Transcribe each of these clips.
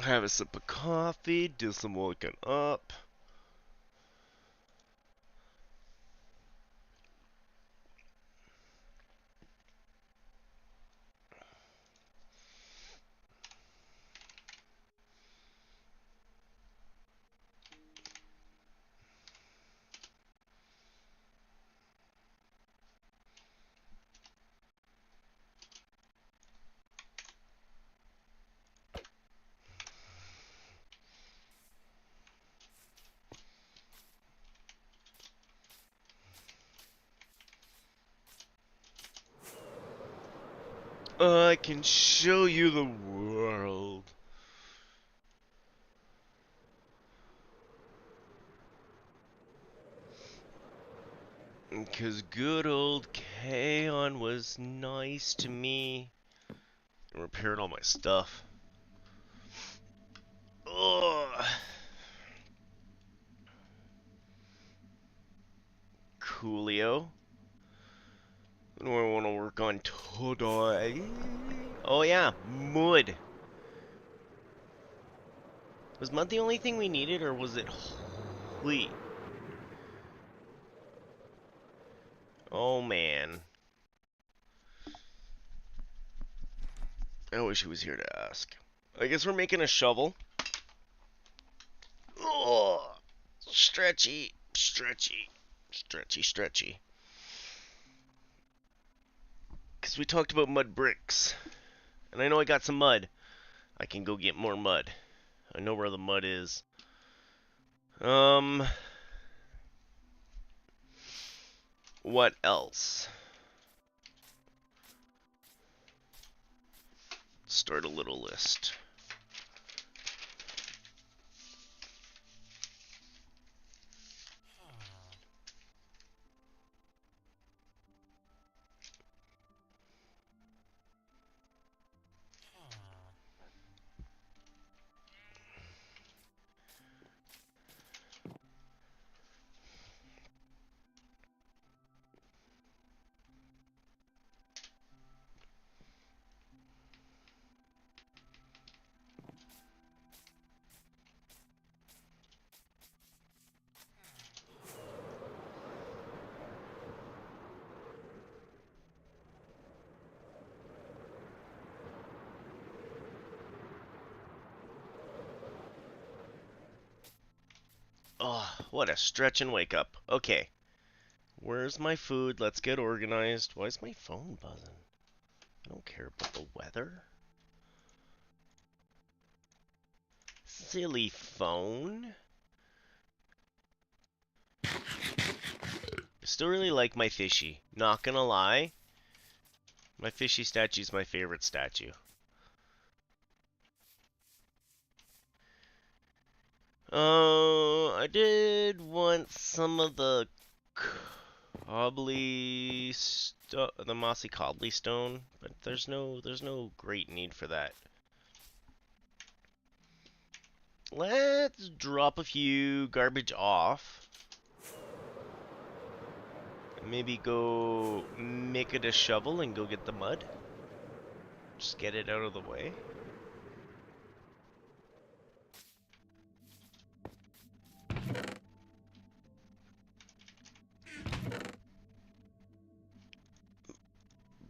Have a sip of coffee, do some looking up. I can show you the world. Because good old Kaon was nice to me and repaired all my stuff. Ugh. Coolio. What do I want to work on today? Oh yeah, mud. Was mud the only thing we needed, or was it wheat? Oh man. I wish he was here to ask. I guess we're making a shovel. Oh, stretchy, stretchy, stretchy, stretchy. Because we talked about mud bricks. And I know I got some mud. I can go get more mud. I know where the mud is. What else? Start a little list. Oh, what a stretch and wake up. Okay. Where's my food? Let's get organized. Why is my phone buzzing? I don't care about the weather. Silly phone. I still really like my fishy. Not gonna lie. My fishy statue's my favorite statue. I did want some of the the mossy cobbly stone, but there's no great need for that. Let's drop a few garbage off. Maybe go make it a shovel and go get the mud. Just get it out of the way.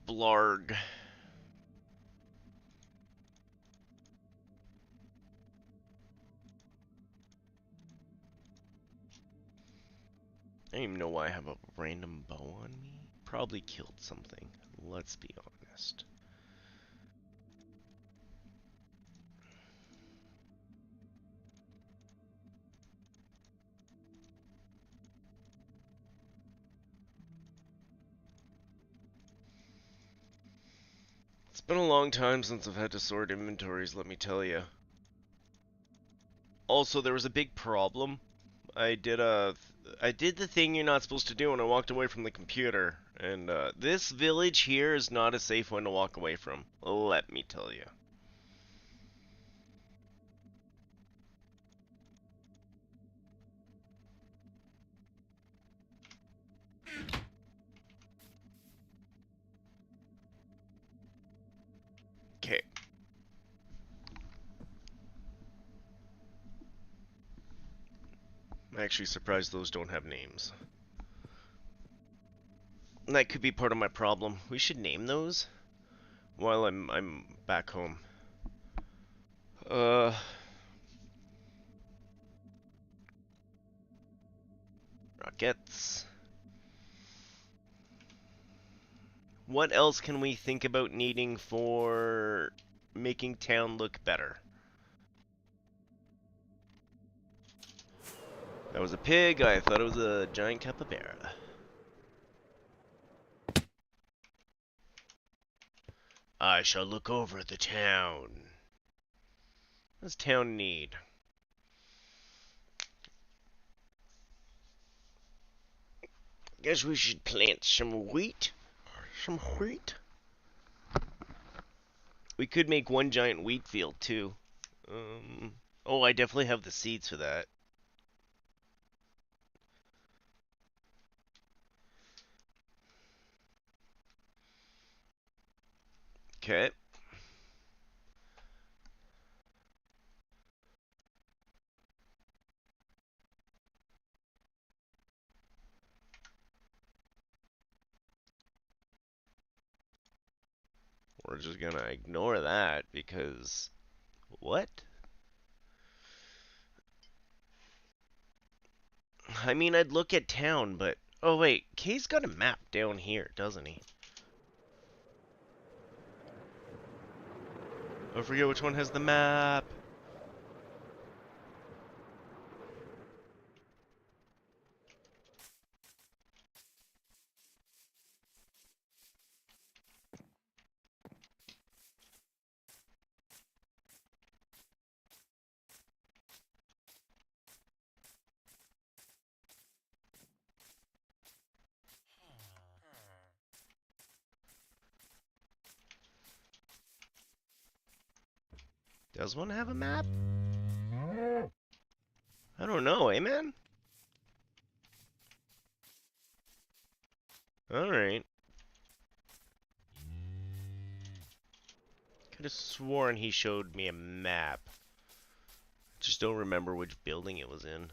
Blarg. I don't even know why I have a random bow on me. Probably killed something. Let's be honest. It's been a long time since I've had to sort inventories, let me tell you. Also, there was a big problem. I did the thing you're not supposed to do, and I walked away from the computer. And this village here is not a safe one to walk away from. Let me tell you. Okay. Actually surprised those don't have names. And that could be part of my problem. We should name those while I'm back home. Rockets. What else can we think about needing for making town look better? That was a pig. I thought it was a giant capybara. I shall look over the town. What does town need? Guess we should plant some wheat. Some wheat? We could make one giant wheat field, too. Oh, I definitely have the seeds for that. Okay. We're just gonna ignore that because... What? I mean, I'd look at town, but... Oh, wait. Kay's got a map down here, doesn't he? I forget which one has the map. Does one have a map? I don't know, eh, man? Alright. Could have sworn he showed me a map. Just don't remember which building it was in.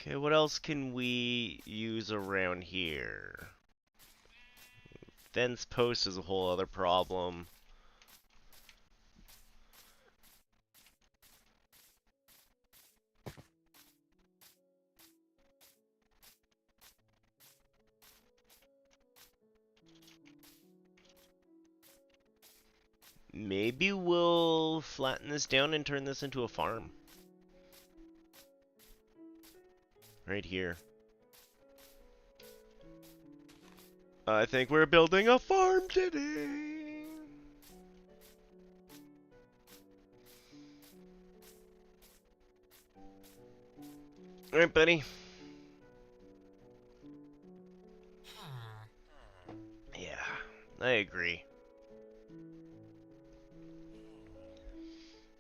Okay, what else can we use around here? Fence post is a whole other problem. Maybe we'll flatten this down and turn this into a farm. Right here. I think we're building a farm today. Alright, buddy. Yeah, I agree.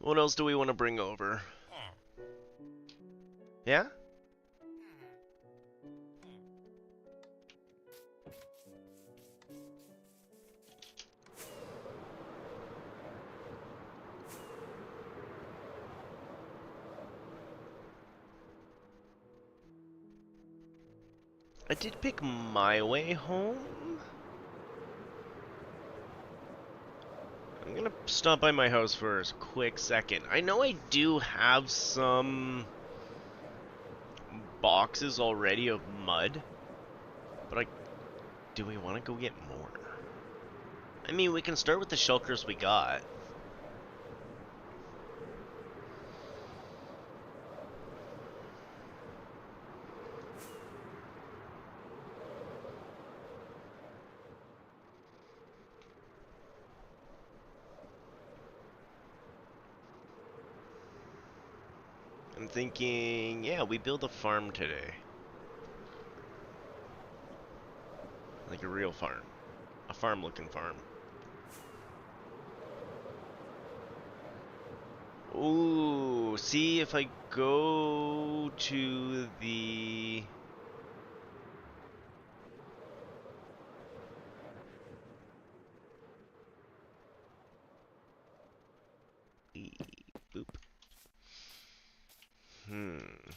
What else do we want to bring over? Yeah? I did pick my way home. I'm gonna stop by my house for a quick second. I know I do have some boxes already of mud, but do we want to go get more? I mean, we can start with the shulkers we got. I'm thinking, yeah, we build a farm today. Like a real farm. A farm-looking farm. Ooh, see if I go to the...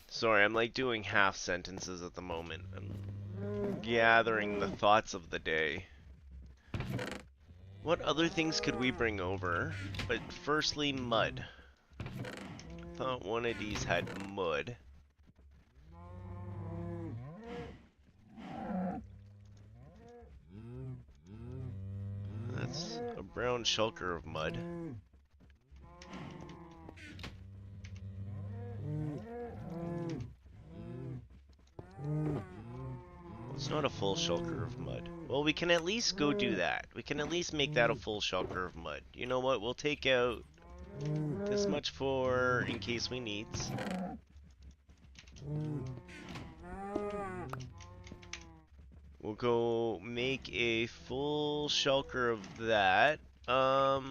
Sorry, I'm like doing half sentences at the moment. I'm gathering the thoughts of the day. What other things could we bring over? But firstly, mud. Thought one of these had mud. That's a brown shulker of mud. It's not a full shulker of mud. Well, we can at least go do that. We can at least make that a full shulker of mud. You know what? We'll take out this much for in case we needs. We'll go make a full shulker of that. I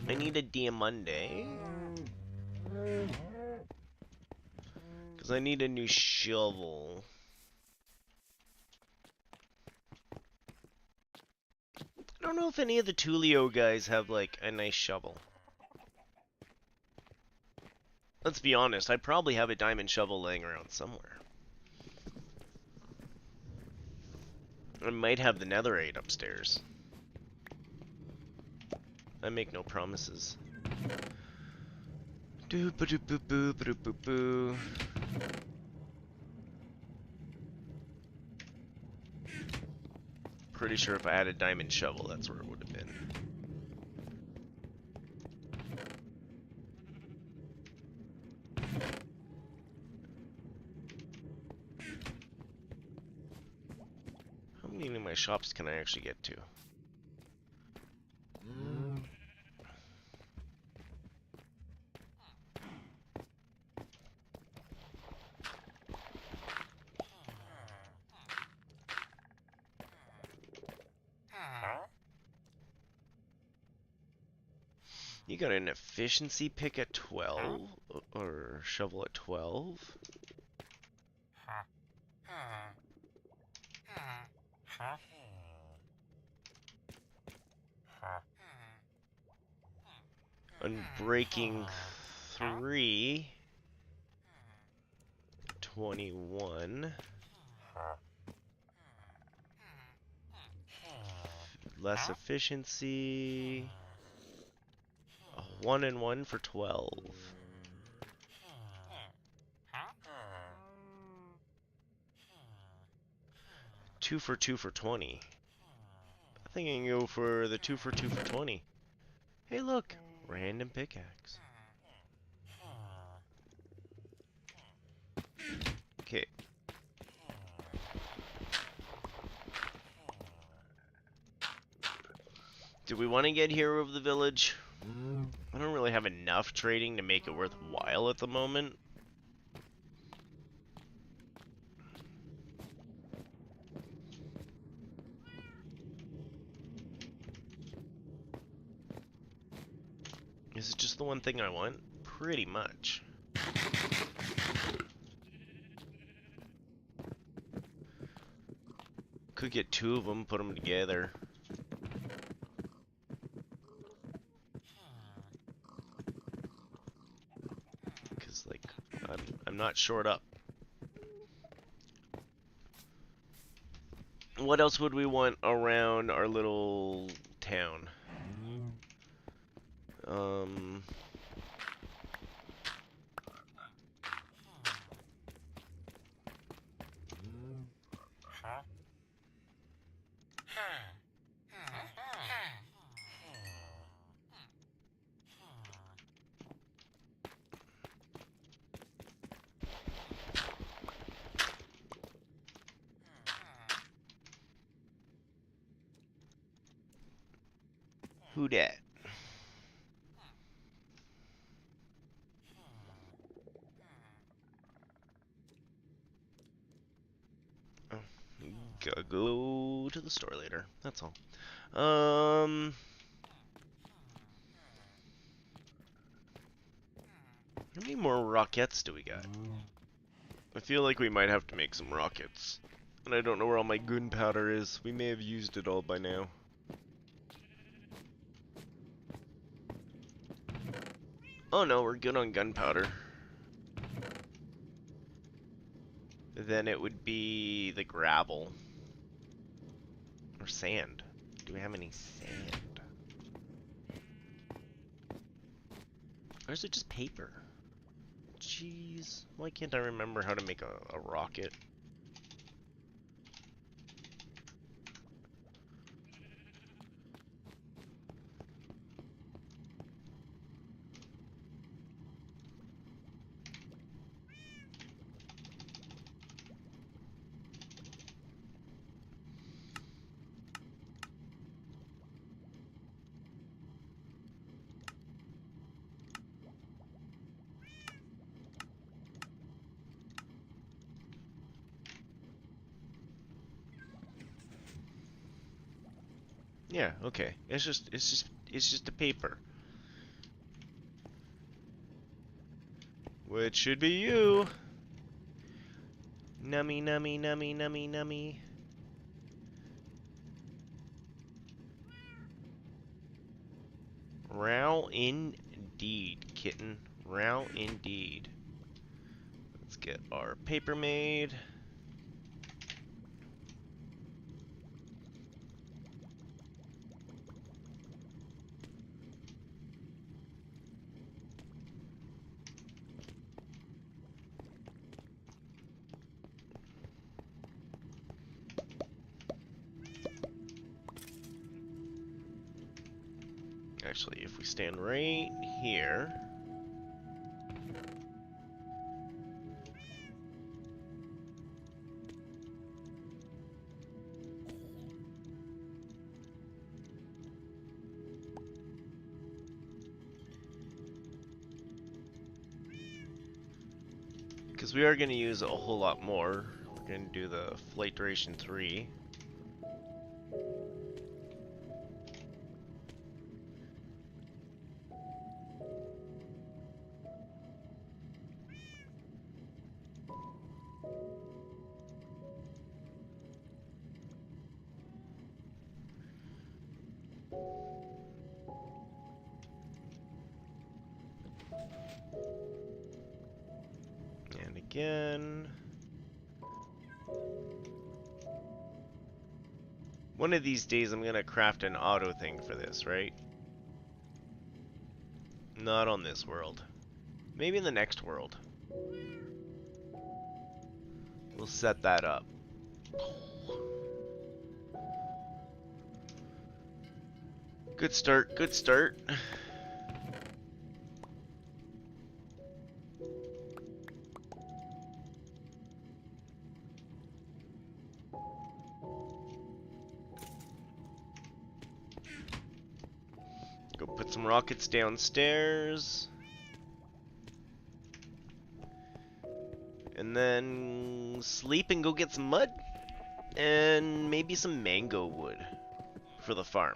need a diamante. Because I need a new shovel. I don't know if any of the Tulio guys have, like, a nice shovel. Let's be honest, I probably have a diamond shovel laying around somewhere. I might have the netherite upstairs. I make no promises. Doo-ba-doo-boo-boo-ba-doo-boo-boo. Pretty sure if I had a diamond shovel, that's where it would have been. How many of my shops can I actually get to? You got an efficiency pick at 12? Or shovel at 12? Unbreaking 3. 21. Less efficiency. 1 and 1 for 12. 2 for 2 for 20. I think I can go for the 2 for 2 for 20. Hey look, random pickaxe. Okay. Do we want to get Hero of the Village? I don't really have enough trading to make it worthwhile at the moment. Is it just the one thing I want? Pretty much. Could get 2 of them, put them together. Because, like, I'm not short up. What else would we want around our little town? Who dat? Oh, gotta go to the store later. That's all. How many more rockets do we got? I feel like we might have to make some rockets. And I don't know where all my gunpowder is. We may have used it all by now. Oh no, we're good on gunpowder. then it would be the gravel. Or sand. Do we have any sand? Or is it just paper? Jeez, why can't I remember how to make a rocket? Yeah, okay. It's just a paper. Which should be you. Nummy, nummy, nummy, nummy, nummy. Row indeed, kitten. Row indeed. Let's get our paper made. Actually, if we stand right here. Because we are going to use a whole lot more. We're going to do the flight duration 3. And again. One of these days I'm going to craft an auto thing for this, right? Not on this world. Maybe in the next world. We'll set that up. Good start, good start. Go put some rockets downstairs. And then sleep and go get some mud. And maybe some mango wood for the farm.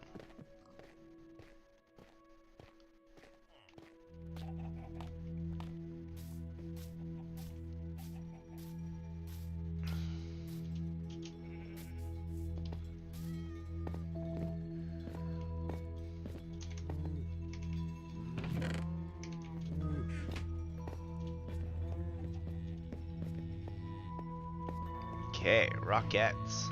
Okay, rockets.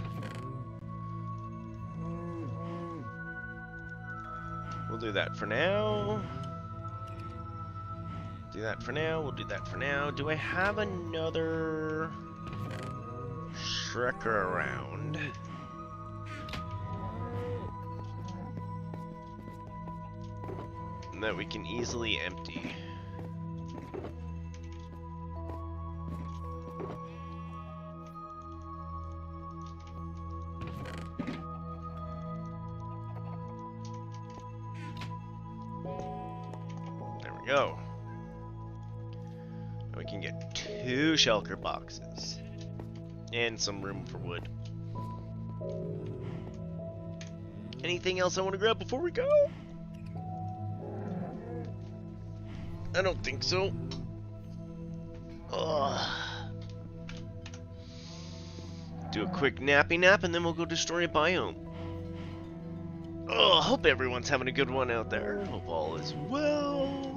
We'll do that for now. Do that for now. We'll do that for now. Do I have another Shrekker around? That we can easily empty. Go. Now we can get 2 shulker boxes and some room for wood. Anything else I want to grab before we go? I don't think so. Ugh. Do a quick nappy nap and then we'll go destroy a biome. Oh, hope everyone's having a good one out there. Hope all is well.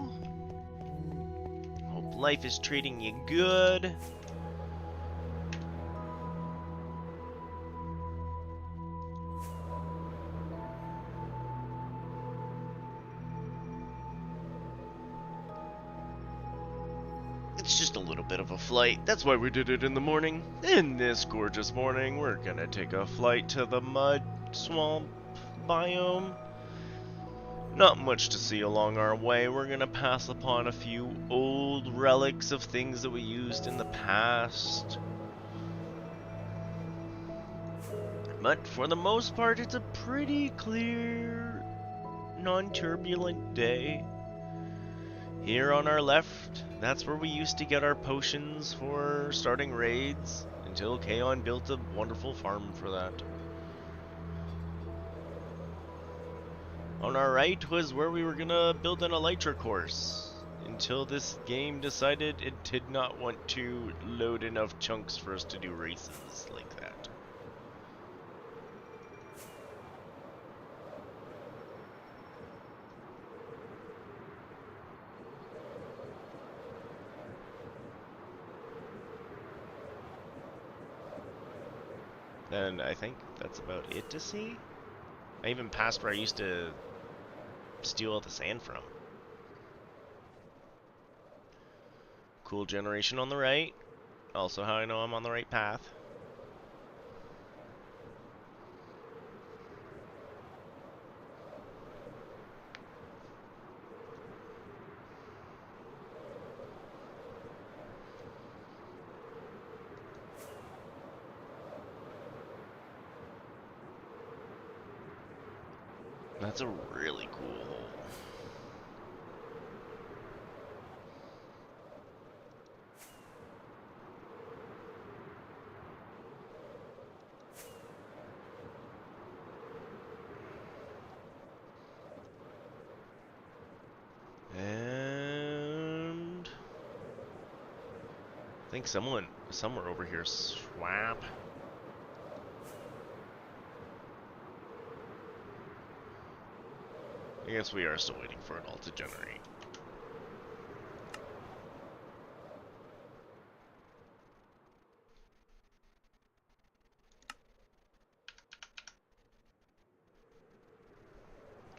Life is treating you good. bit of a flight. That's why we did it in the morning. In this gorgeous morning, we're gonna take a flight to the mud swamp biome. Not much to see along our way. We're gonna pass upon a few old relics of things that we used in the past. But for the most part, it's a pretty clear, non-turbulent day. Here on our left, that's where we used to get our potions for starting raids, until Kaon built a wonderful farm for that. On our right was where we were gonna build an elytra course, until this game decided it did not want to load enough chunks for us to do races like that. And I think that's about it to see. I even passed where I used to steal all the sand from. Cool generation on the right. Also how I know I'm on the right path. That's a really cool hole. And I think somewhere over here swap. I guess we are still waiting for it all to generate.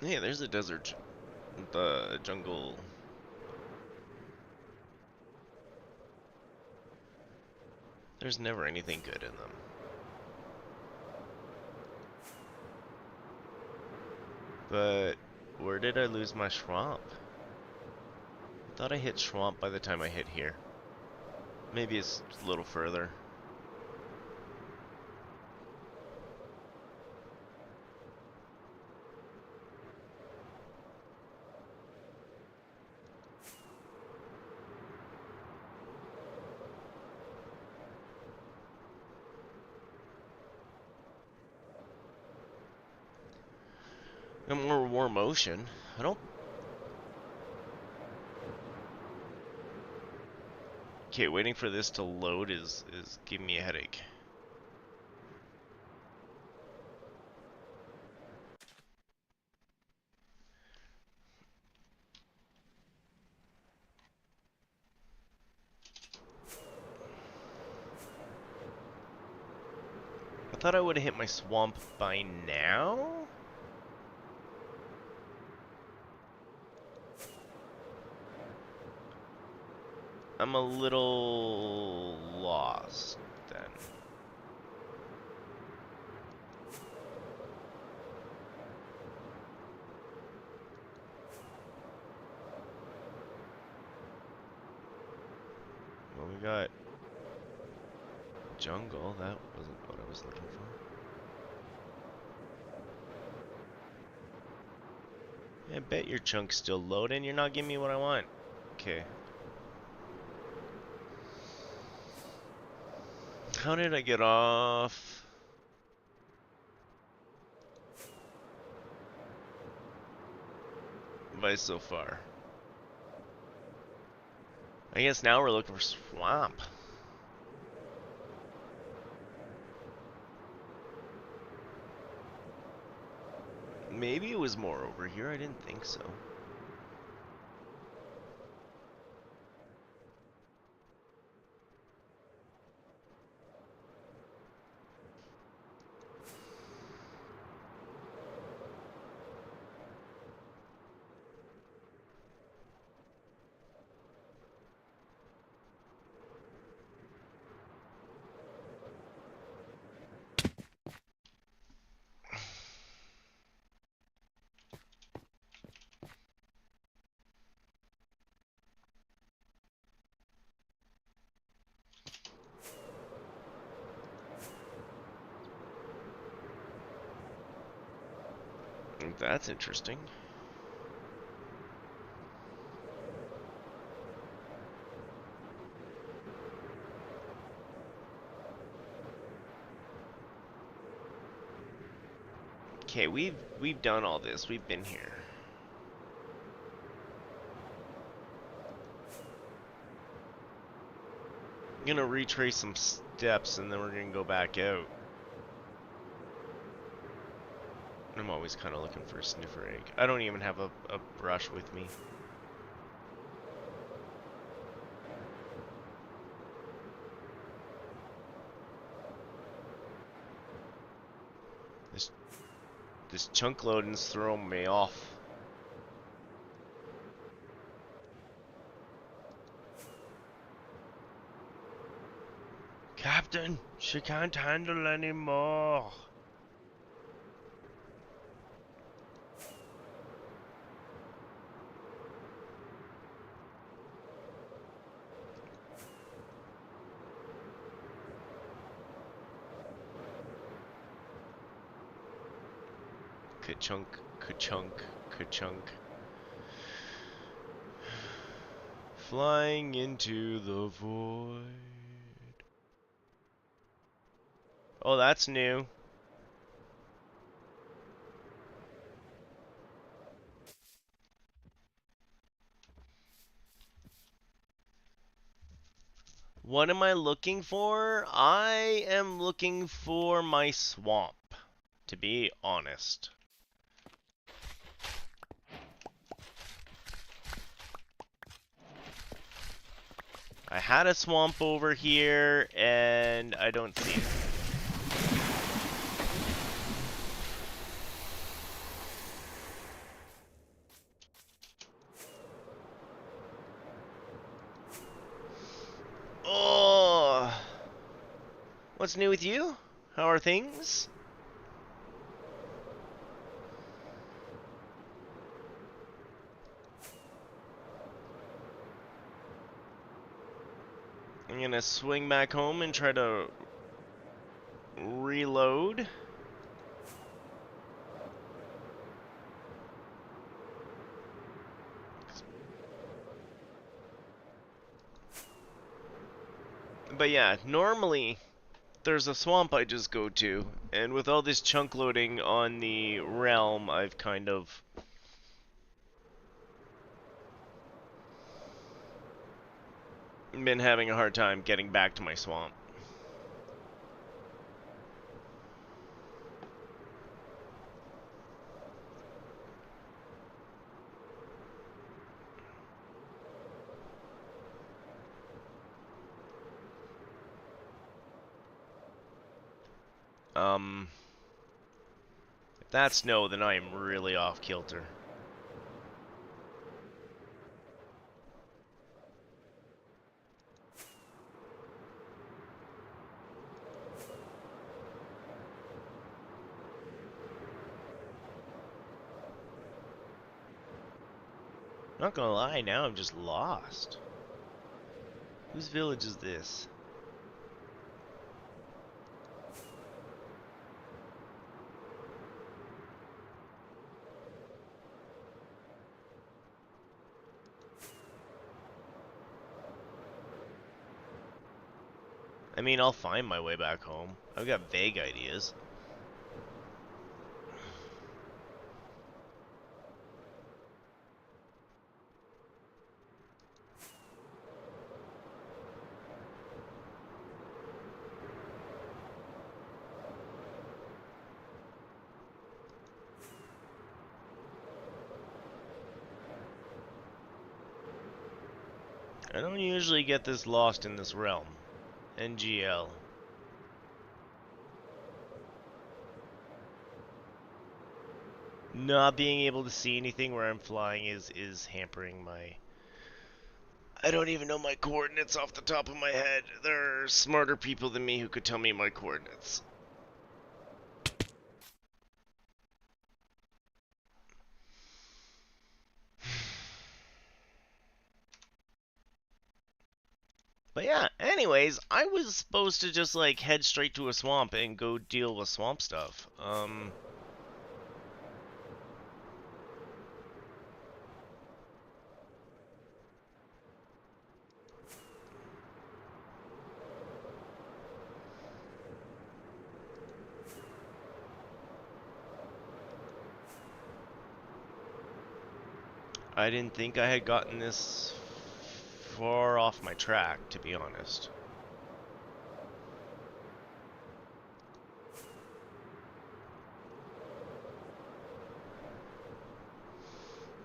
Hey, there's a desert, the jungle. There's never anything good in them. But where did I lose my swamp? I thought I hit swamp by the time I hit here. Maybe it's a little further. And more warm ocean. I don't. Okay, waiting for this to load is giving me a headache. I thought I would have hit my swamp by now? I'm a little lost then. Well, we got jungle. That wasn't what I was looking for. I bet your chunk's still loading. You're not giving me what I want. Okay. How did I get off? By so far. I guess now we're looking for swamp. Maybe it was more over here. I didn't think so. That's interesting. Okay, we've done all this. We've been here. I'm gonna retrace some steps and then we're gonna go back out. I'm always kind of looking for a sniffer egg. I don't even have a brush with me. This chunk loading's throwing me off. Captain, she can't handle anymore. Ka-chunk, ka-chunk, ka-chunk. Flying into the void. Oh, that's new. What am I looking for? I am looking for my swamp, to be honest. I had a swamp over here, and I don't see it. Oh! What's new with you? How are things? I'm gonna swing back home and try to reload. But yeah, normally there's a swamp I just go to, and with all this chunk loading on the realm, I've kind of been having a hard time getting back to my swamp. If that's no, then I am really off kilter. Not gonna lie, now I'm just lost. Whose village is this? I mean, I'll find my way back home. I've got vague ideas. I don't usually get this lost in this realm. NGL. Not being able to see anything where I'm flying is hampering my... I don't even know my coordinates off the top of my head. There are smarter people than me who could tell me my coordinates. But yeah, anyways, I was supposed to just like head straight to a swamp and go deal with swamp stuff. I didn't think I had gotten this far off my track, to be honest.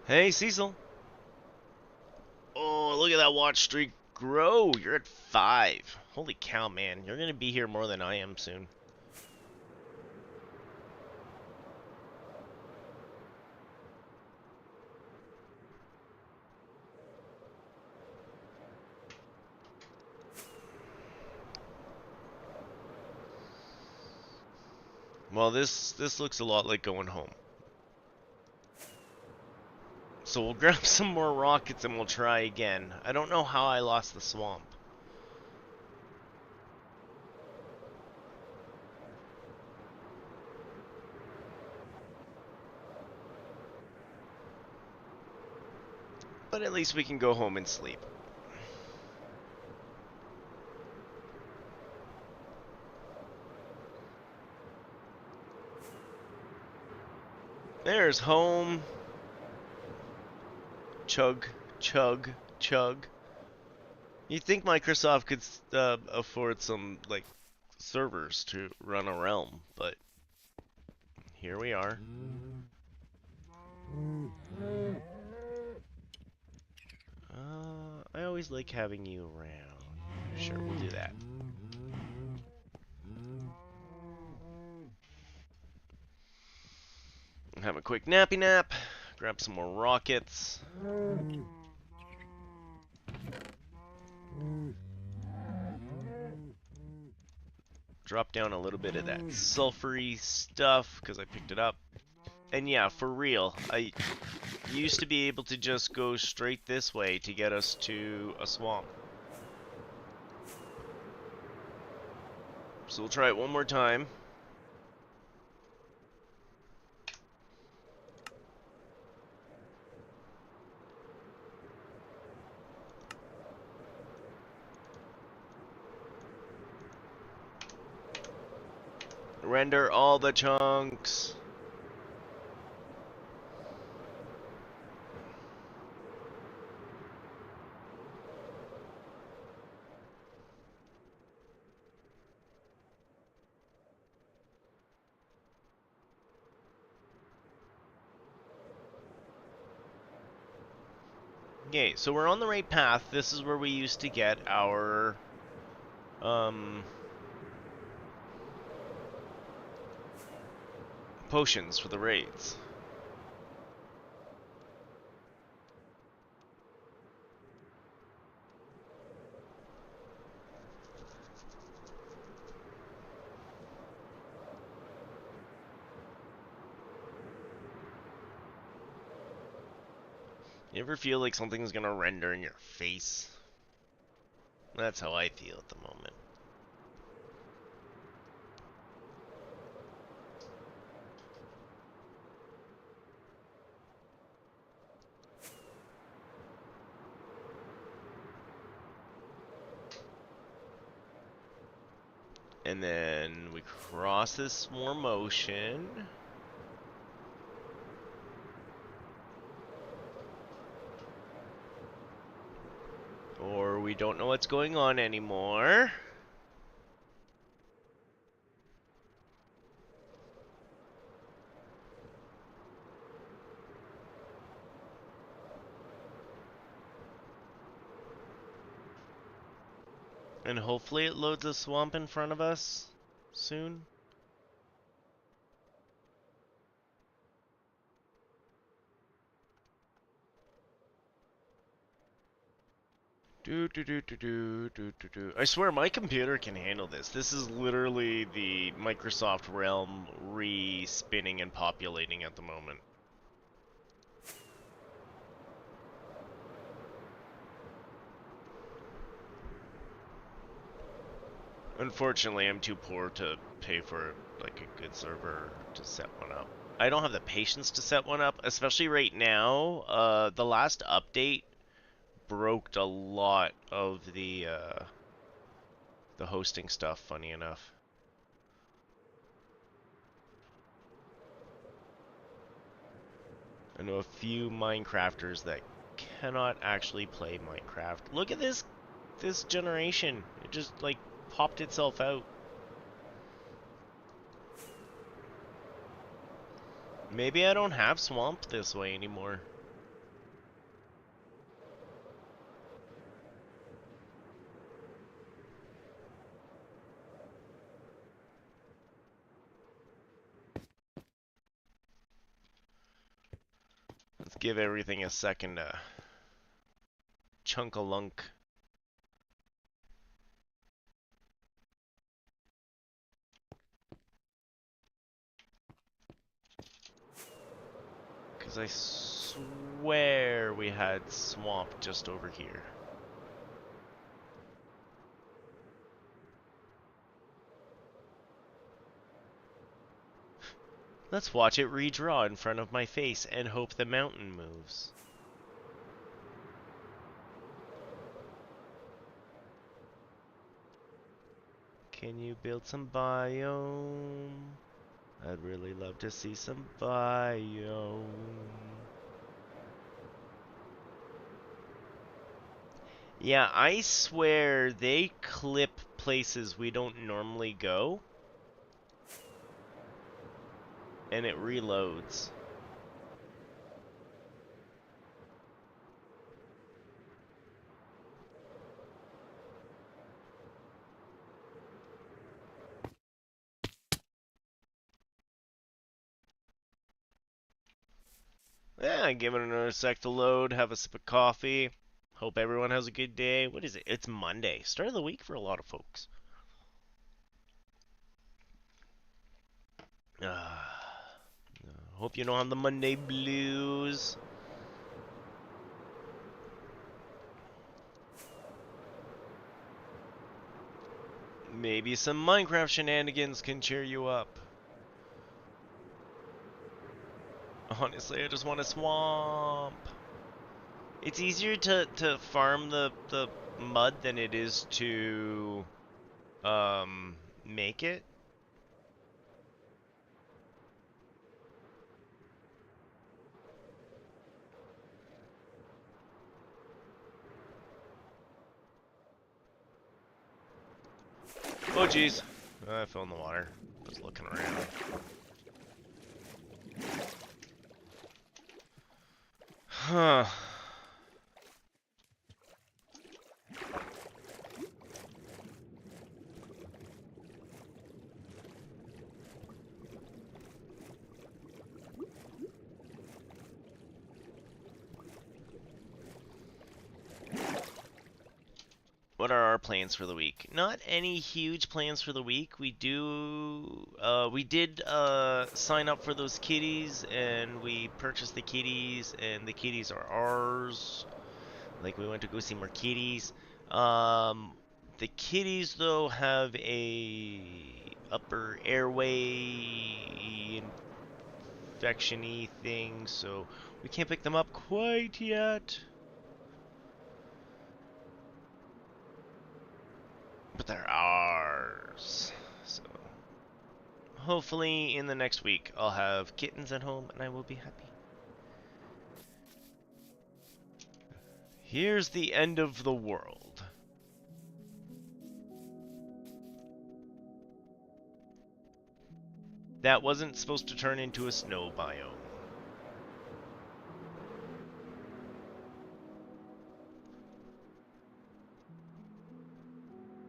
Hey, Cecil. Oh, look at that watch streak grow. You're at 5. Holy cow, man. You're going to be here more than I am soon. Well, this looks a lot like going home. So we'll grab some more rockets and we'll try again. I don't know how I lost the swamp. But at least we can go home and sleep. There's home. Chug, chug, chug. You'd think Microsoft could afford some, like, servers to run a realm, but here we are. I always like having you around. Sure, we'll do that. Have a quick nappy nap. Grab some more rockets. Drop down a little bit of that sulfury stuff because I picked it up. And yeah, for real, I used to be able to just go straight this way to get us to a swamp. So we'll try it one more time. Render all the chunks. Okay, so we're on the right path. This is where we used to get our potions for the raids. You ever feel like something's gonna render in your face? That's how I feel at the moment. And then we cross this swarm ocean. Or we don't know what's going on anymore. And hopefully it loads a swamp in front of us soon. I swear my computer can handle this. This is literally the Microsoft realm re-spinning and populating at the moment. Unfortunately, I'm too poor to pay for like a good server to set one up. I don't have the patience to set one up, especially right now. The last update broke a lot of the hosting stuff, funny enough. know a few Minecrafters that cannot actually play Minecraft. Look at this generation. It just like popped itself out. Maybe I don't have swamp this way anymore. Let's give everything a second chunk-a-lunk. Because I swear we had swamp just over here. Let's watch it redraw in front of my face and hope the mountain moves. Can you build some biome? I'd really love to see some biome. Yeah, I swear they clip places we don't normally go. And it reloads. Yeah, give it another sec to load, have a sip of coffee. Hope everyone has a good day. What is it? It's Monday. Start of the week for a lot of folks. Hope you don't have the Monday blues. Maybe some Minecraft shenanigans can cheer you up. Honestly, I just want a swamp. It's easier to farm the mud than it is to make it. Oh jeez, I fell in the water. I was looking around. Huh. What are our plans for the week? Not any huge plans for the week. We did sign up for those kitties, and we purchased the kitties, and the kitties are ours. Like, we went to go see more kitties. The kitties, though, have a upper airway infection-y thing, so we can't pick them up quite yet. But they're ours. So hopefully in the next week I'll have kittens at home and I will be happy. Here's the end of the world. That wasn't supposed to turn into a snow biome.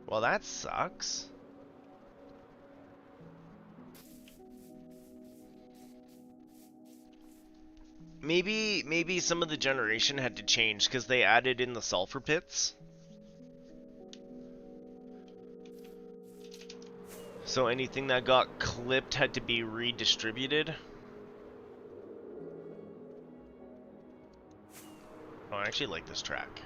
Well, that sucks. Maybe some of the generation had to change because they added in the sulfur pits. So anything that got clipped had to be redistributed. Oh, I actually like this track.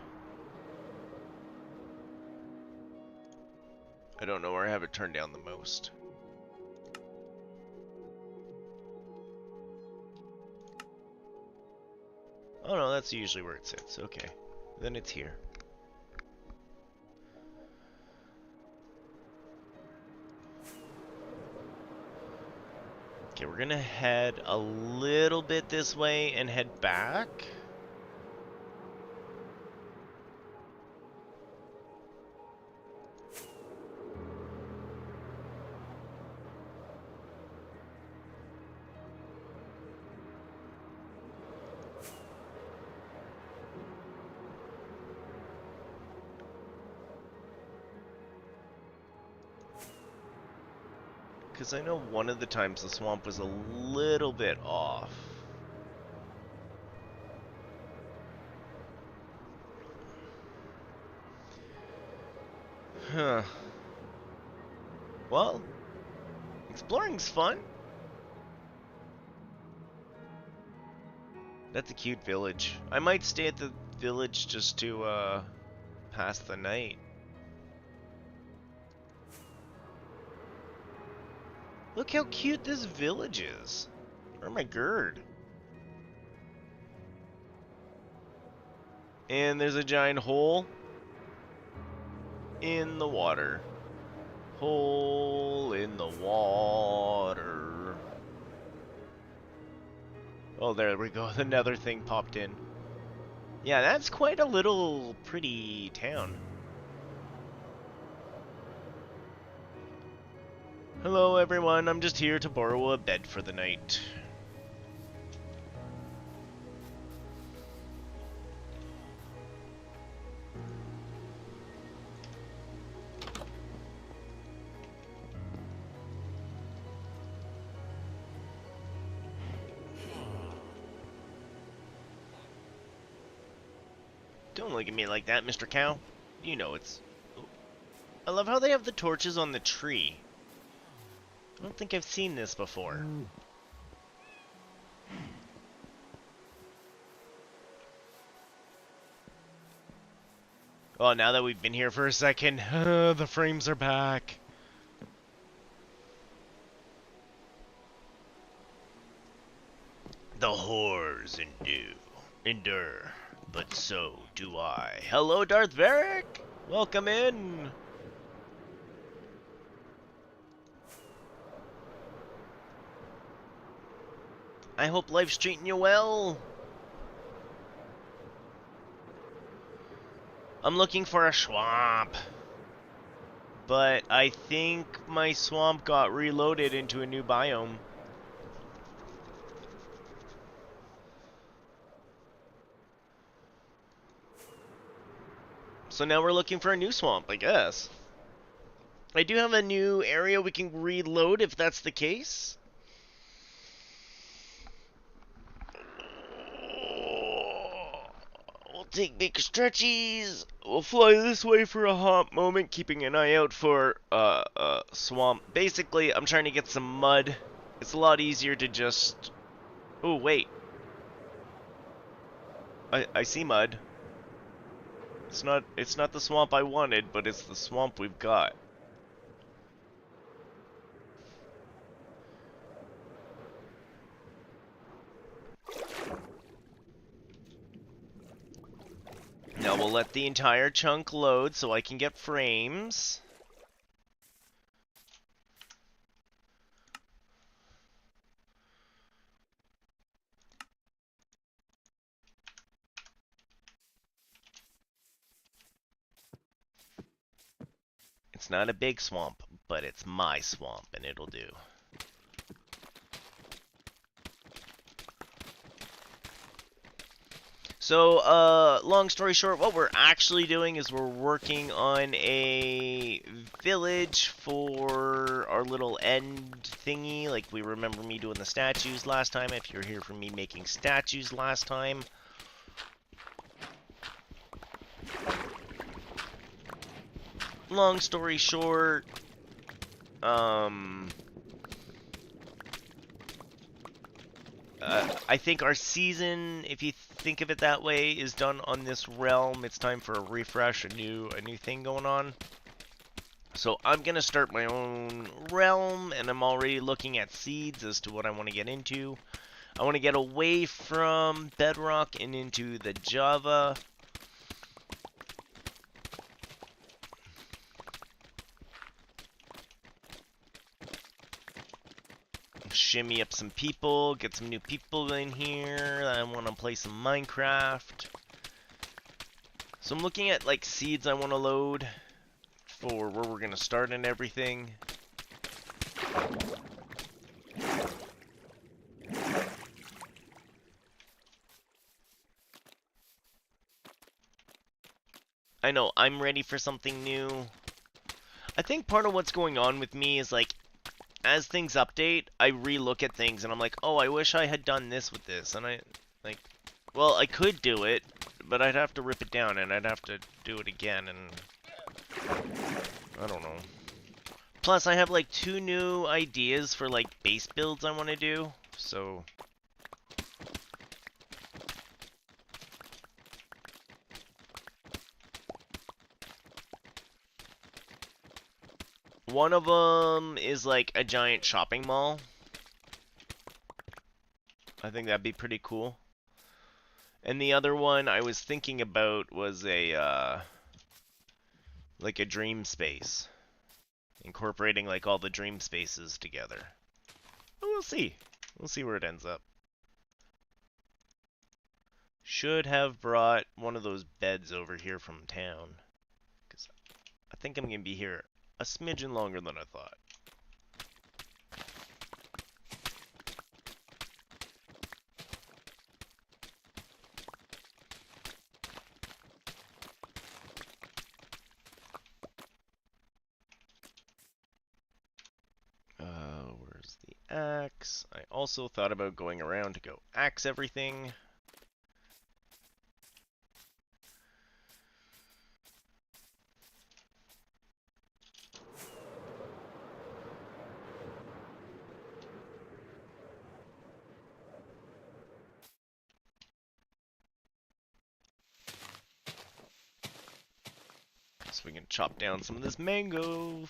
I don't know where I have it turned down the most. Oh no, that's usually where it sits. Okay. Then it's here. Okay, we're gonna head a little bit this way and head back. Because I know one of the times the swamp was a little bit off. Huh. Well, exploring's fun. That's a cute village. I might stay at the village just to, pass the night. Look how cute this village is. Oh my god. And there's a giant hole in the water. Hole in the water. Oh, there we go. The nether thing popped in. Yeah, that's quite a little pretty town. Hello everyone, I'm just here to borrow a bed for the night. Don't look at me like that, Mr. Cow. You know it's... I love how they have the torches on the tree. I don't think I've seen this before. Oh, now that we've been here for a second, the frames are back. The horrors endure, but so do I. Hello, Darth Varric! Welcome in! I hope life's treating you well. I'm looking for a swamp. But I think my swamp got reloaded into a new biome. So now we're looking for a new swamp, I guess. I do have a new area we can reload if that's the case. We'll take big stretchies. We'll fly this way for a hot moment, keeping an eye out for swamp. Basically, I'm trying to get some mud. It's a lot easier to just... Oh, wait. I see mud. It's not the swamp I wanted, but it's the swamp we've got. Now we'll let the entire chunk load so I can get frames. It's not a big swamp, but it's my swamp, and it'll do. So, long story short, what we're actually doing is we're working on a village for our little end thingy. Like, we remember me doing the statues last time, if you're here for me making statues last time. Long story short, I think our season, if you think of it that way, is done on this realm. It's time for a refresh, a new thing going on. So I'm gonna start my own realm, and I'm already looking at seeds as to what I want to get into. I want to get away from Bedrock and into the Java. shimmy up some people, get some new people in here. I want to play some Minecraft. So I'm looking at like seeds I want to load for where we're going to start and everything. I know, I'm ready for something new. I think part of what's going on with me is like, as things update, I re-look at things and I'm like, oh, I wish I had done this with this. And I, like, well, I could do it, but I'd have to rip it down and I'd have to do it again and I don't know. Plus, I have like 2 new ideas for like base builds I want to do, so... One of them is like a giant shopping mall. I think that'd be pretty cool. And the other one I was thinking about was a, like a dream space. Incorporating like all the dream spaces together. But we'll see. We'll see where it ends up. Should have brought one of those beds over here from town. Because I think I'm going to be here a smidgen longer than I thought. Where's the axe? I also thought about going around to go axe everything. So we can chop down some of this mango.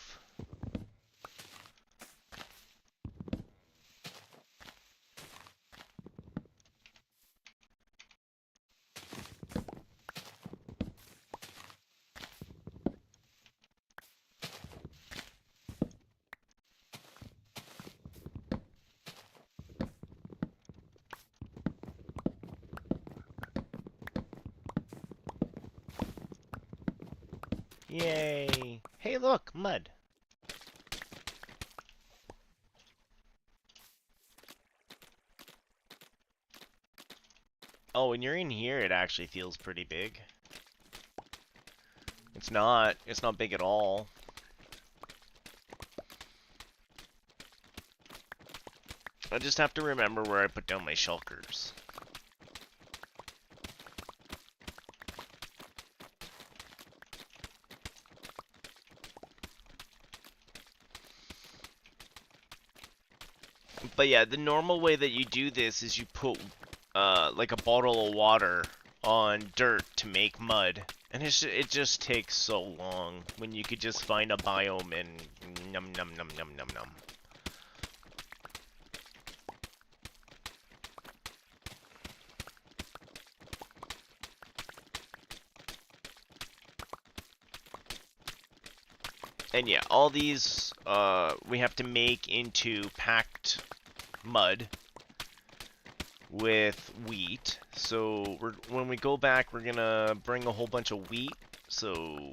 Yay! Hey, look, mud. Oh, when you're in here, it actually feels pretty big. It's not. It's not big at all. I just have to remember where I put down my shulkers. But yeah, the normal way that you do this is you put like a bottle of water on dirt to make mud. And it just takes so long when you could just find a biome and num num num num num num. And yeah, all these we have to make into packed mud with wheat. So when we go back, we're gonna bring a whole bunch of wheat, so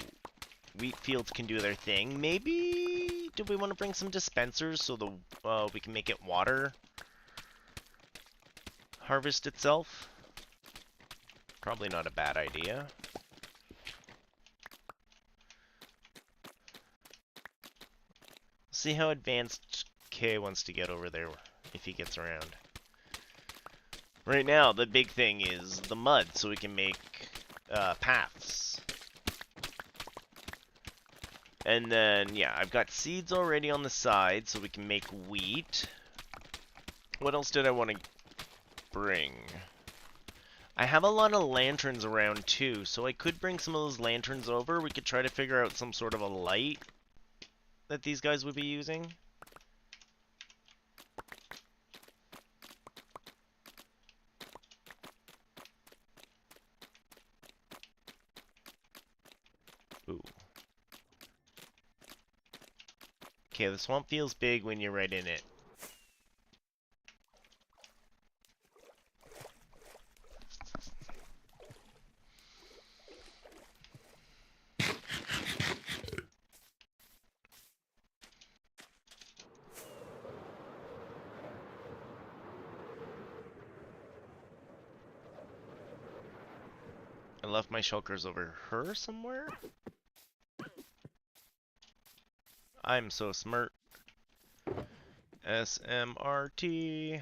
wheat fields can do their thing. Maybe do we want to bring some dispensers so we can make it water harvest itself? Probably not a bad idea. See how advanced K wants to get over there if he gets around. Right now, the big thing is the mud, so we can make paths. And then, yeah, I've got seeds already on the side, so we can make wheat. What else did I want to bring? I have a lot of lanterns around, too, so I could bring some of those lanterns over. We could try to figure out some sort of a light that these guys would be using. Ooh. Okay, the swamp feels big when you're right in it. I left my shulkers over her somewhere? I'm so smart. SMRT.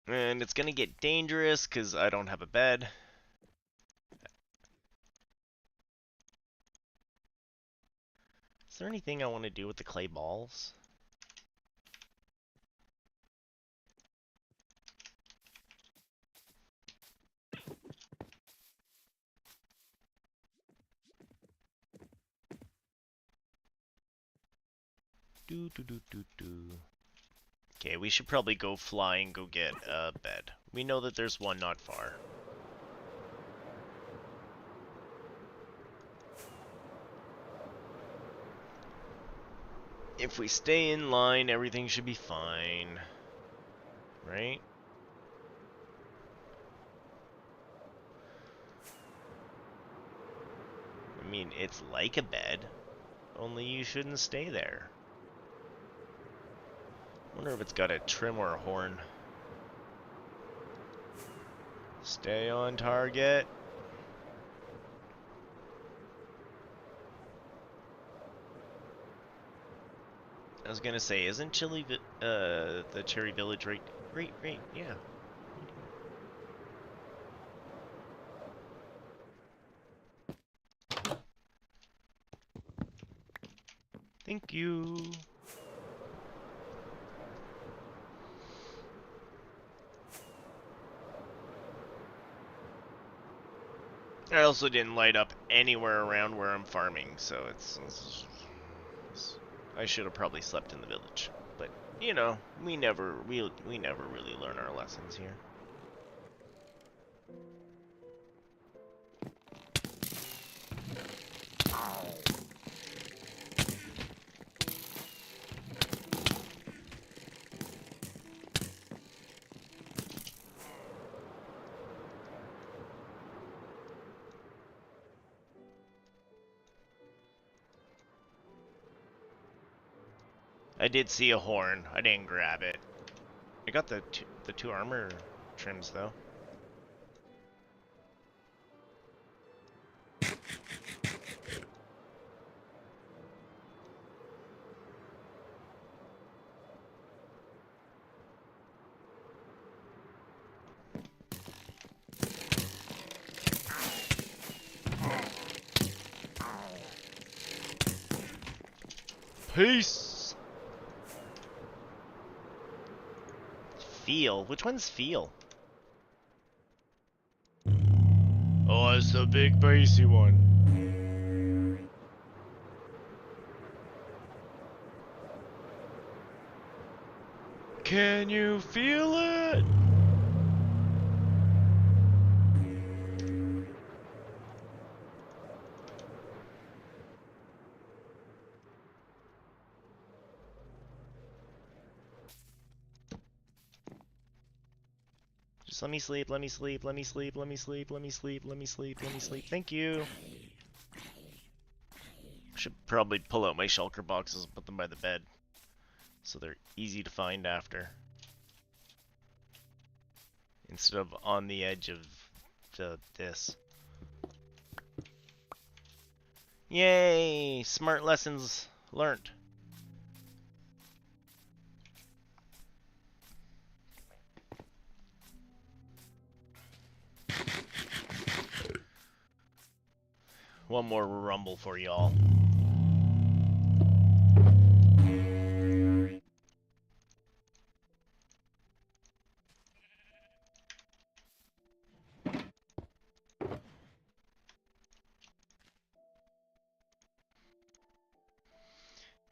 And it's gonna get dangerous because I don't have a bed. Is there anything I want to do with the clay balls? Okay, we should probably go fly and go get a bed. We know that there's one not far. If we stay in line, everything should be fine. Right? I mean, it's like a bed, only you shouldn't stay there. Wonder if it's got a trim or a horn. Stay on target. I was gonna say, isn't the Cherry Village right, yeah. Thank you. I also didn't light up anywhere around where I'm farming, so it's I should have probably slept in the village. But, you know, we never really learn our lessons here. I did see a horn. I didn't grab it. I got the two armor trims though. Peace. Feel. Which one's feel? Oh, it's the big bassy one. Can you feel it? Just let me sleep, let me sleep, let me sleep, let me sleep, let me sleep, let me sleep, let me sleep. Thank you. Should probably pull out my shulker boxes and put them by the bed, so they're easy to find after. Instead of on the edge of this. Yay! Smart lessons learned. One more rumble for y'all.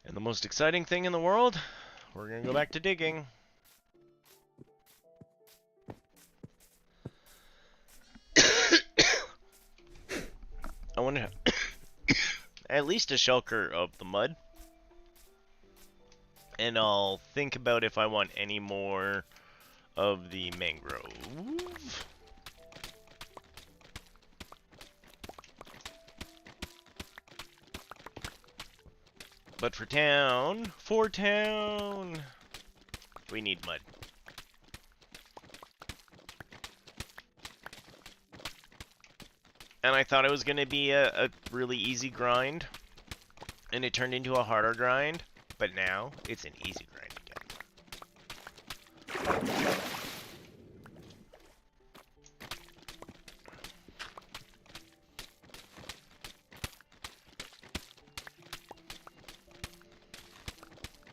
And the most exciting thing in the world, we're gonna go back to digging. I want to have at least a shulker of the mud. And I'll think about if I want any more of the mangrove. But for town, we need mud. And I thought it was going to be a really easy grind, and it turned into a harder grind, but now it's an easy grind again.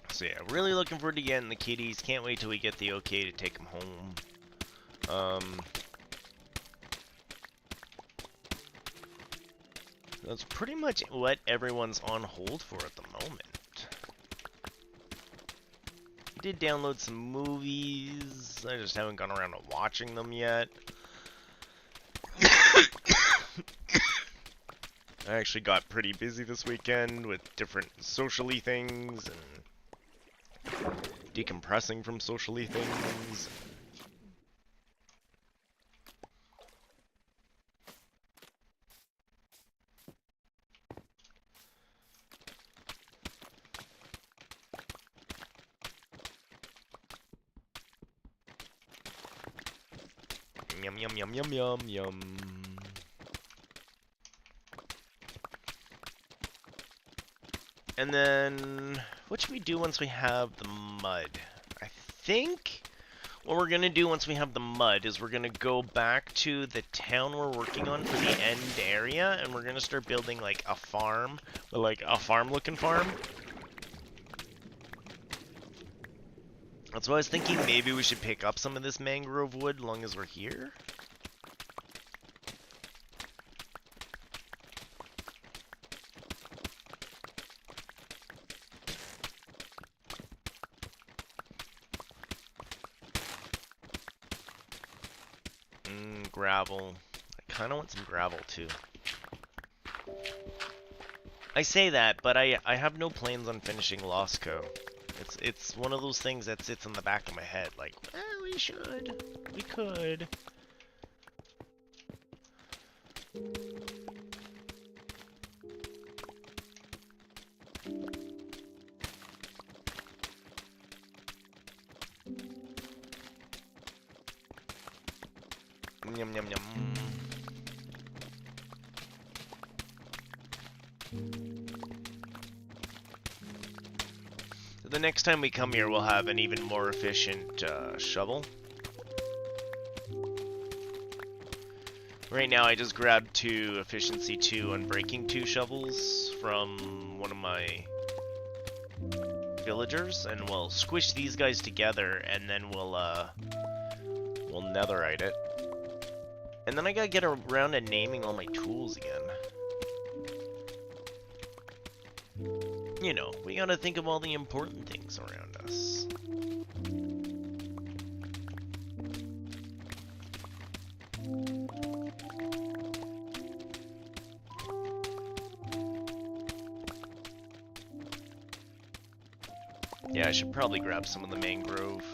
So yeah, really looking forward to getting the kitties. Can't wait till we get the okay to take them home. That's pretty much what everyone's on hold for at the moment. I did download some movies. I just haven't gone around to watching them yet. I actually got pretty busy this weekend with different socially things and decompressing from socially things. Yum, yum, yum, yum, yum, yum. And then, what should we do once we have the mud? I think what we're gonna do once we have the mud is we're gonna go back to the town we're working on for the end area, and we're gonna start building like a farm, but like a farm-looking farm. That's why I was thinking maybe we should pick up some of this mangrove wood as long as we're here. Gravel. I kind of want some gravel too. I say that, but I have no plans on finishing Lostco. It's one of those things that sits in the back of my head, like, well, we should, we could. Yum, yum, yum. So the next time we come here, we'll have an even more efficient shovel. Right now, I just grabbed 2 efficiency 2 unbreaking 2 shovels from one of my villagers, and we'll squish these guys together, and then we'll netherite it. And then I gotta get around to naming all my tools again. You know, we gotta think of all the important things around us. Yeah, I should probably grab some of the mangrove.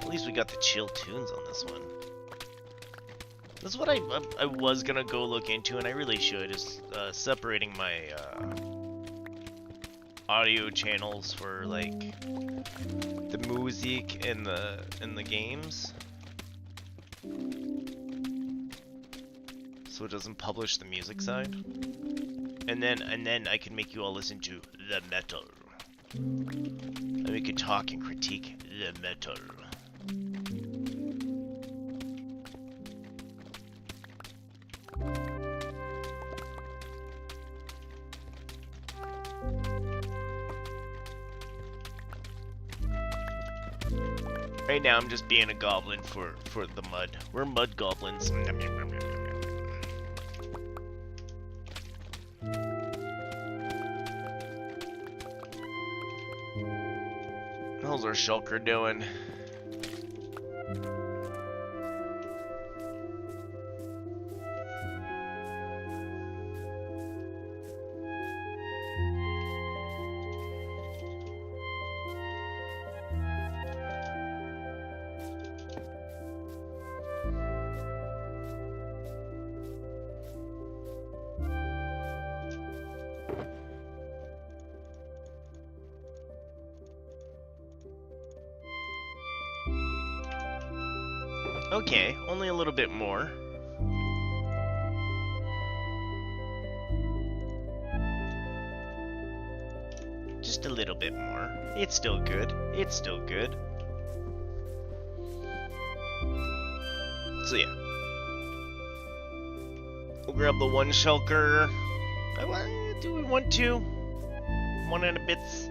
At least we got the chill tunes on this one. That's what I was gonna go look into, and I really should, is separating my audio channels for like the music and the games, so it doesn't publish the music side. And then I can make you all listen to the metal. And we could talk and critique the metal. Right now I'm just being a goblin for the mud. We're mud goblins. How's our shulker doing? Okay, only a little bit more. Just a little bit more. It's still good. It's still good. So yeah. We'll grab the one shulker. Do we want to? 1 and a bits.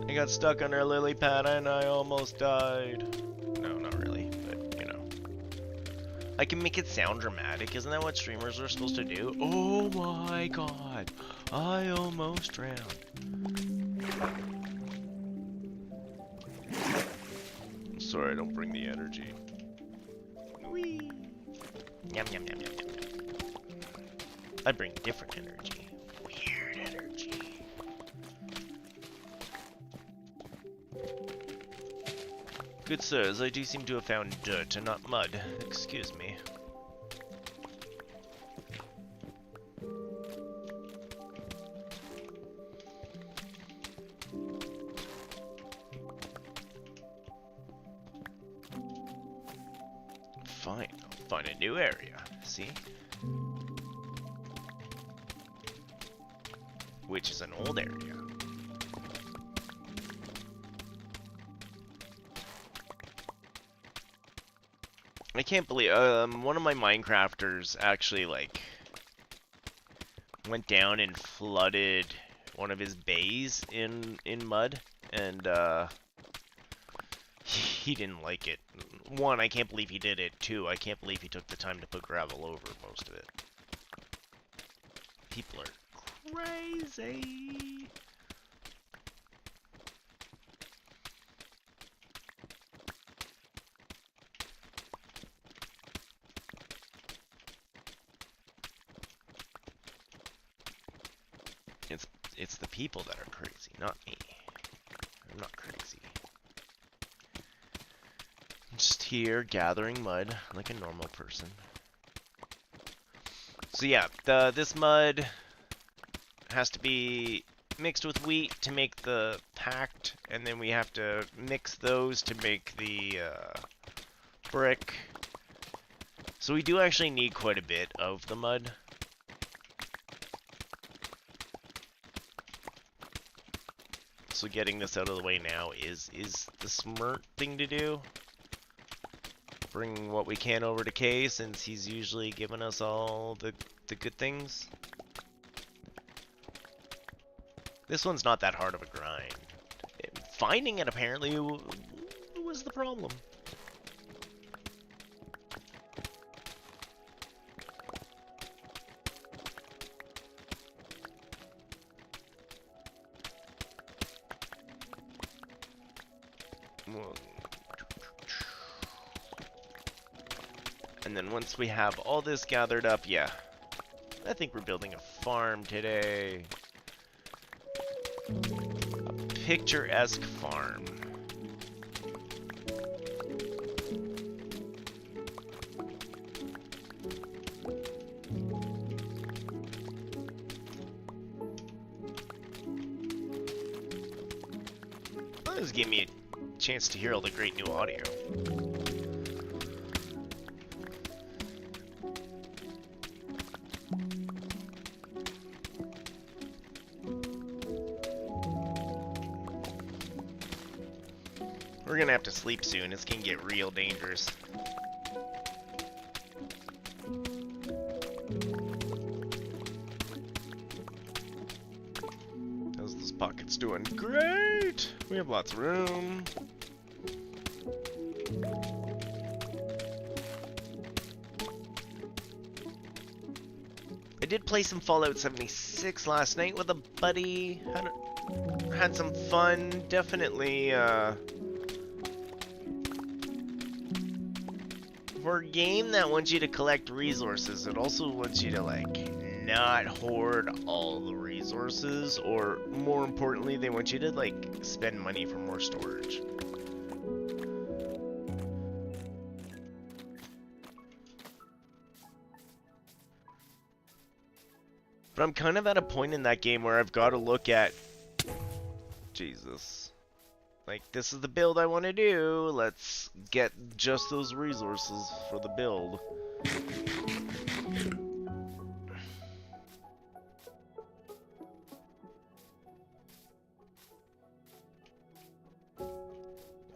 I got stuck on our lily pad and I almost died. No, not really, but you know. I can make it sound dramatic, isn't that what streamers are supposed to do? Oh my god, I almost drowned. Sorry, I don't bring the energy. Whee! Yum yum yum yum yum yum. I bring different energy. Weird energy. Good sirs, I do seem to have found dirt and not mud. Excuse me. Fine, I'll find a new area. See? Which is an old area. I can't believe one of my Minecrafters actually like went down and flooded one of his bays in mud, and he didn't like it. One, I can't believe he did it. Two, I can't believe he took the time to put gravel over most of it. People are crazy. It's the people that are crazy, not me. I'm not crazy. I'm just here gathering mud like a normal person. So yeah, this mud has to be mixed with wheat to make the packed, and then we have to mix those to make the brick. So we do actually need quite a bit of the mud. So getting this out of the way now is the smart thing to do. Bring what we can over to Kay, since he's usually giving us all the good things. This one's not that hard of a grind. Finding it apparently was the problem. And then once we have all this gathered up, yeah, I think we're building a farm today. A picturesque farm. Well, this gave me a chance to hear all the great new audio. We're gonna have to sleep soon. It's gonna get real dangerous. How's this pocket's doing? Great! We have lots of room. I did play some Fallout 76 last night with a buddy. Had some fun. Definitely, for a game that wants you to collect resources, it also wants you to, like, not hoard all the resources, or more importantly, they want you to, like, spend money for more storage. But I'm kind of at a point in that game where I've got to look at... Jesus. Like, this is the build I want to do. Let's get just those resources for the build.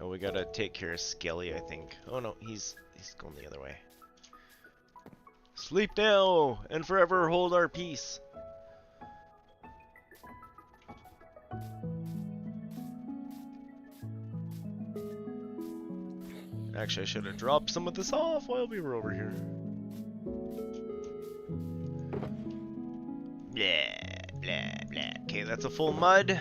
Oh, we gotta take care of Skelly, I think. Oh no, he's going the other way. Sleep now and forever hold our peace. Actually, I should have dropped some of this off while we were over here. Blah, blah, blah. Okay, that's a full mud.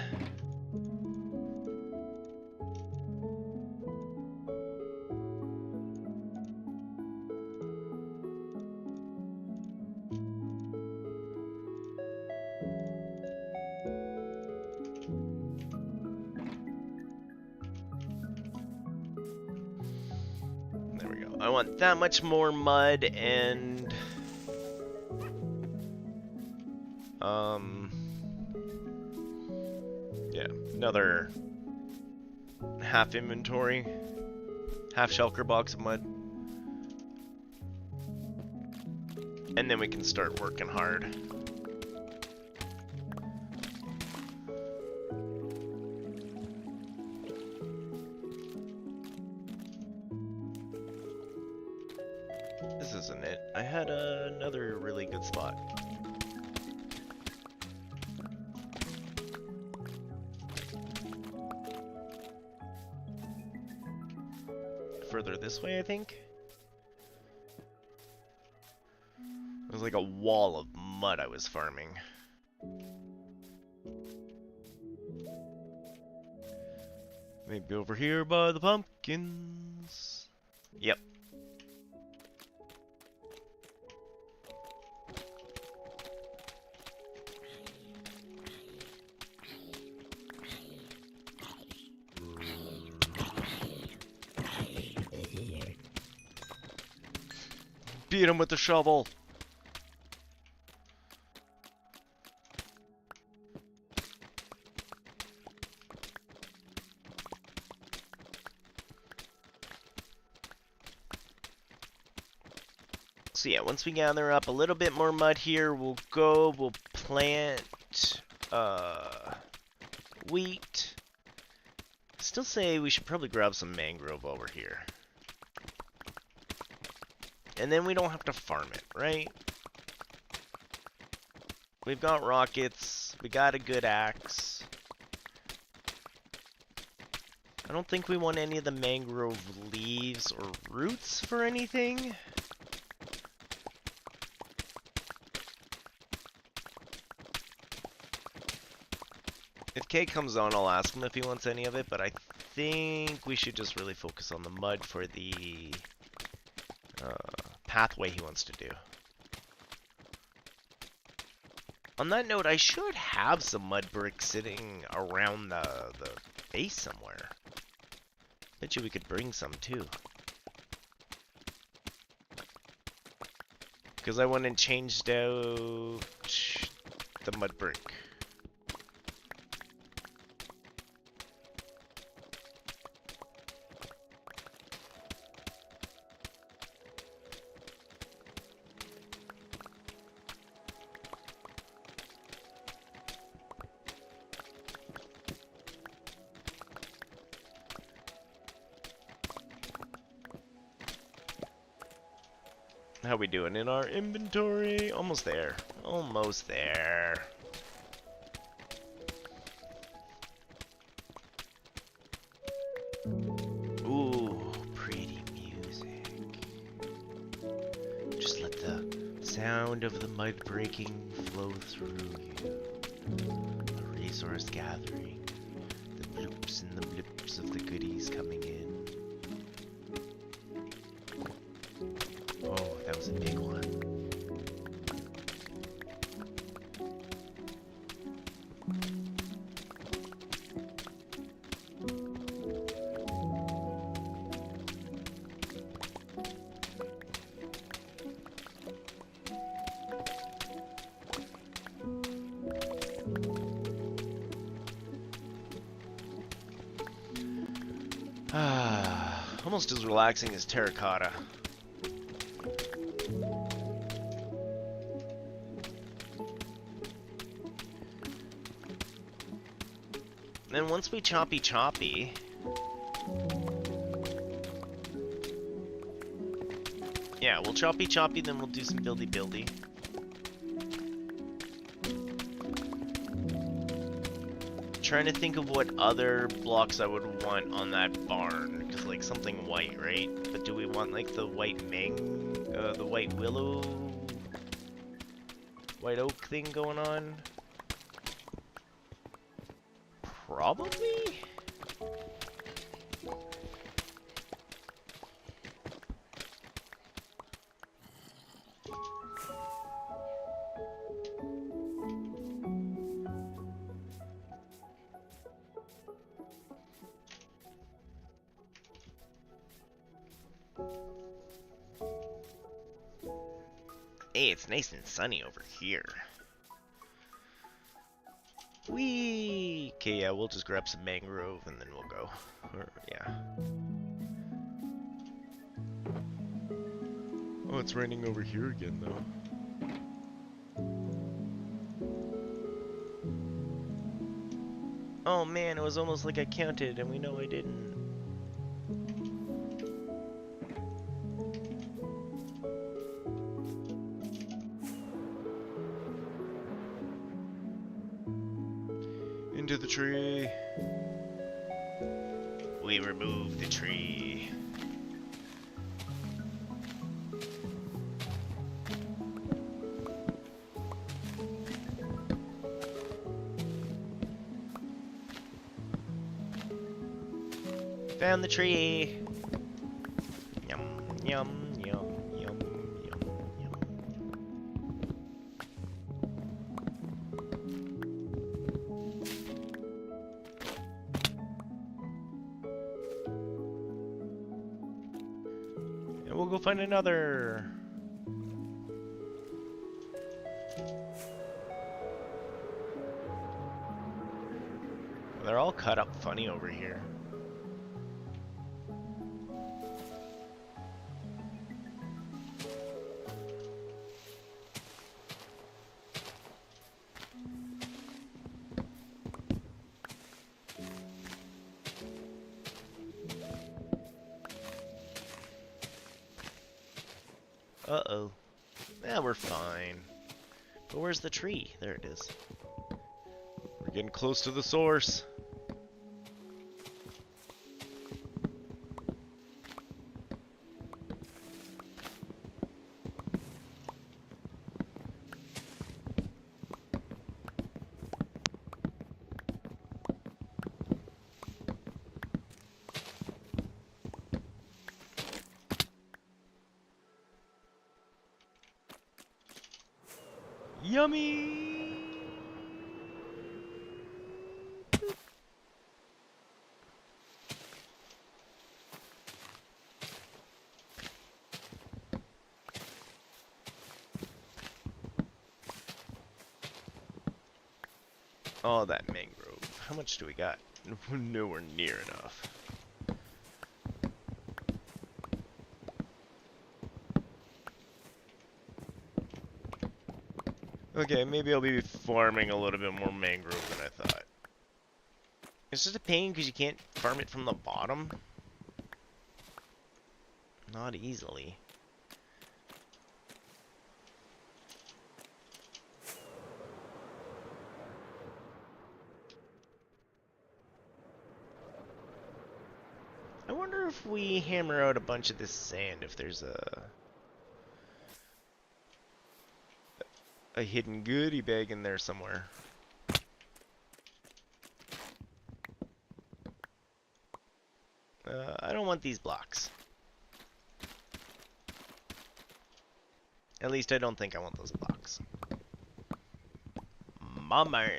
I want that much more mud and yeah, another half inventory, half shulker box of mud, and then we can start working hard. This isn't it. I had another really good spot. Further this way, I think. It was like a wall of mud I was farming. Maybe over here by the pumpkins. Yep. Beat him with the shovel. So yeah, once we gather up a little bit more mud here, we'll plant wheat. Still say we should probably grab some mangrove over here. And then we don't have to farm it, right? We've got rockets. We got a good axe. I don't think we want any of the mangrove leaves or roots for anything. If Kay comes on, I'll ask him if he wants any of it, but I think we should just really focus on the mud for the pathway he wants to do. On that note, I should have some mud bricks sitting around the base somewhere. Bet you we could bring some too. Because I went and changed out the mud brick. How we doing in our inventory? Almost there. Almost there. Ooh, pretty music. Just let the sound of the mud breaking flow through you. The resource gathering. The bloops and the blips of the goodies coming in. Oh, that was a big one. Almost as relaxing as terracotta. Then once we choppy, yeah, we'll choppy, then we'll do some buildy. Trying to think of what other blocks I would want on that barn, because like something white, right? But do we want like the white the white willow, white oak thing going on? Probably? Hey, it's nice and sunny over here. Whee! Okay, yeah, we'll just grab some mangrove and then we'll go. Or, yeah. Oh, it's raining over here again, though. Oh man, it was almost like I counted, and we know I didn't. Into the tree. We removed the tree. Found the tree. Yum, yum, yum, yum, yum, yum. And we'll go find another. They're all cut up funny over here. Uh-oh. Yeah, we're fine. But where's the tree? There it is. We're getting close to the source. Yummy! Oh, that mangrove. How much do we got? Nowhere near enough. Okay, maybe I'll be farming a little bit more mangrove than I thought. It's just a pain because you can't farm it from the bottom. Not easily. I wonder if we hammer out a bunch of this sand, if there's a hidden goodie bag in there somewhere. I don't want these blocks. At least I don't think I want those blocks. My man.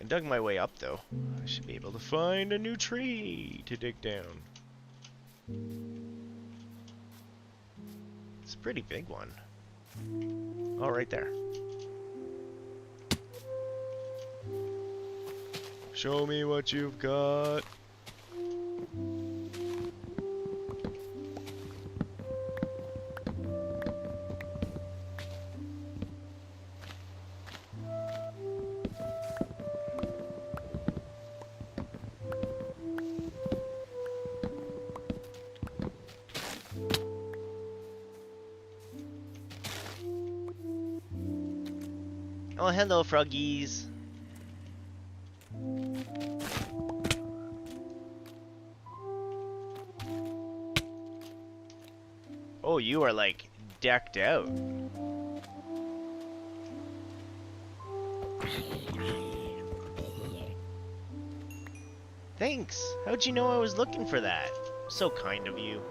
I dug my way up, though. I should be able to find a new tree to dig down. It's a pretty big one. Oh, right there. Show me what you've got. Oh, hello, froggies. Oh, you are, like, decked out. Thanks. How'd you know I was looking for that? So kind of you.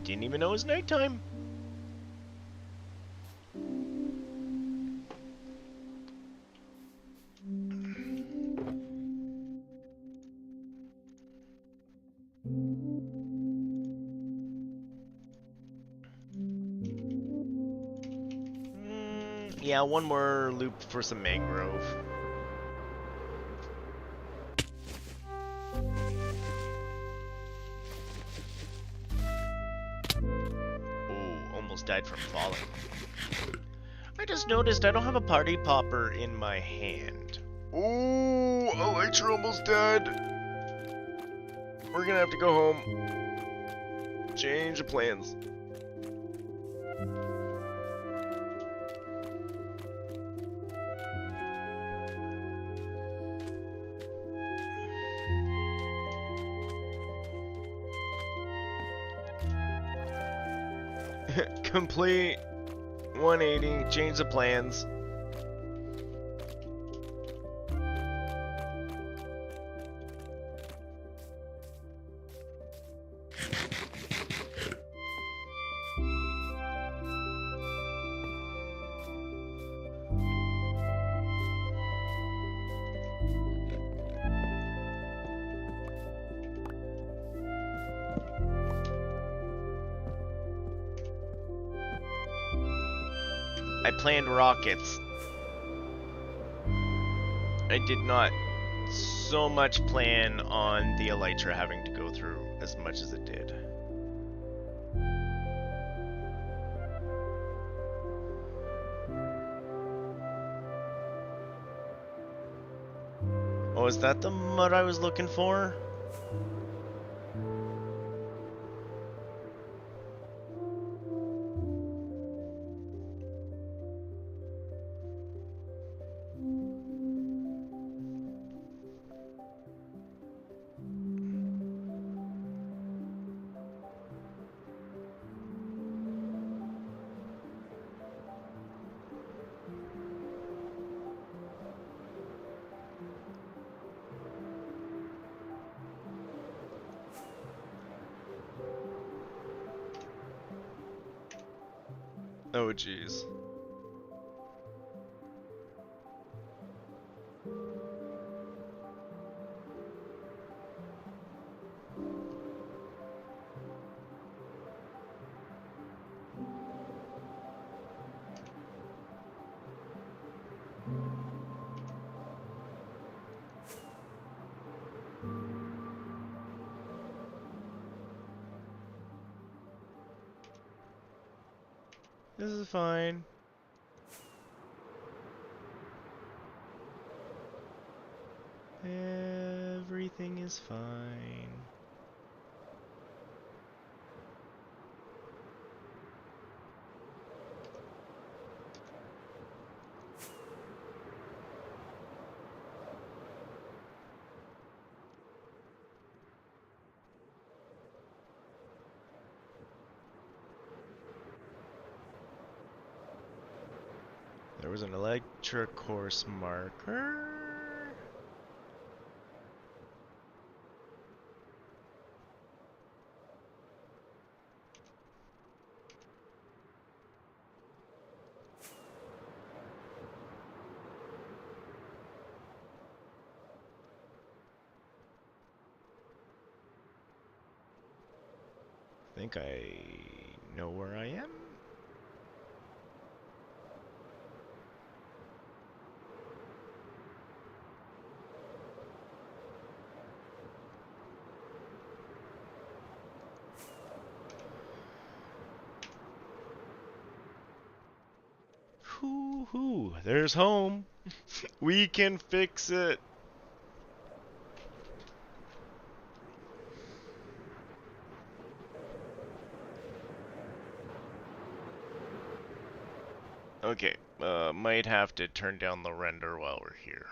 Didn't even know it was nighttime. Yeah, one more loop for some mangrove. Oh, almost died from falling. I just noticed I don't have a party popper in my hand. Oh, Elytra almost dead. We're gonna have to go home. Change the plans. Complete 180, change the plans. I planned rockets. I did not so much plan on the Elytra having to go through as much as it did. Oh, is that the mud I was looking for? Oh, jeez. This is fine. Everything is fine. There was an Elytra course marker. think I know where I am. Hoo, there's home. We can fix it. Okay, might have to turn down the render while we're here.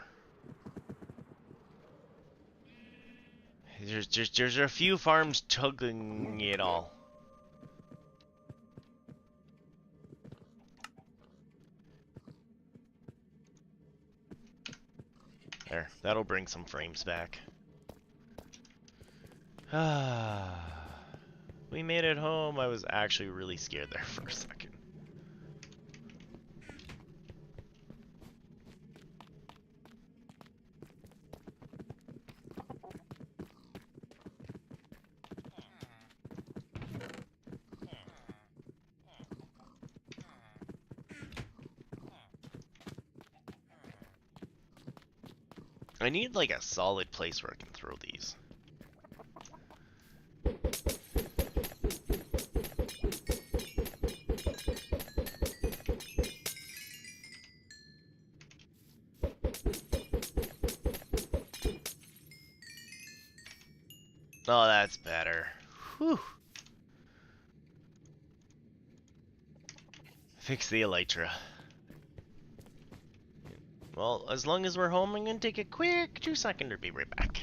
There's a few farms tugging it all. There, that'll bring some frames back. We made it home. I was actually really scared there for a second. I need like a solid place where I can throw these. Oh, that's better. Whew. Fix the elytra. Well, as long as we're home, I'm gonna take a quick 2-second to be right back.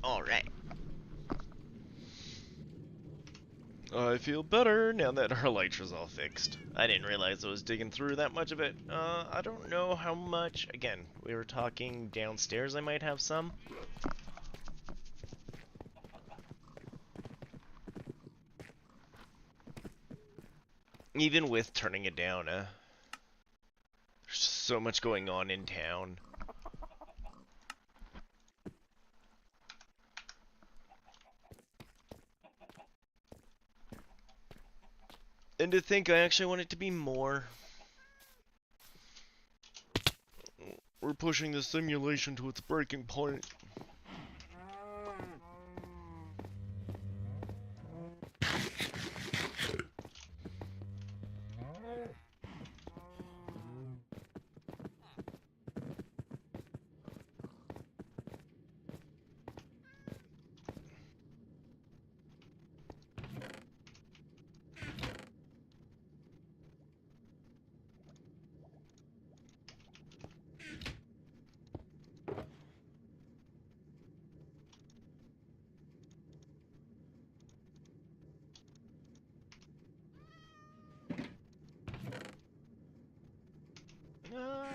Alright. I feel better now that our elytra's all fixed. I didn't realize I was digging through that much of it. I don't know how much. Again, we were talking downstairs, I might have some. Even with turning it down, there's so much going on in town. And to think I actually want it to be more. We're pushing the simulation to its breaking point.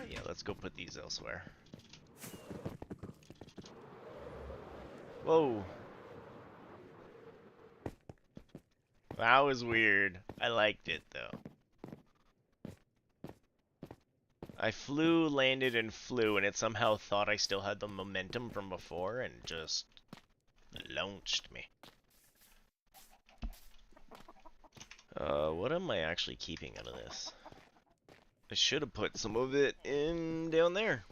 Yeah, let's go put these elsewhere. Whoa. That was weird. I liked it, though. I flew, landed, and flew, and it somehow thought I still had the momentum from before and just launched me. What am I actually keeping out of this? I should have put some of it in down there.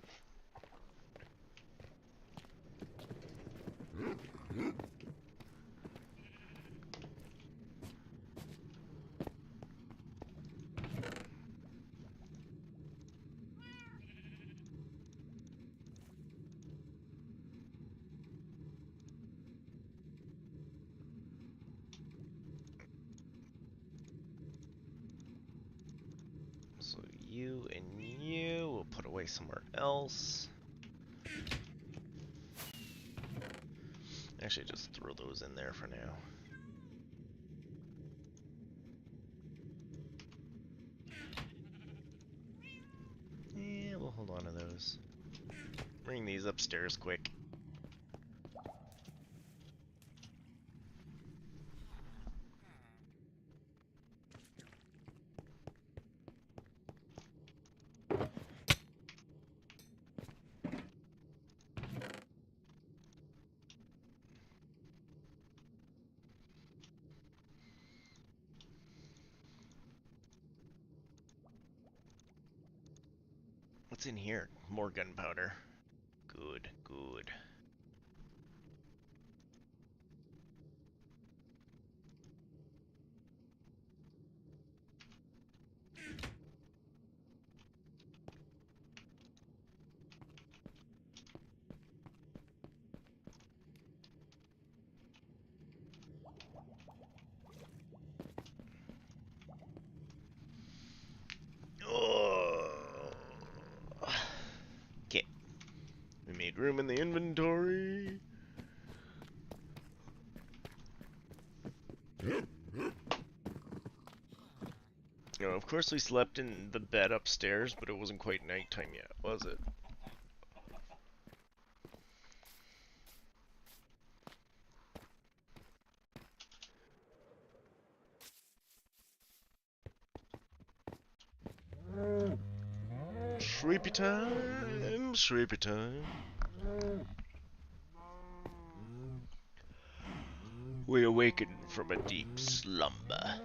you and you. We'll put away somewhere else. Actually, just throw those in there for now. Yeah, we'll hold on to those. Bring these upstairs quick. What's in here? More gunpowder. Good, good. Okay. We made room in the inventory. You know, of course we slept in the bed upstairs, but it wasn't quite nighttime yet, was it? Sleepy time, sleepy time. We awaken from a deep slumber.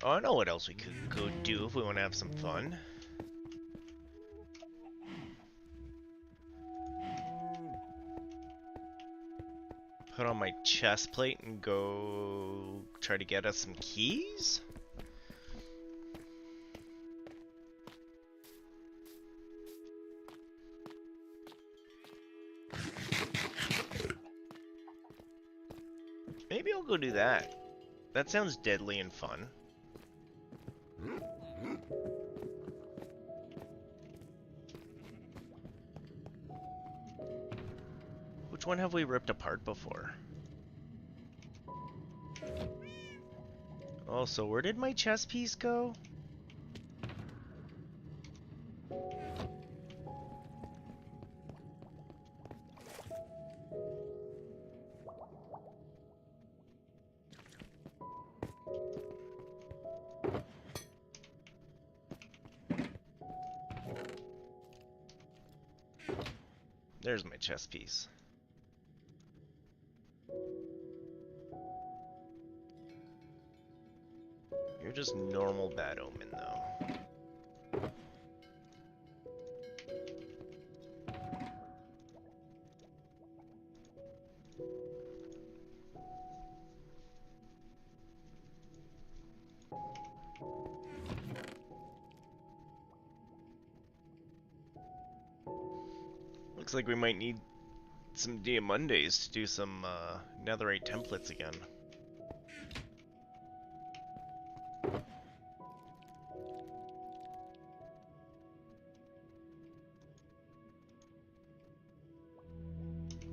Oh, I know what else we could go do if we want to have some fun. Put on my chest plate and go try to get us some keys? Maybe I'll go do that. That sounds deadly and fun. Which one have we ripped apart before? Oh, so where did my chess piece go? There's my chess piece. You're just normal bad omen, though. Looks like we might need some Diamondes to do some netherite templates again.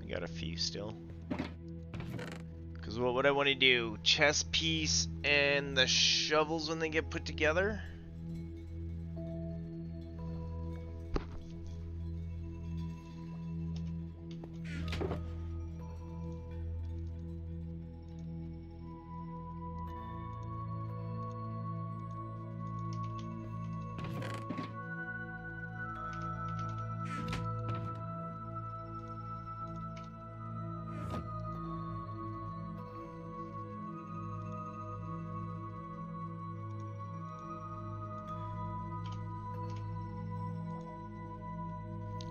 We got a few still. Because what would I want to do? Chess piece and the shovels when they get put together?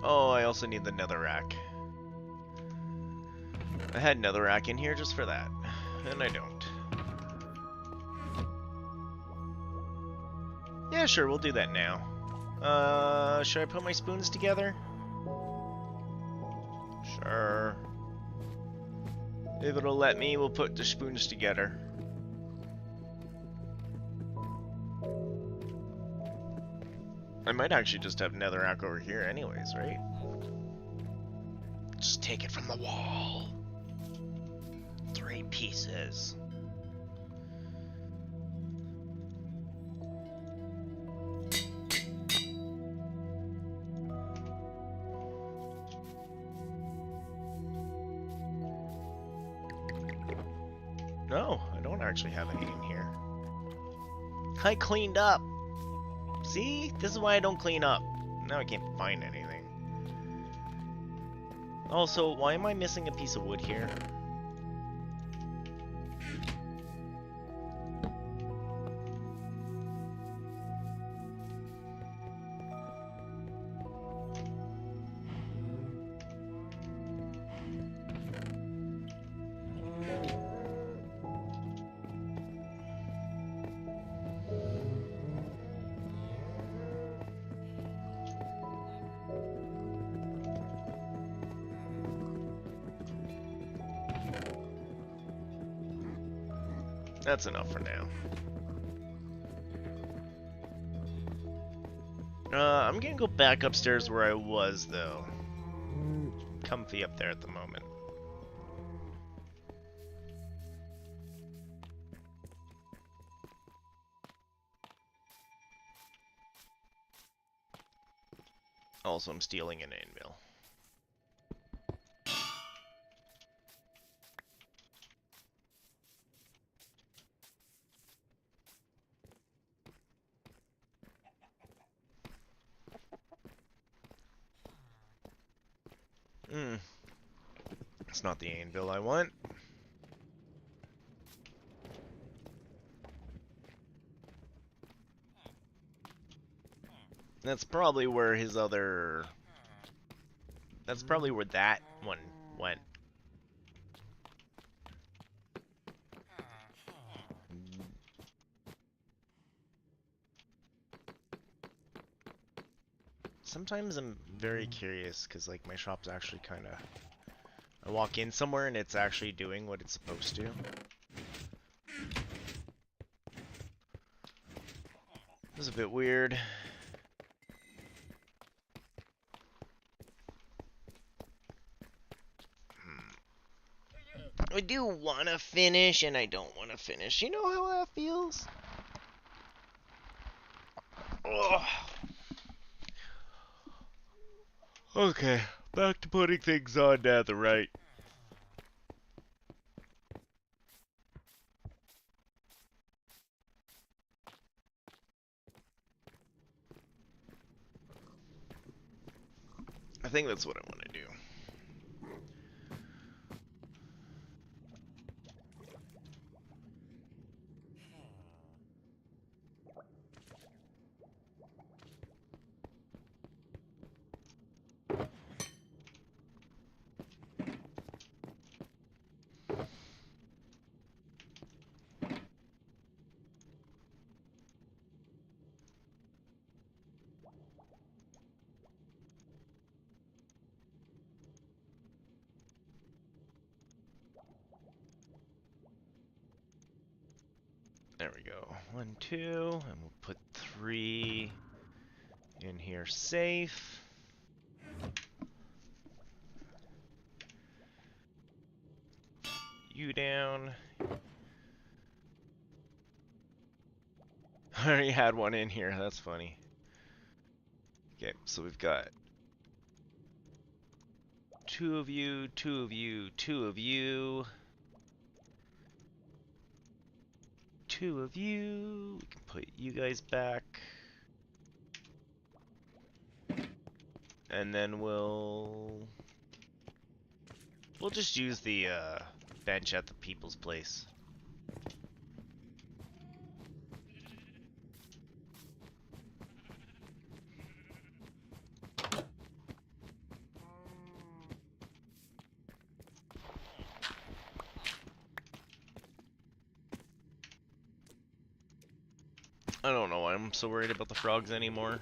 Oh, I also need the netherrack. I had another rack in here just for that, and I don't. Yeah, sure, we'll do that now. Should I put my spoons together? Sure. If it'll let me, we'll put the spoons together. I might actually just have netherrack over here anyways, right? Just take it from the wall. 3 pieces. No, I don't actually have any in here. I cleaned up. See? This is why I don't clean up. Now I can't find anything. Also, why am I missing a piece of wood here? That's enough for now. I'm gonna go back upstairs where I was, though. Comfy up there at the moment. Also, I'm stealing an anvil. It's not the anvil I want. That's probably where his other... That's probably where that one went. Sometimes I'm very curious, because like my shop's actually kind of... I walk in somewhere and it's actually doing what it's supposed to. It was a bit weird. I do want to finish and I don't want to finish. You know how that feels? Ugh. Okay, back to putting things on the right. I think that's what I want to do. There we go. 1, 2, and we'll put 3 in here safe. You down. I already had one in here, that's funny. Okay, so we've got 2 of you, 2 of you, 2 of you. 2 of you. We can put you guys back. And then we'll just use the bench at the people's place. I don't know why I'm so worried about the frogs anymore.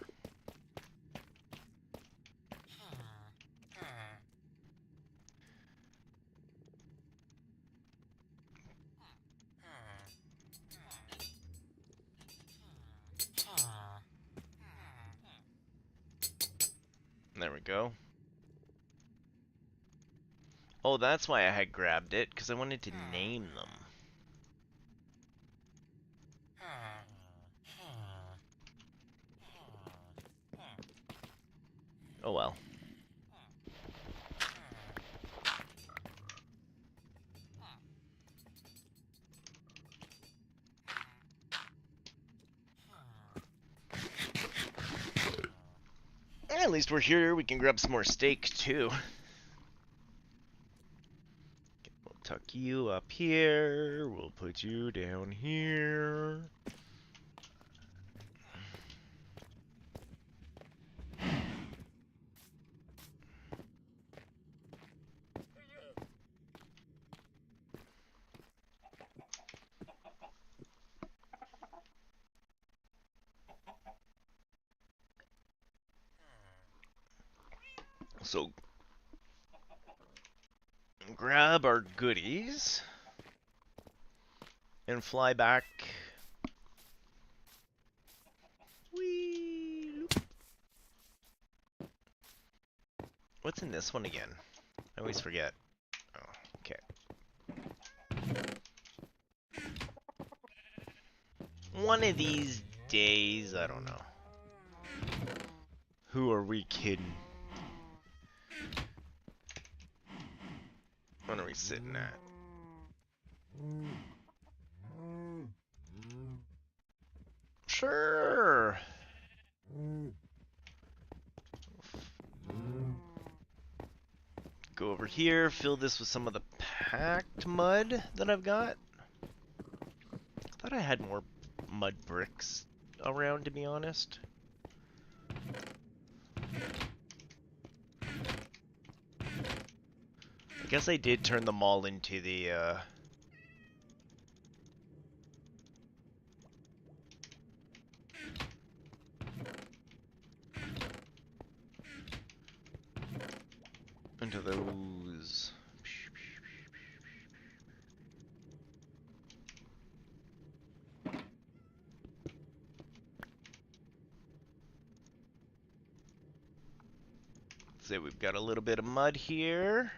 There we go. Oh, that's why I had grabbed it, because I wanted to name them. Oh well. At least we're here, we can grab some more steak too. We'll tuck you up here, we'll put you down here. So, grab our goodies and fly back. Whee! What's in this one again? I always forget. Oh, okay. One of these days, I don't know. Who are we kidding? What are we sitting at? Sure. Go over here, fill this with some of the packed mud that I've got. I thought I had more mud bricks around, to be honest. I guess I did turn them all into the, into those. So we've got a little bit of mud here.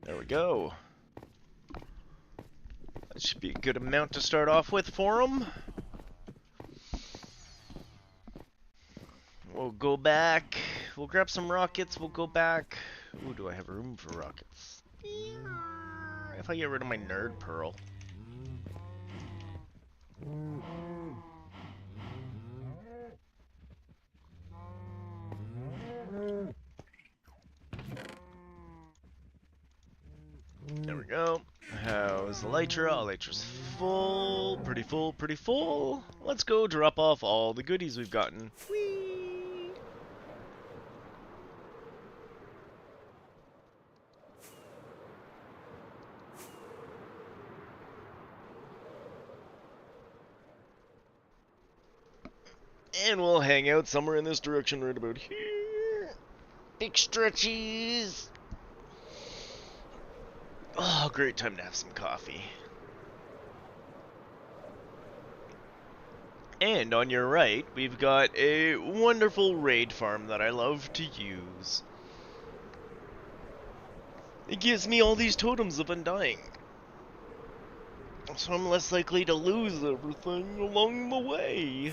There we go. That should be a good amount to start off with for them. We'll go back. We'll grab some rockets. We'll go back. Ooh, do I have room for rockets? If I get rid of my nerd pearl. There we go. How's Elytra? Elytra's full. Pretty full, pretty full. Let's go drop off all the goodies we've gotten. Whee! And we'll hang out somewhere in this direction right about here. Big stretchies. Oh, great time to have some coffee. And on your right, we've got a wonderful raid farm that I love to use. It gives me all these totems of undying. So I'm less likely to lose everything along the way.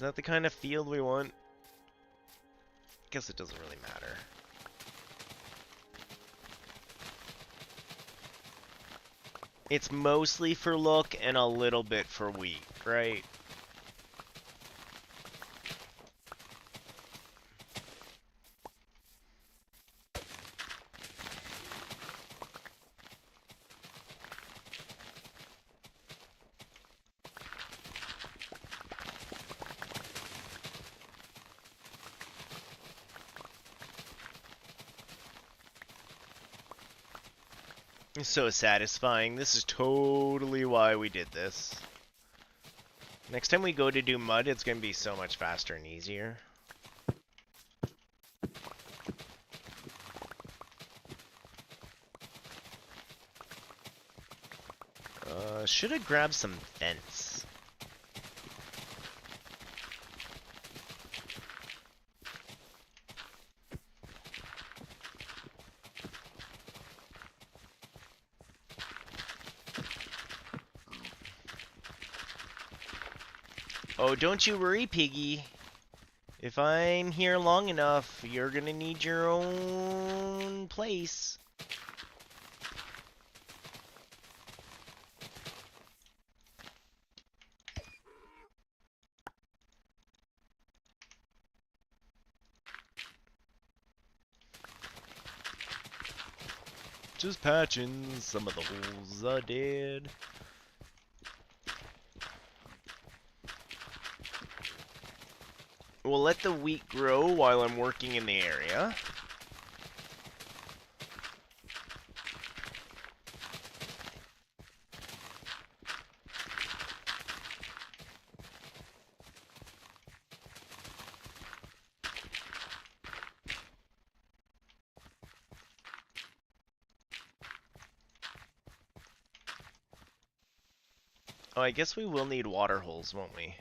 Is that the kind of field we want? Guess it doesn't really matter. It's mostly for look and a little bit for wheat, right? It's so satisfying. This is totally why we did this. Next time we go to do mud, it's going to be so much faster and easier. Should have grabbed some fence. Oh, don't you worry, Piggy. If I'm here long enough, you're gonna need your own place. Just patching some of the holes I did. We'll let the wheat grow while I'm working in the area. Oh, I guess we will need water holes, won't we?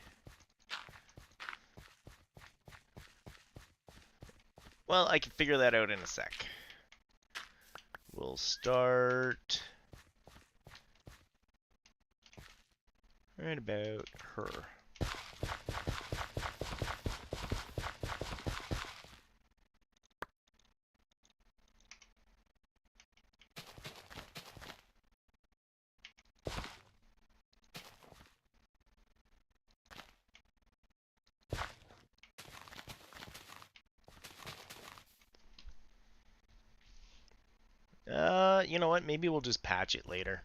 Well, I can figure that out in a sec. We'll start right about her. You know what? Maybe we'll just patch it later.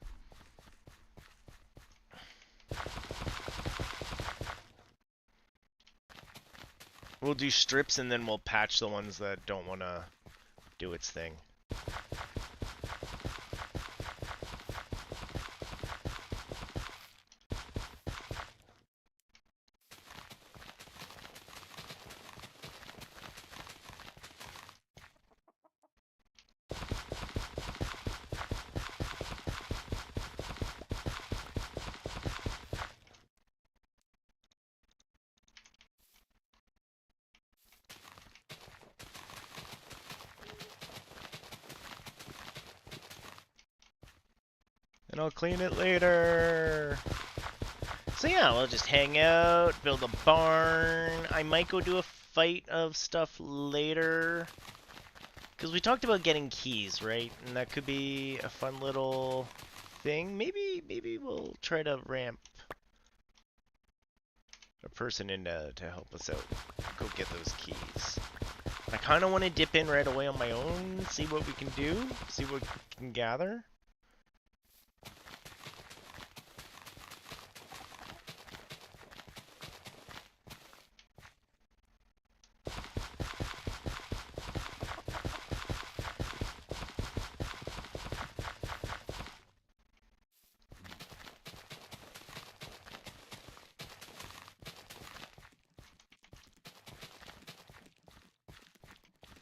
We'll do strips and then we'll patch the ones that don't want to do its thing. And I'll clean it later. So yeah, we'll just hang out, build a barn. I might go do a fight of stuff later. Because we talked about getting keys, right? And that could be a fun little thing. Maybe we'll try to ramp a person in to help us out. Go get those keys. I kind of want to dip in right away on my own, see what we can do, see what we can gather.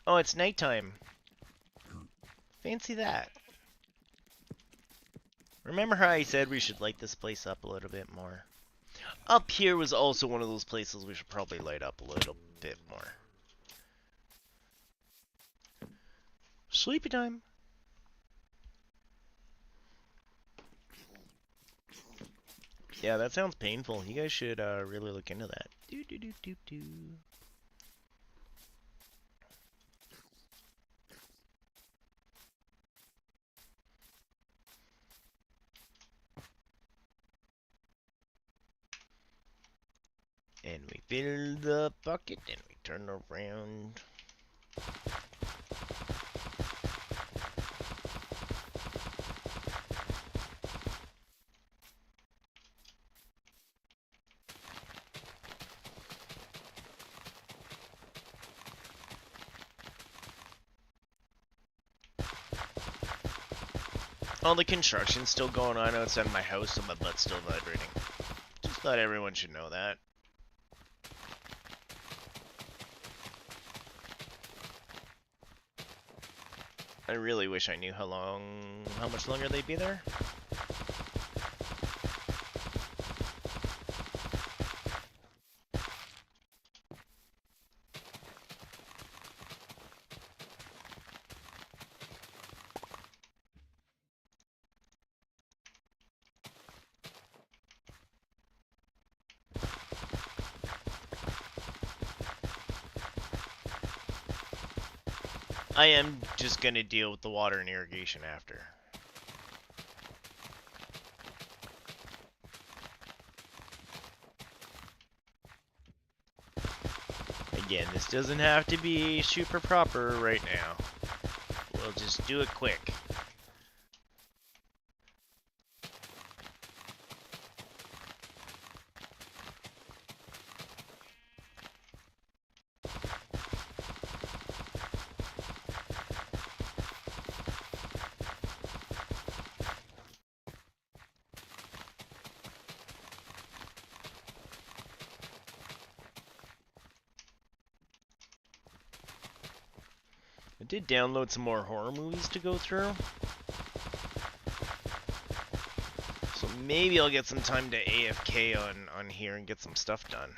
Oh, it's nighttime. Fancy that. Remember how I said we should light this place up a little bit more? Up here was also one of those places we should probably light up a little bit more. Sleepy time. Yeah, that sounds painful. You guys should really look into that. Do do do do do. And we fill the bucket and we turn around. All the construction's still going on outside my house, so my butt's still vibrating. Just thought everyone should know that. I really wish I knew how much longer they'd be there. I am just gonna deal with the water and irrigation after. Again, this doesn't have to be super proper right now. We'll just do it quick. I did download some more horror movies to go through. So maybe I'll get some time to AFK on here and get some stuff done.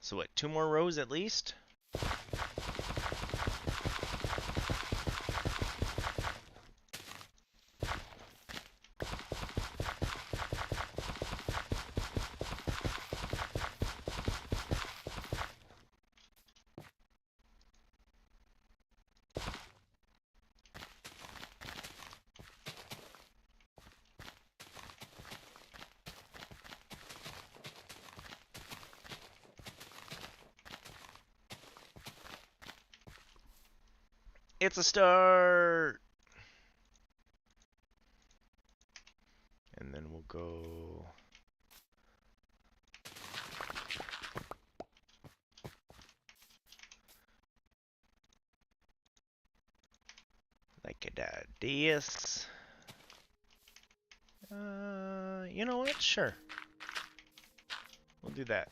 So what, 2 more rows at least? It's a start! And then we'll go... like this. You know what? Sure. We'll do that.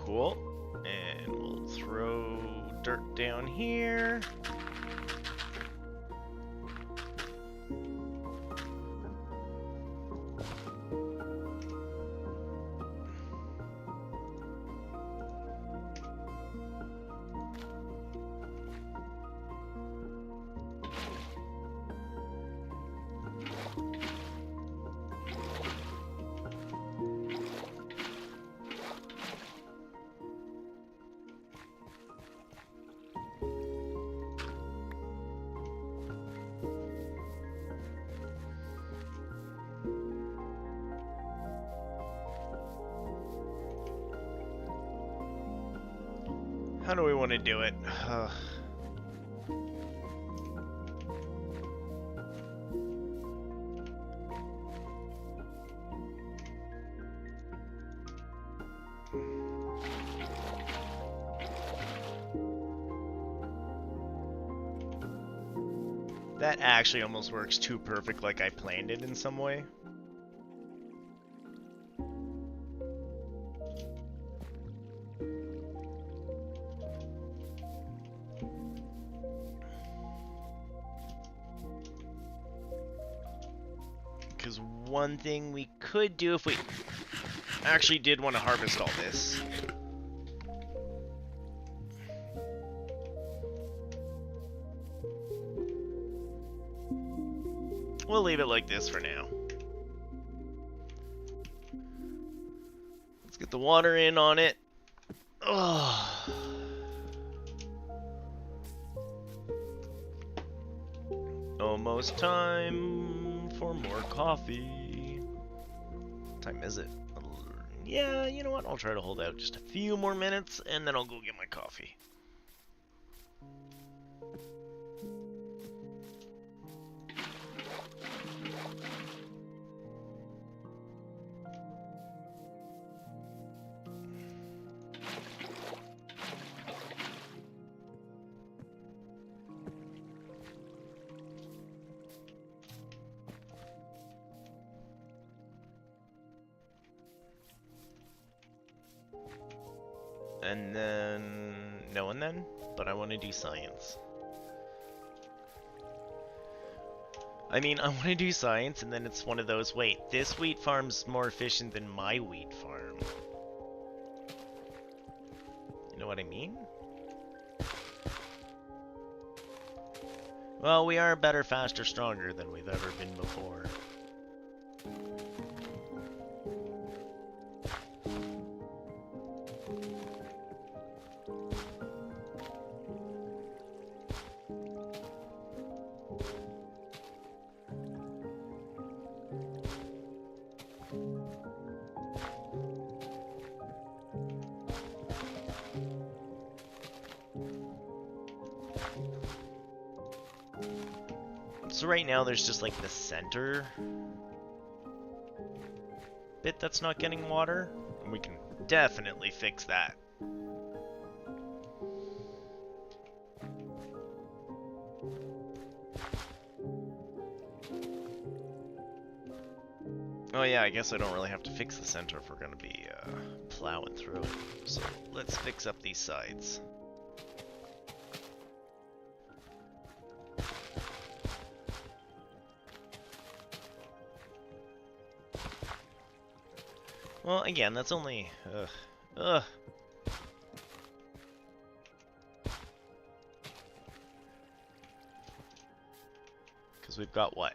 Cool. And we'll throw dirt down here. How do we want to do it? That actually almost works too perfect, like I planned it in some way. Because one thing we could do if we actually did want to harvest all this. We'll leave it like this for now. Let's get the water in on it. Oh. Almost time for more coffee. What time is it? Yeah, you know what? I'll try to hold out just a few more minutes and then I'll go get my coffee. And then... no and then? But I want to do science. I mean, I want to do science and then it's one of those, wait, this wheat farm's more efficient than my wheat farm. You know what I mean? Well, we are better, faster, stronger than we've ever been before. So right now there's just like the center bit that's not getting water, and we can definitely fix that. Oh yeah, I guess I don't really have to fix the center if we're gonna be plowing through it. So let's fix up these sides. Well, again, that's only... Because we've got what?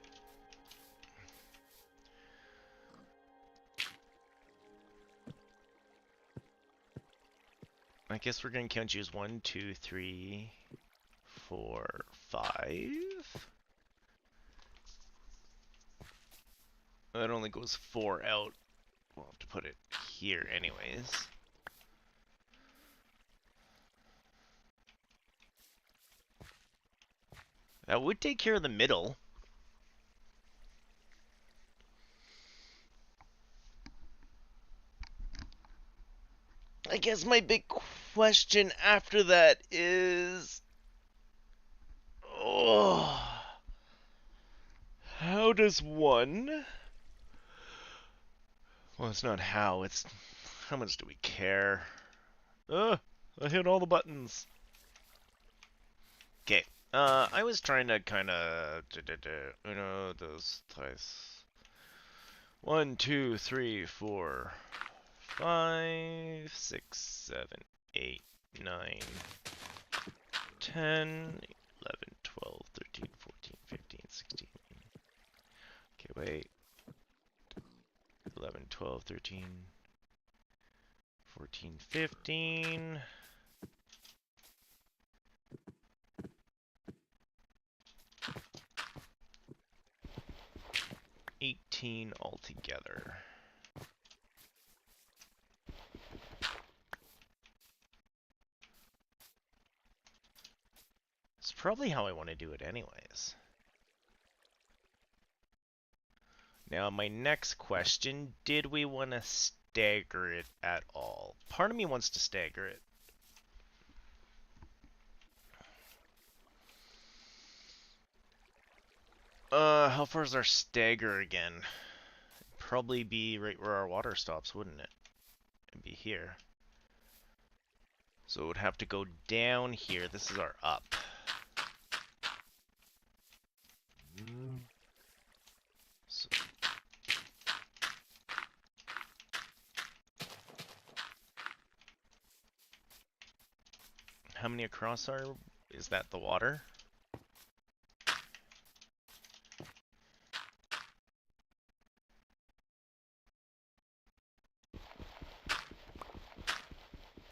I guess we're going to count use 1, 2, 3, 4, 5. That only goes 4 out. We'll have to put it here anyways. That would take care of the middle. I guess my big question after that is... oh, how does one... well, it's not how, it's how much do we care? I hit all the buttons. Okay, I was trying to kind of... uno, dos, tres. 1, 2, 3, 4, 5, 6, 7, 8, 9, 10, 11, 12, 13, 14, 15, 16. Okay, wait. 11, 12, 13, 14, 15. 18 altogether. It's probably how I want to do it anyways. Now, my next question, did we want to stagger it at all? Part of me wants to stagger it. How far is our stagger again? Probably be right where our water stops, wouldn't it? It'd be here. So it would have to go down here. This is our up. So how many across are? Is that the water?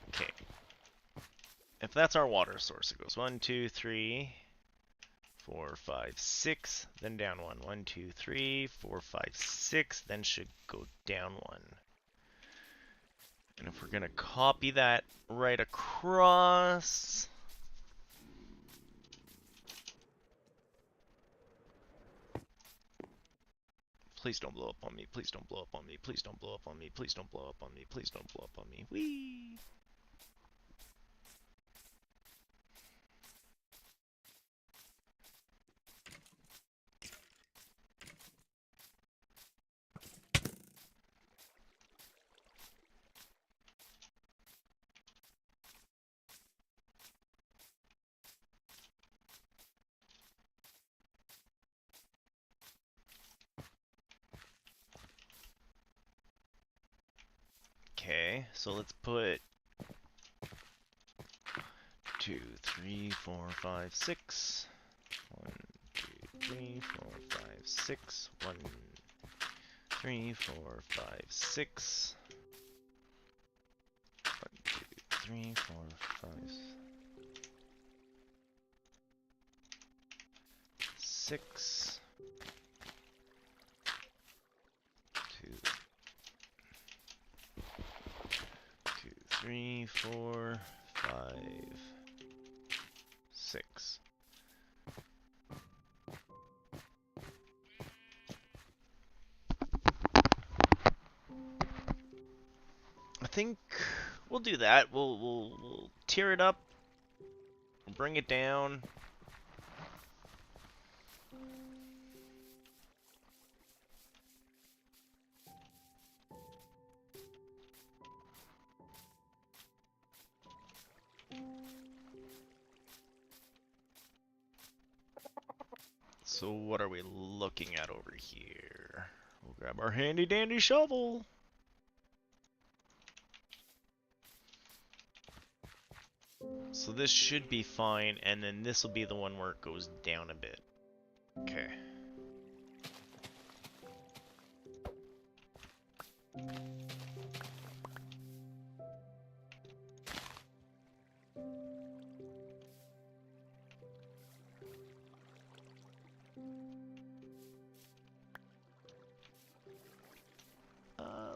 Okay. If that's our water source, it goes 1, 2, 3, 4, 5, 6, then down 1. 1, 2, 3, 4, 5, 6, then should go down 1. And if we're gonna copy that right across, please don't blow up on me, please don't blow up on me, please don't blow up on me, please don't blow up on me, please don't blow up on me. Whee! Okay, so let's put 2, 3, 4, 5, 6. 1, 2, 3, 4, 5, 6. 1, 3, 4, 5, 6. 1, 2, 3, 4, 5, 6. 2, 2, 3, 4, 5, 6. I think we'll do that. We'll tear it up, bring it down. So what are we looking at over here? We'll grab our handy dandy shovel. So this should be fine, and then this will be the one where it goes down a bit. Okay.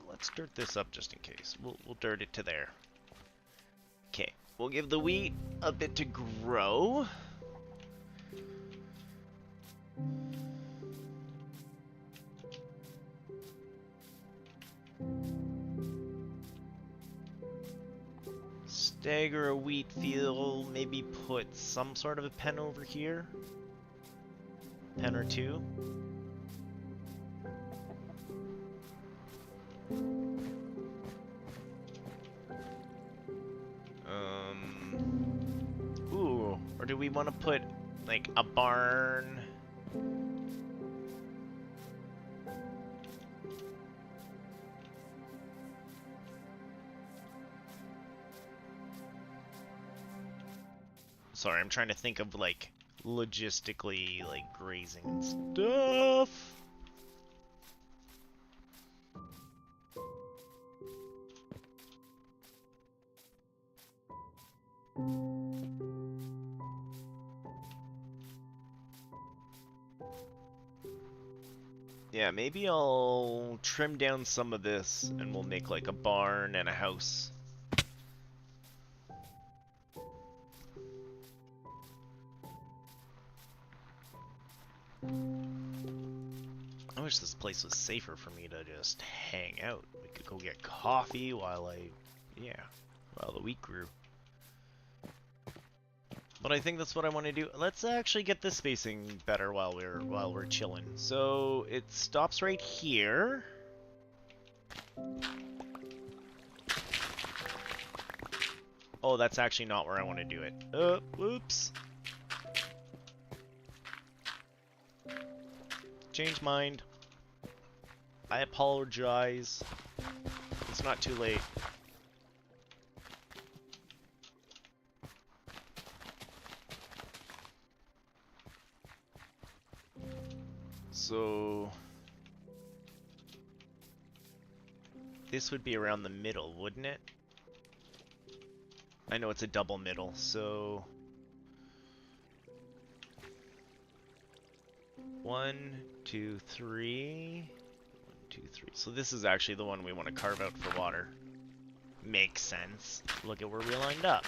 Let's dirt this up just in case. We'll dirt it to there. Okay, we'll give the wheat a bit to grow. Stagger a wheat field, maybe put some sort of a pen over here. Pen or two. Ooh, or do we want to put like a barn? Sorry, I'm trying to think of like logistically like grazing and stuff. Yeah, maybe I'll trim down some of this and we'll make like a barn and a house. I wish this place was safer for me to just hang out. We could go get coffee while the wheat grew. But I think that's what I want to do. Let's actually get this spacing better while we're chilling. So it stops right here. Oh, that's actually not where I want to do it. Whoops. Change mind. I apologize. It's not too late. So this would be around the middle, wouldn't it? I know it's a double middle, so 1, 2, 3. 1, 2, 3. So this is actually the one we want to carve out for water. Makes sense. Look at where we lined up.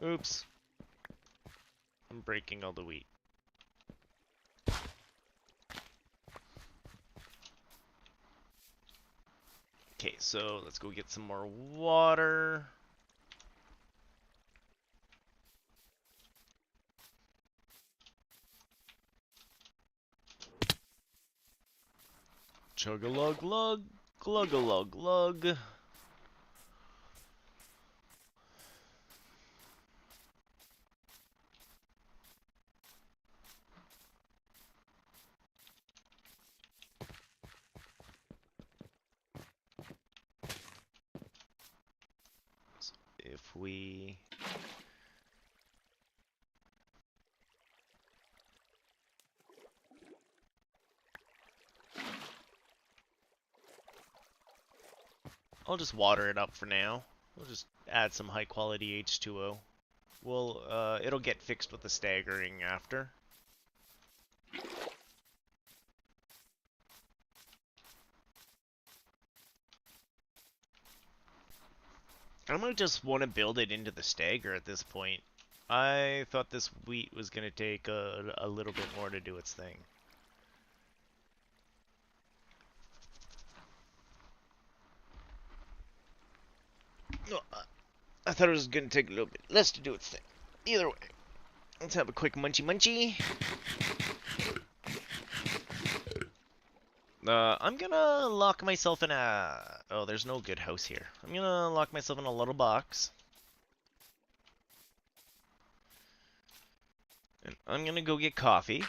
Oops. I'm breaking all the wheat. Okay, so let's go get some more water. Chug-a-lug-lug, glug-a-lug-lug. So if we... I'll just water it up for now. We'll just add some high quality H2O. It'll get fixed with the staggering after. I might just want to build it into the stagger at this point. I thought this wheat was going to take a little bit more to do its thing. No, I thought it was going to take a little bit less to do its thing. Either way, let's have a quick munchy munchy. I'm gonna lock myself in a... Oh, there's no good house here. I'm gonna lock myself in a little box. And I'm gonna go get coffee.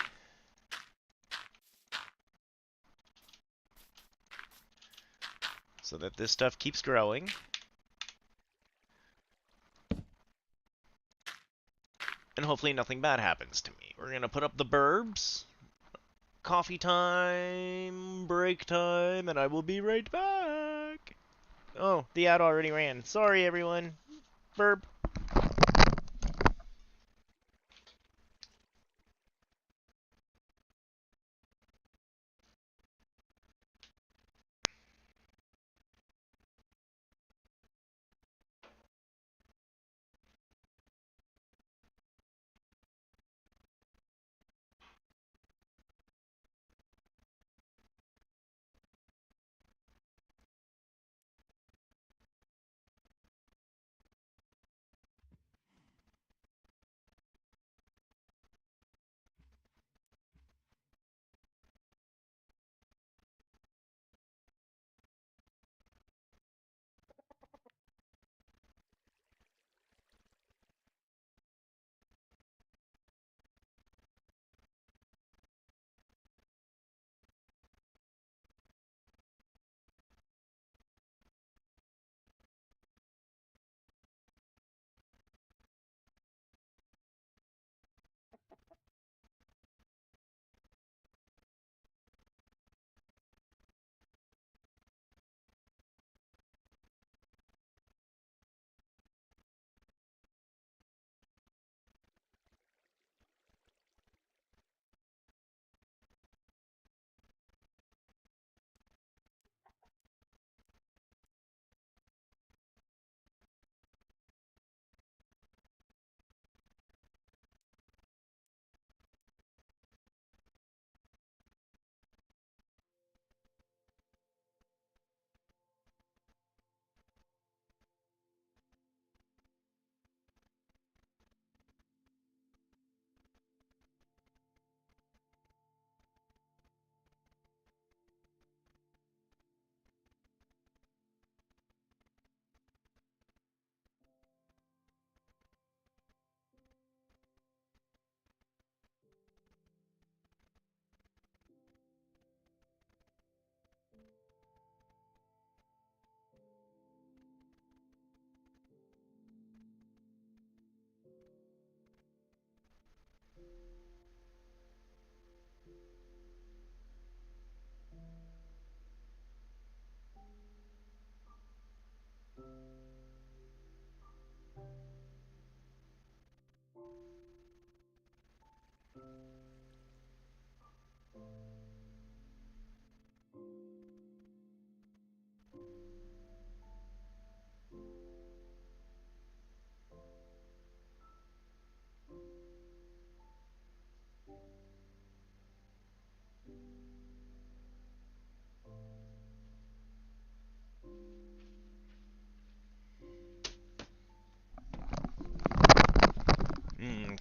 So that this stuff keeps growing. And hopefully nothing bad happens to me. We're gonna put up the burbs. Coffee time, break time, and I will be right back. Oh, the ad already ran. Sorry, everyone. Burp.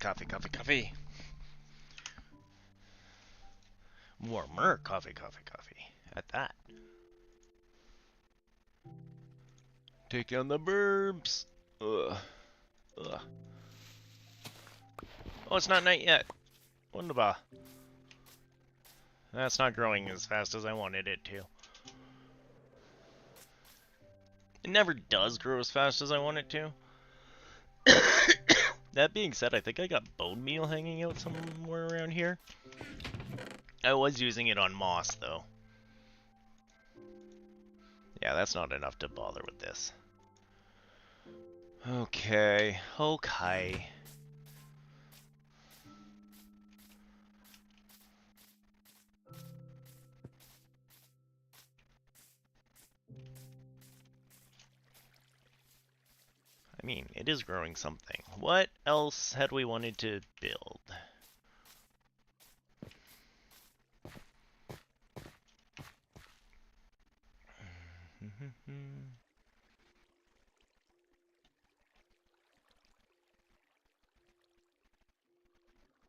Coffee, coffee, coffee. Warmer coffee, coffee, coffee. At that. Take down the burbs. Ugh. Ugh. Oh, it's not night yet. Wunderbar. That's not growing as fast as I wanted it to. It never does grow as fast as I want it to. That being said, I think I got bone meal hanging out somewhere around here. I was using it on moss, though. Yeah, that's not enough to bother with this. Okay, okay. I mean, it is growing something. What else had we wanted to build?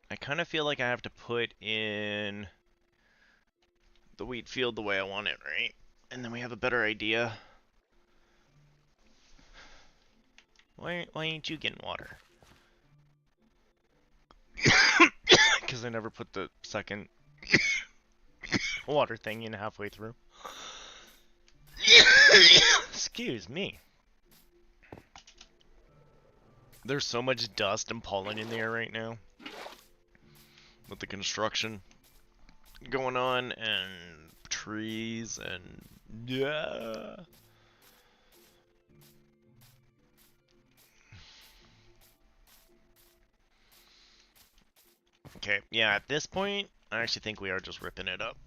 I kind of feel like I have to put in the wheat field the way I want it, right? And then we have a better idea. Why ain't you getting water? Because I never put the second water thing in halfway through. Excuse me. There's so much dust and pollen in the air right now. With the construction going on and trees and yeah. Okay, yeah, at this point, I actually think we are just ripping it up.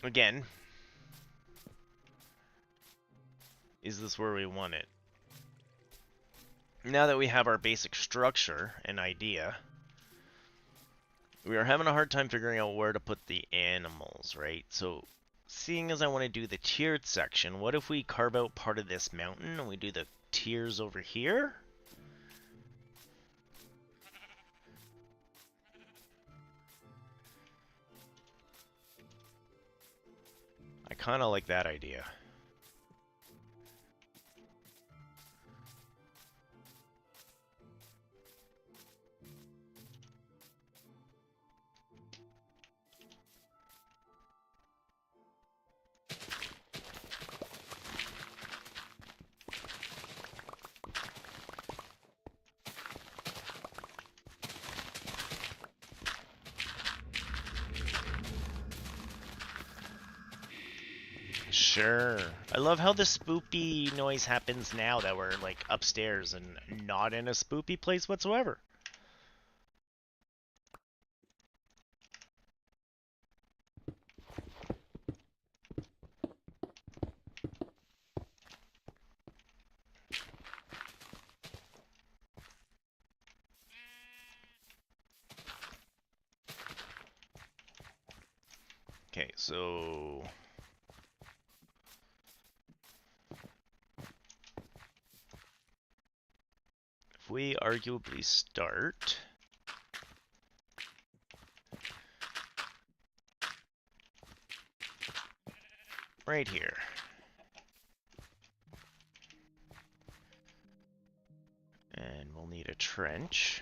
Again, is this where we want it? Now that we have our basic structure and idea, we are having a hard time figuring out where to put the animals, right? So, seeing as I want to do the tiered section, what if we carve out part of this mountain and we do the tiers over here? I kind of like that idea. Sure. I love how the spoopy noise happens now that we're like upstairs and not in a spoopy place whatsoever. Okay, so if we arguably start right here. And we'll need a trench.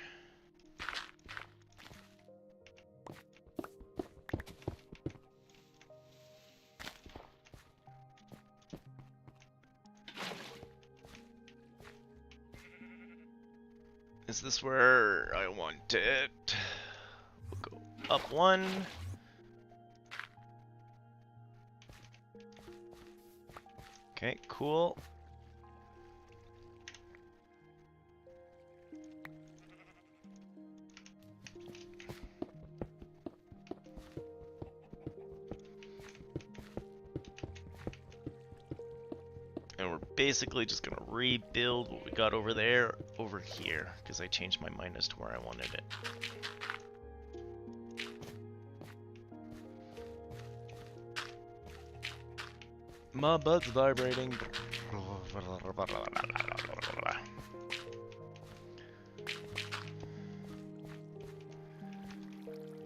Is this where I want it? We'll go up one. Okay, cool. And we're basically just gonna rebuild what we got over there, over here, because I changed my mind as to where I wanted it. My butt's vibrating.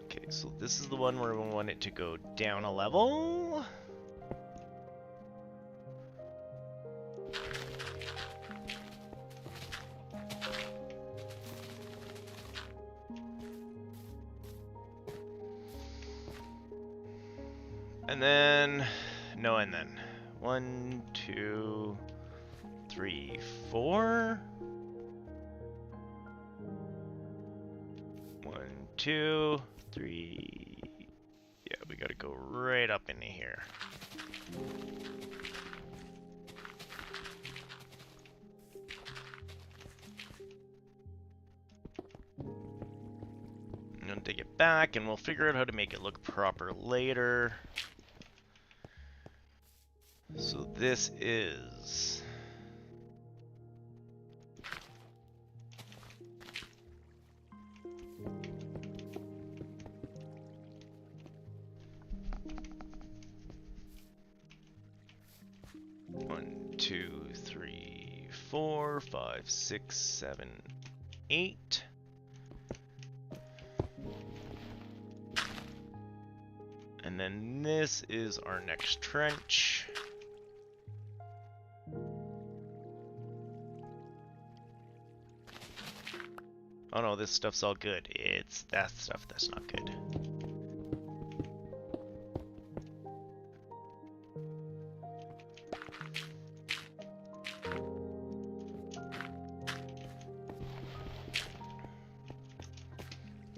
Okay, so this is the one where we want it to go down a level. And then, no, and then 1, 2, 3, 4. 1, 2, 3. Yeah, we gotta go right up into here. I'm gonna dig it back, and we'll figure out how to make it look proper later. So this is... One, 2, 3, 4, 5, 6, 7, 8. And then this is our next trench. Oh no, this stuff's all good. It's that stuff that's not good.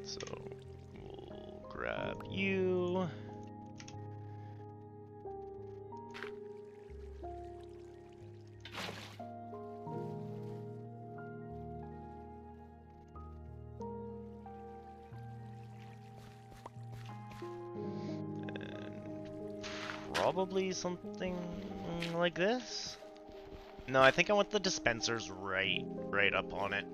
So we'll grab you. Probably something like this. No, I think I want the dispensers right up on it.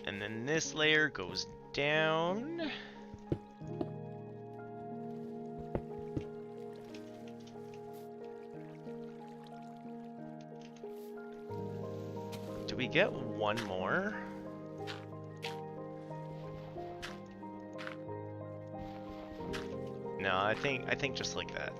And then this layer goes down. Do we get one more? No, I think just like that.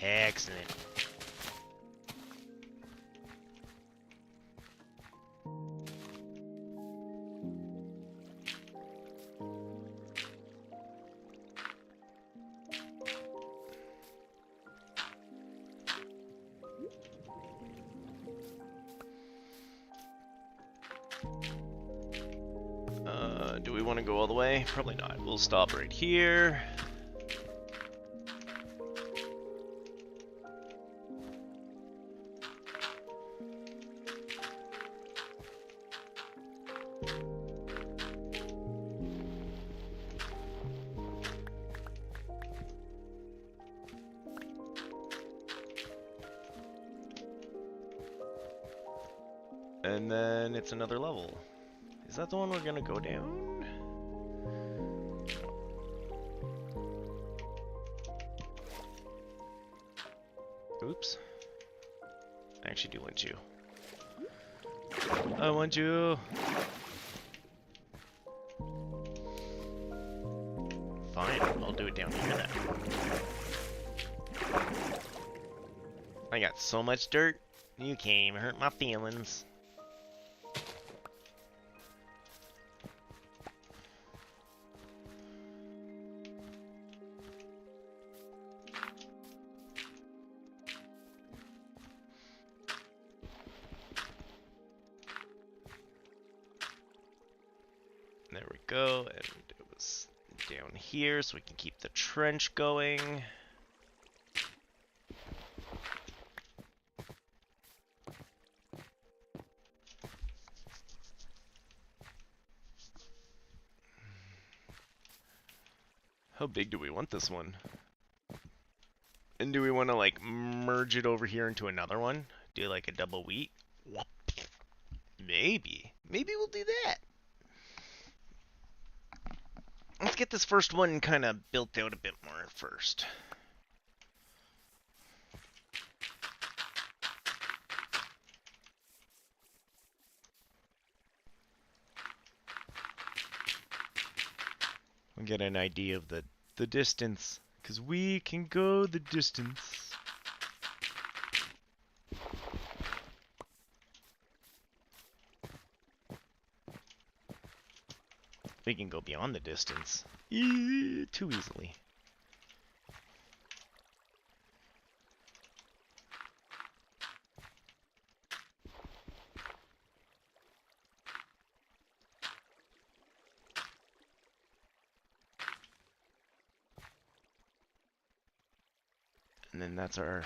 Excellent. Do we want to go all the way? Probably not. We'll stop right here. And then it's another level. Is that the one we're gonna go down? Oops. I actually do want you. I want you. Fine, I'll do it down here then. I got so much dirt, you can't even hurt my feelings. go, and it was down here so we can keep the trench going. How big do we want this one? And do we want to like merge it over here into another one? Do like a double wheat? Maybe. Maybe we'll do that. Let's get this first one kind of built out a bit more first. We'll get an idea of the distance, because we can go the distance. We can go beyond the distance too easily. And then that's our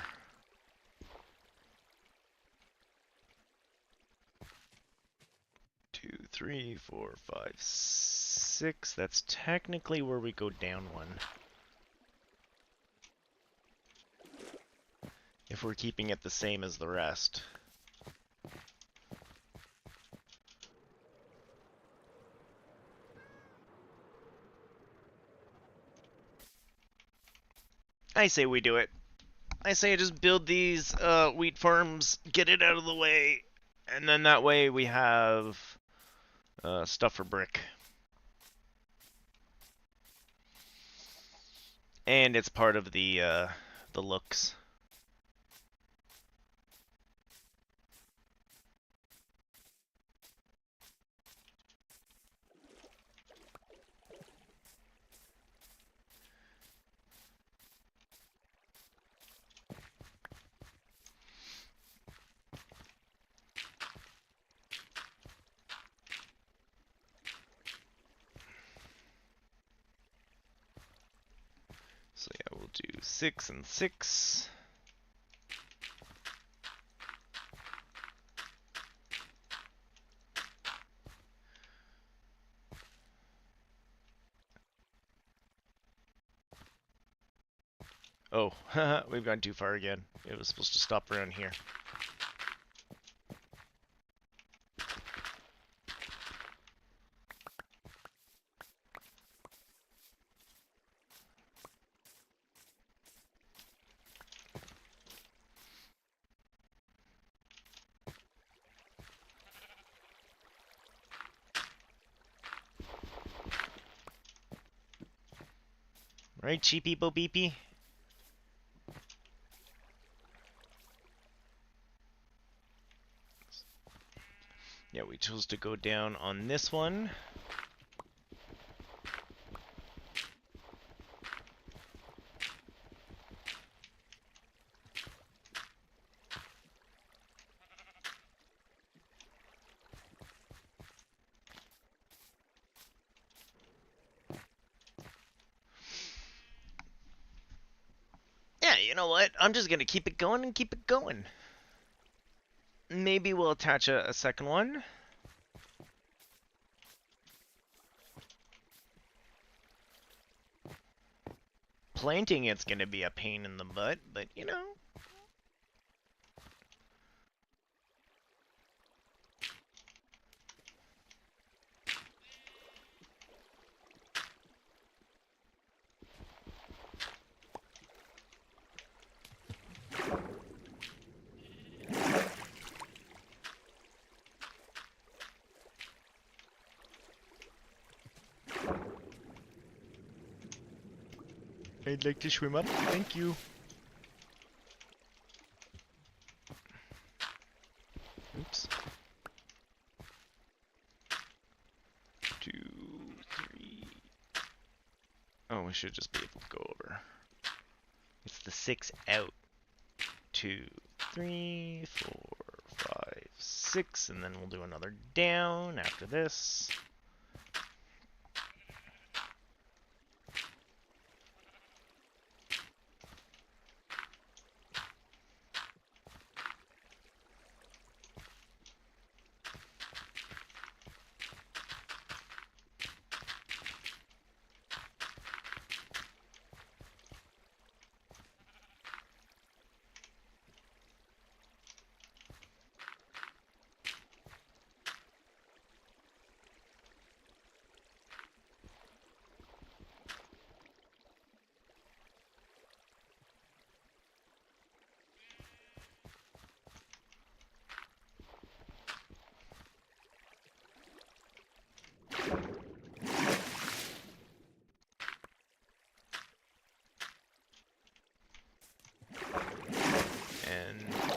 2, 3, 4, 5, 6. That's technically where we go down one. If we're keeping it the same as the rest. I say we do it. I say just build these wheat farms, get it out of the way, and then that way we have stuff for brick. And it's part of the looks. So yeah, we'll do 6 and 6. Oh, we've gone too far again. It was supposed to stop around here. Right, cheapy bo beepy? Yeah, we chose to go down on this one. Yeah, you know what? I'm just gonna keep it going and keep it going. Maybe we'll attach a second one. Planting it's gonna be a pain in the butt, but you know. I'd like to swim up, thank you. Oops. 2, 3. Oh, we should just be able to go over. It's the 6 out. 2, 3, 4, 5, 6, and then we'll do another down after this.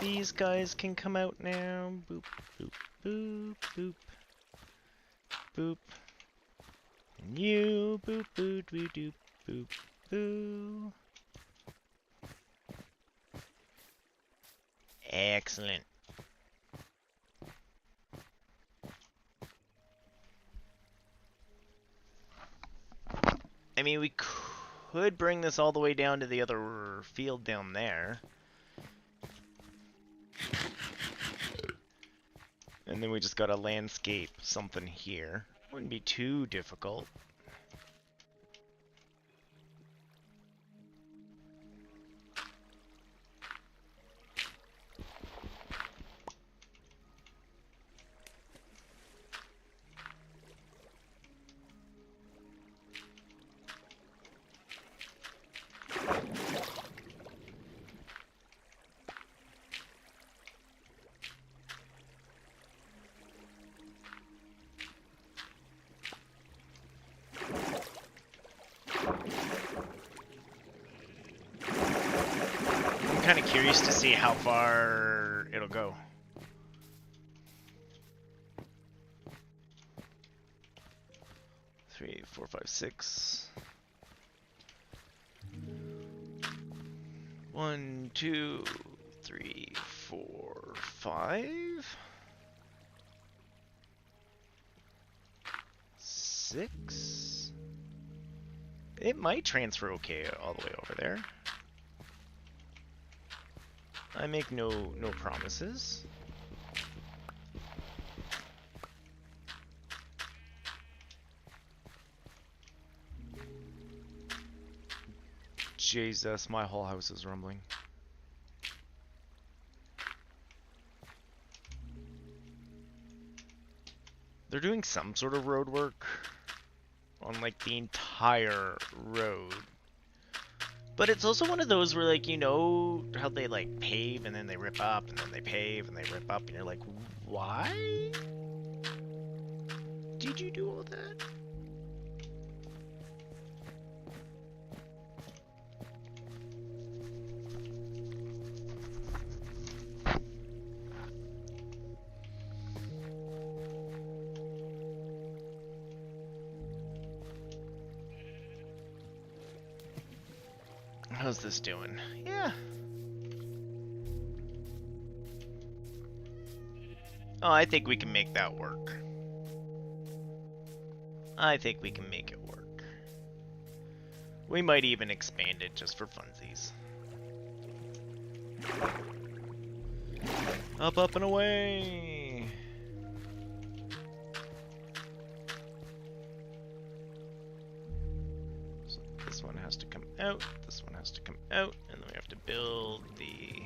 these guys can come out now. Boop, boop, boop, boop. Boop. And you, boop, boop, boop, doop, boop, boo. Excellent. I mean, we could bring this all the way down to the other field down there. And then we just gotta landscape something here. Wouldn't be too difficult. I'm kind of curious to see how far it'll go. Three, four, five, six. 1, 2, 3, 4, 5. 6. It might transfer okay all the way over there. I make no promises. Jesus, my whole house is rumbling. They're doing some sort of road work on like the entire road. But it's also one of those where, like, you know how they like pave and then they rip up and then they pave and they rip up and you're like, why did you do all that? How's this doing? Yeah. Oh, I think we can make that work. I think we can make it work. We might even expand it just for funsies. Up, up, and away! So this one has to come out, this one has to come out, and then we have to build the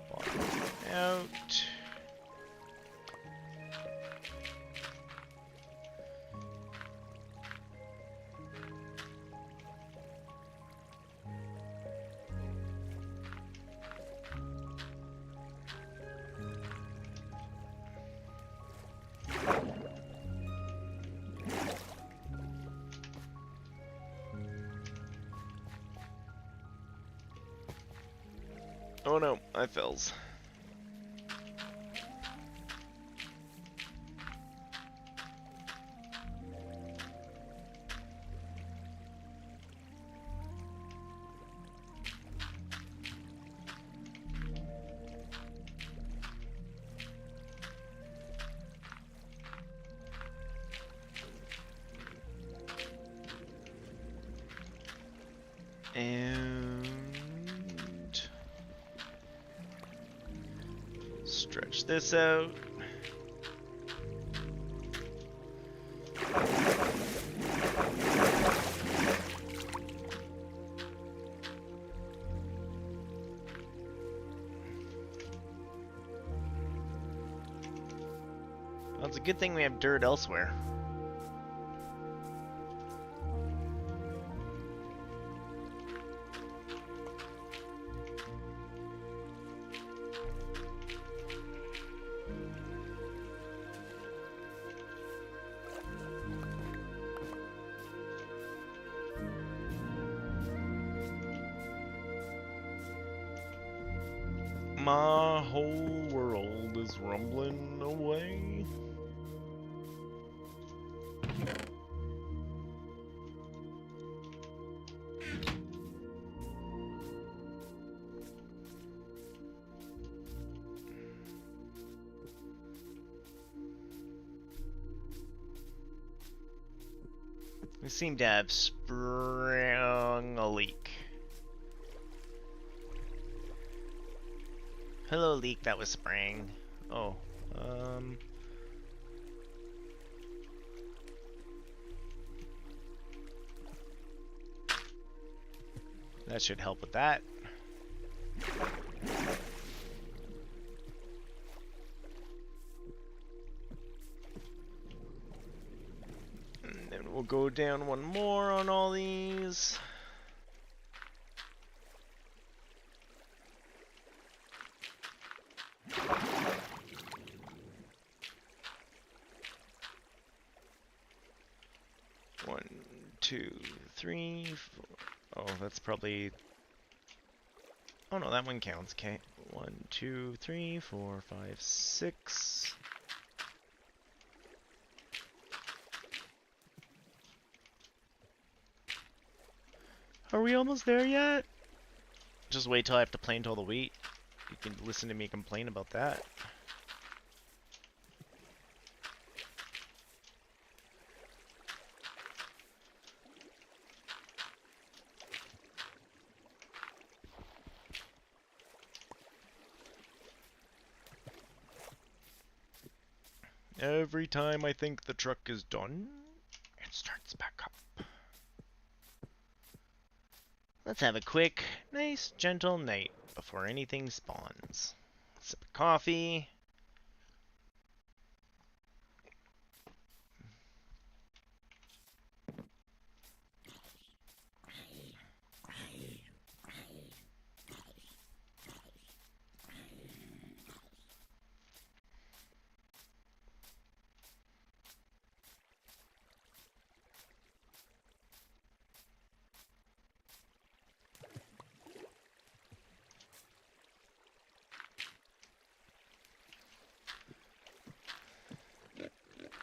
bottom out. Oh no, I fells. And stretch this out. Well, it's a good thing we have dirt elsewhere. My whole world is rumbling away. We seem to have sprung a leak. Hello, leak that was sprang. Oh, that should help with that. And then we'll go down one more on all these. One, two, three, four. Oh, that's probably... Oh no, that one counts. Okay. 1, 2, 3, 4, 5, 6. Are we almost there yet? Just wait till I have to plane all the wheat. You can listen to me complain about that. Every time I think the truck is done, it starts back up. Let's have a quick, nice, gentle night before anything spawns. Sip of coffee.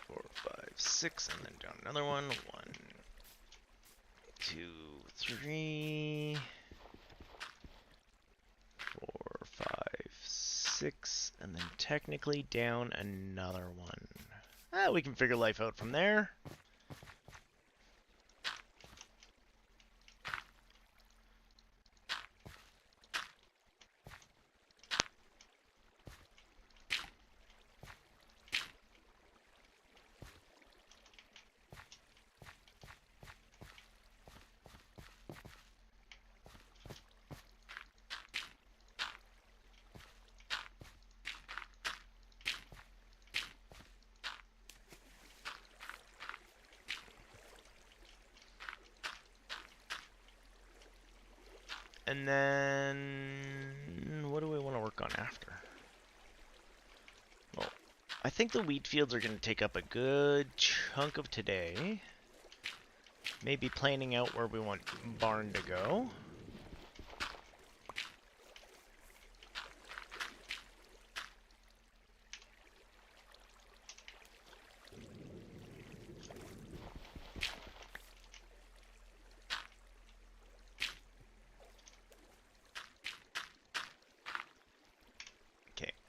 Four, five, six, and then down another one. 1, 2, 3, 4, 5, 6, and then technically down another one. We can figure life out from there. And then, what do we want to work on after? Well, I think the wheat fields are going to take up a good chunk of today. Maybe planning out where we want barn to go.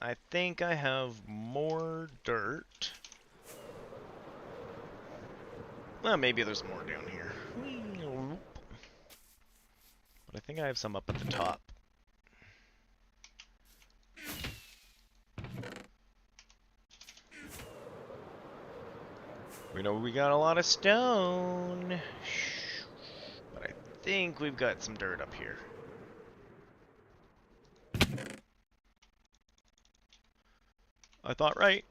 I think I have more dirt. Well, maybe there's more down here. But I think I have some up at the top. We know we got a lot of stone. But I think we've got some dirt up here. I thought right.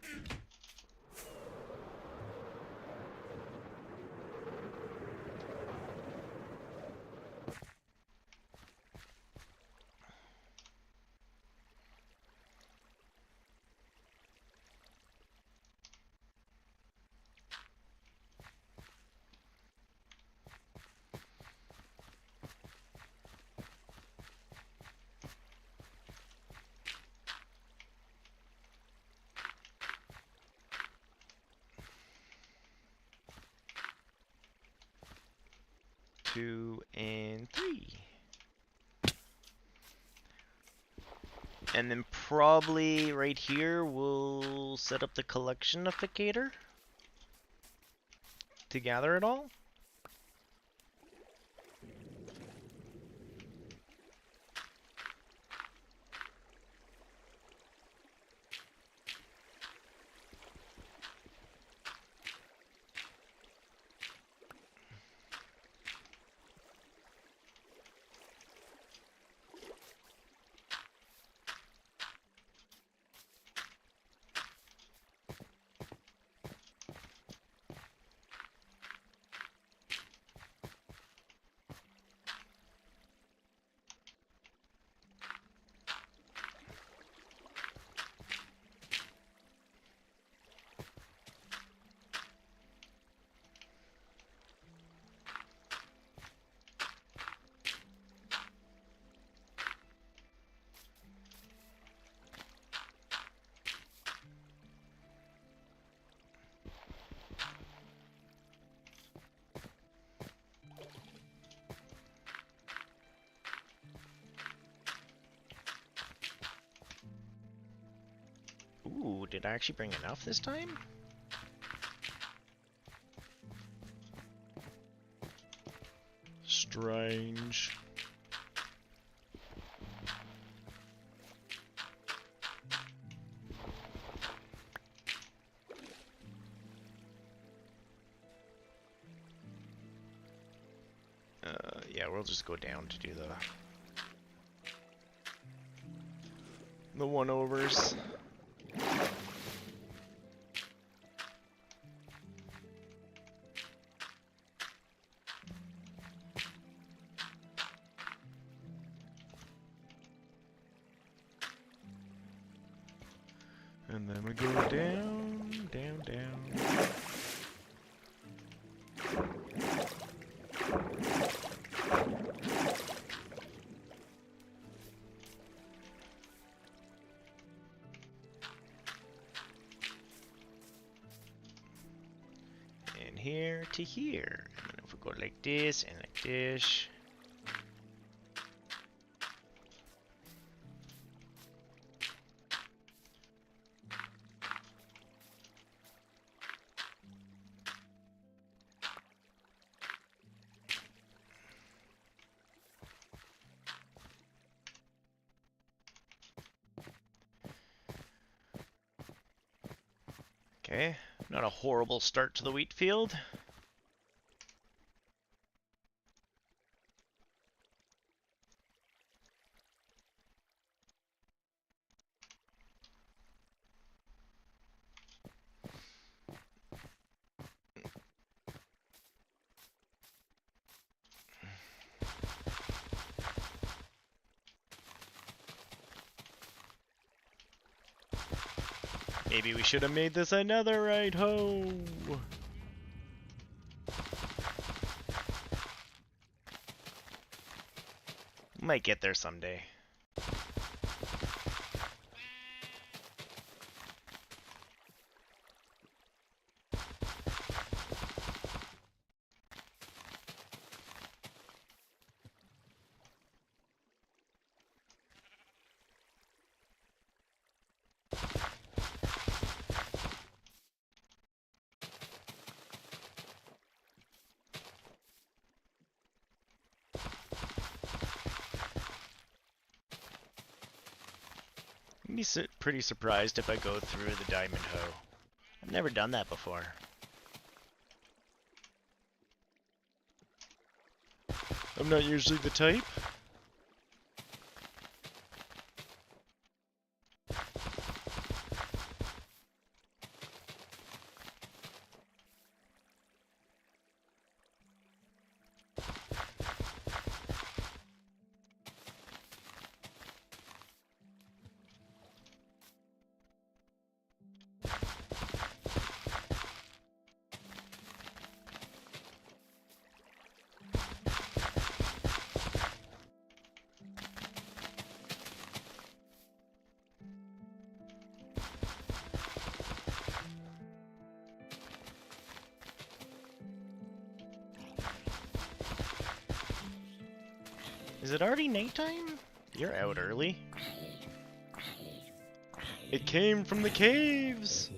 2, and 3. And then probably right here we'll set up the collectionificator to gather it all. Ooh, did I actually bring enough this time? Strange. Yeah, we'll just go down to do the one-overs. And then we go down, down, down. And here to here. And then if we go like this and like this. Okay, not a horrible start to the wheat field. Maybe we should have made this another right ho. Might get there someday. I'd be pretty surprised if I go through the diamond hoe. I've never done that before. I'm not usually the type. Is it already nighttime? You're out early. It came from the caves!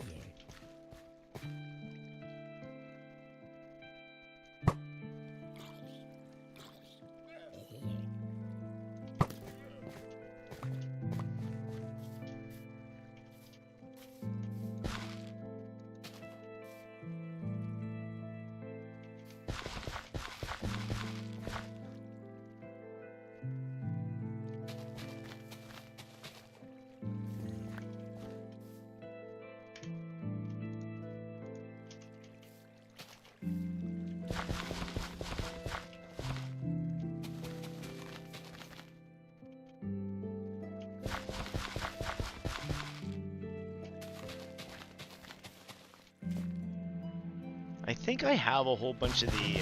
I think I have a whole bunch of the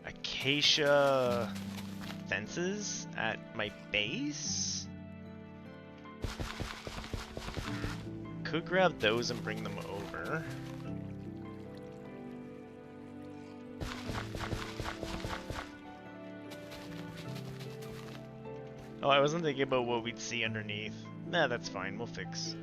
acacia fences at my base. Could grab those and bring them over. Oh, I wasn't thinking about what we'd see underneath. Nah, that's fine, we'll fix.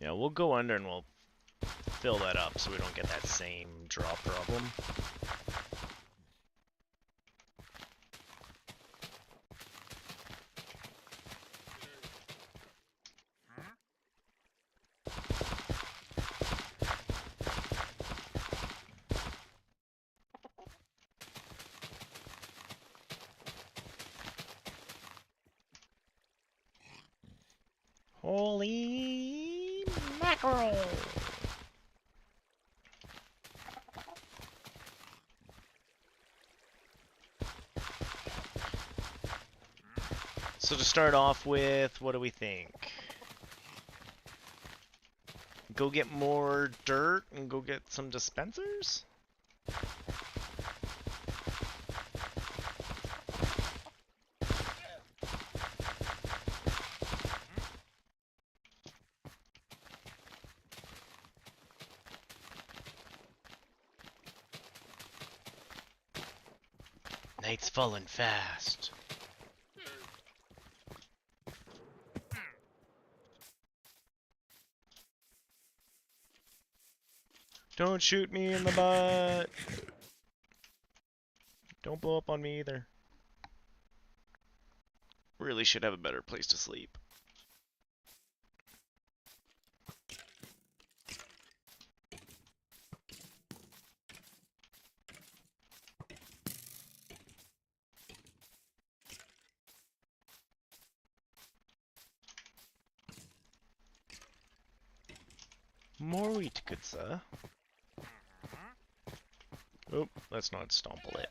Yeah, we'll go under and we'll fill that up so we don't get that same drop problem. Holy mackerel! So to start off with, what do we think? Go get more dirt and go get some dispensers? Night's falling fast. Don't shoot me in the butt. Don't blow up on me either. Really should have a better place to sleep. More wheat, good sir. Oh, let's not stomple it.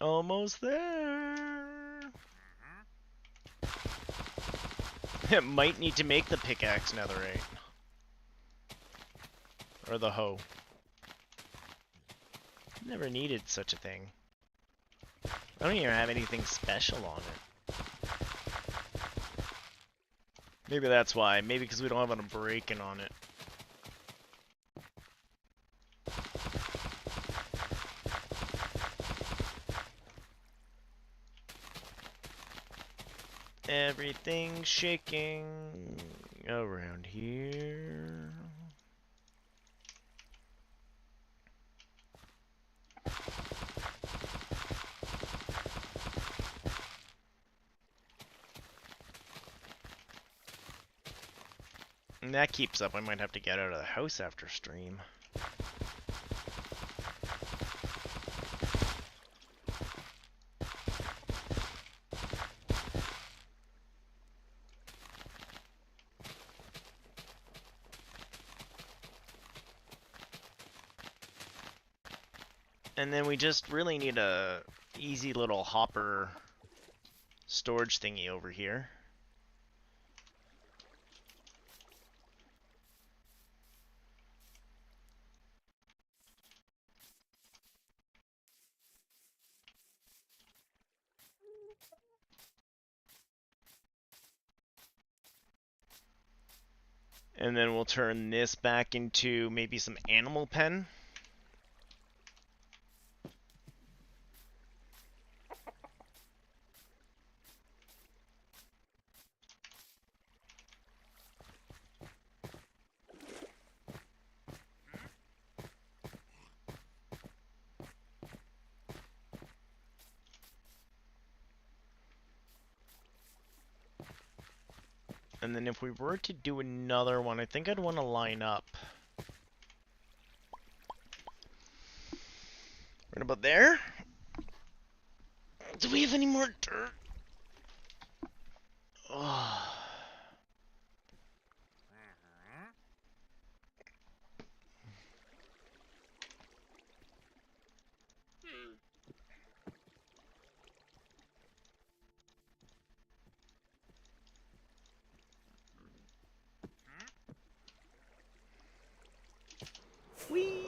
Almost there. It might need to make the pickaxe netherite. Or the hoe. Never needed such a thing. I don't even have anything special on it. Maybe that's why. Maybe because we don't have a break-in on it. Everything's shaking around here. And that keeps up, I might have to get out of the house after stream. And then we just really need a easy little hopper storage thingy over here. And then we'll turn this back into maybe some animal pen. And then if we were to do another one, I think I'd want to line up. Right about there. Do we have any more dirt? Oh. Whee!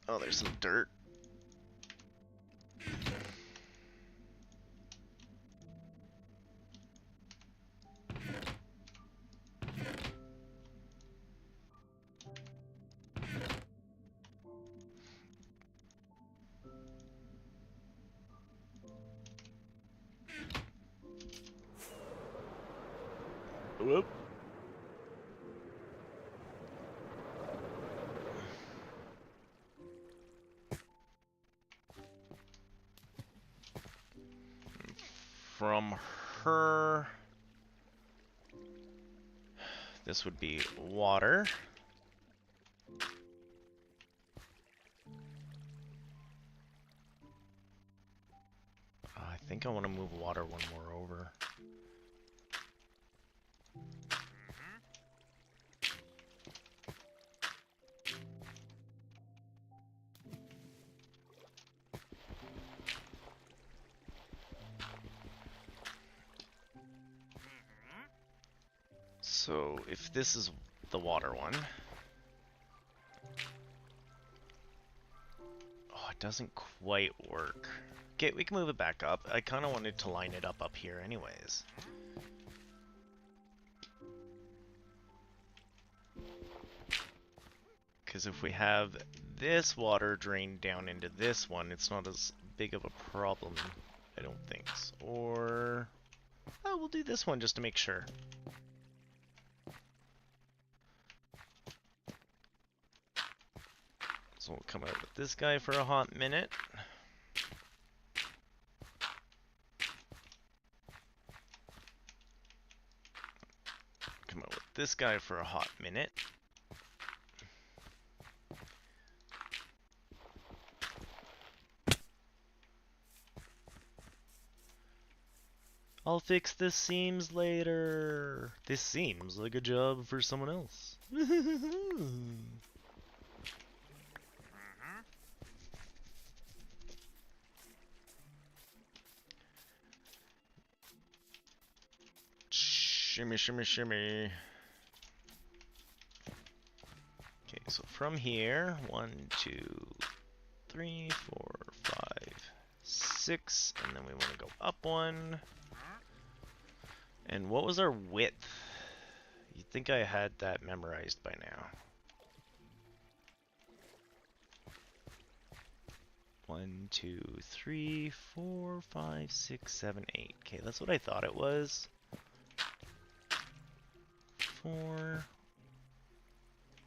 Oh, there's some dirt. Whoop. From her, this would be water. I think I want to move water one more over. So if this is the water one, oh, it doesn't quite work. Okay, we can move it back up. I kind of wanted to line it up here anyways. Because if we have this water drain down into this one, it's not as big of a problem, I don't think. Or, oh, we'll do this one just to make sure. So we'll come out with this guy for a hot minute. Come out with this guy for a hot minute. I'll fix the seams later. This seems like a job for someone else. Shimmy, shimmy, shimmy. Okay, so from here, 1, 2, 3, 4, 5, 6, and then we want to go up one. And what was our width? You'd think I had that memorized by now. 1, 2, 3, 4, 5, 6, 7, 8. Okay, that's what I thought it was. 4,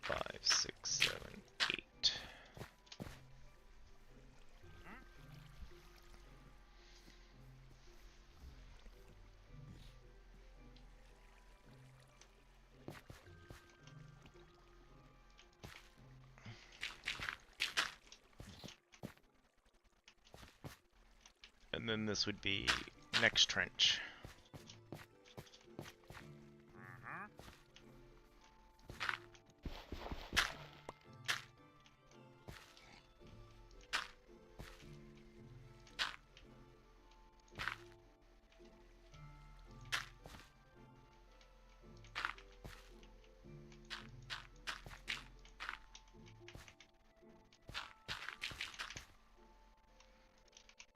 5, 6, 7, 8. And then this would be next trench.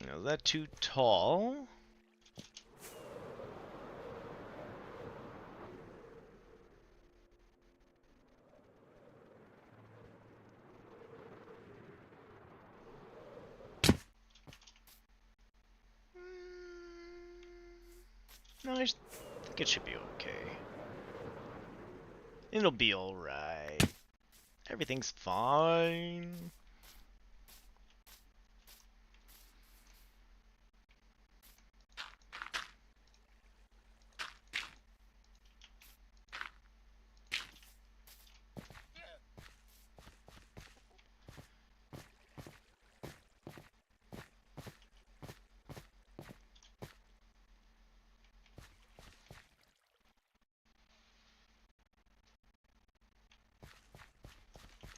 Now, is that too tall? No, I think it should be okay. It'll be alright. Everything's fine.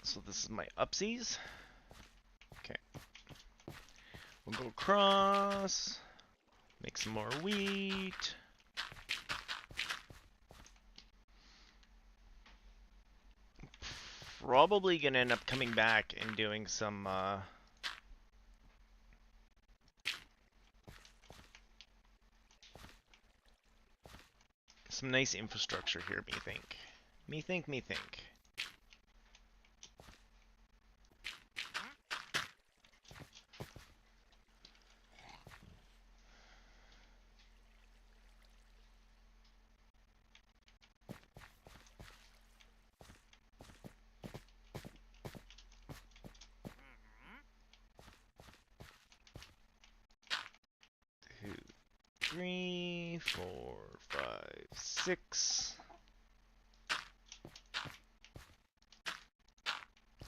So this is my upsies. Okay. We'll go across. Make some more wheat. Probably gonna end up coming back and doing some nice infrastructure here, me think. Me think. Two, 3, 4, 5, 6.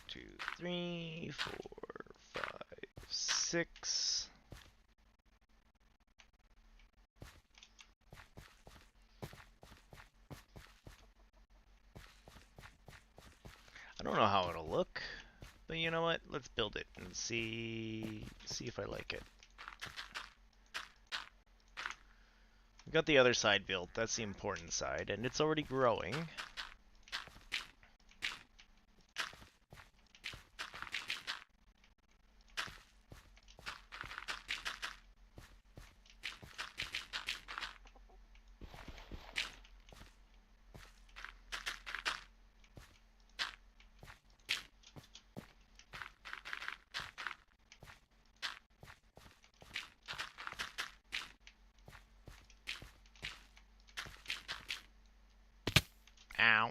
2, 3, 4, 5, 6. I don't know how it'll look, but you know what? Let's build it and see if I like it. We got the other side built. That's the important side, and it's already growing. Ow.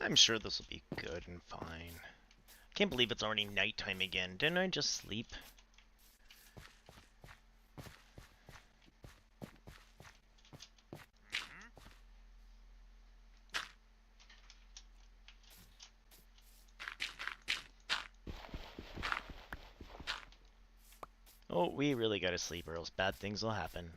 I'm sure this will be good and fine. Can't believe it's already nighttime again. Didn't I just sleep? Oh, we really gotta sleep or else bad things will happen.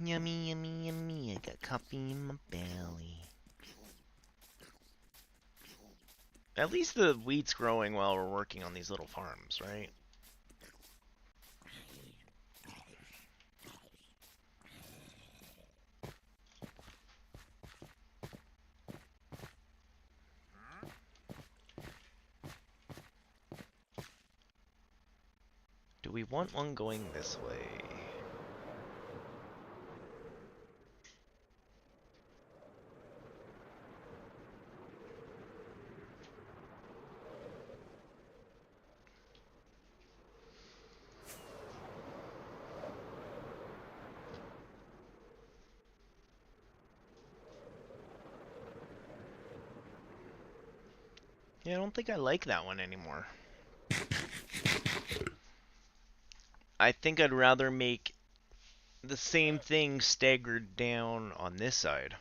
Yummy, yummy, yummy. I got coffee in my belly. At least the wheat's growing while we're working on these little farms, right? Do we want one going this way? Yeah, I don't think I like that one anymore. I think I'd rather make the same thing staggered down on this side.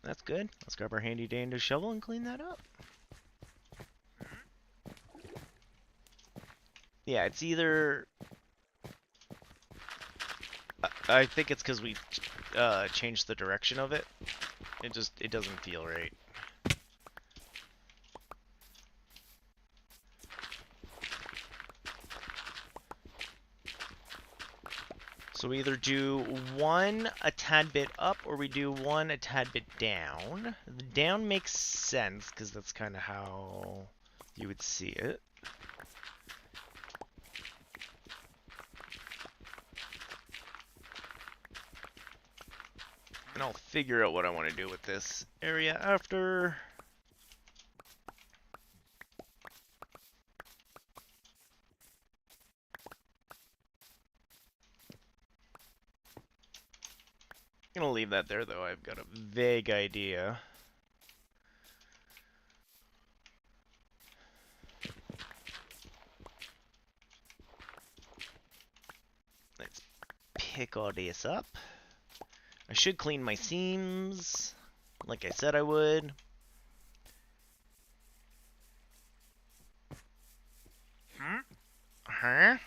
That's good. Let's grab our handy dandy shovel and clean that up. Yeah, it's either... I think it's because we changed the direction of it. It doesn't feel right. So we either do one a tad bit up or we do one a tad bit down. The down makes sense because that's kind of how you would see it. And I'll figure out what I want to do with this area after. I'm gonna leave that there though. I've got a vague idea. Let's pick all this up. I should clean my seams, like I said I would. Huh?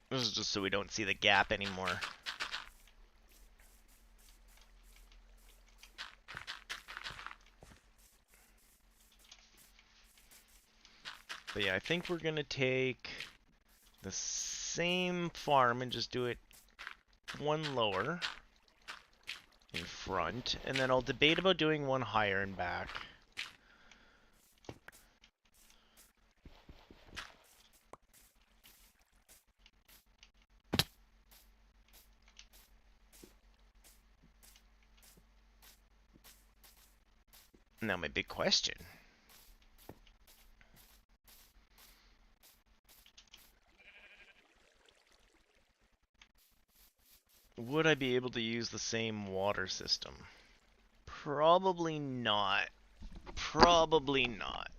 This is just so we don't see the gap anymore. But yeah, I think we're gonna take the same farm and just do it one lower in front, and then I'll debate about doing one higher and back. Now my big question. Would I be able to use the same water system? Probably not. Probably not.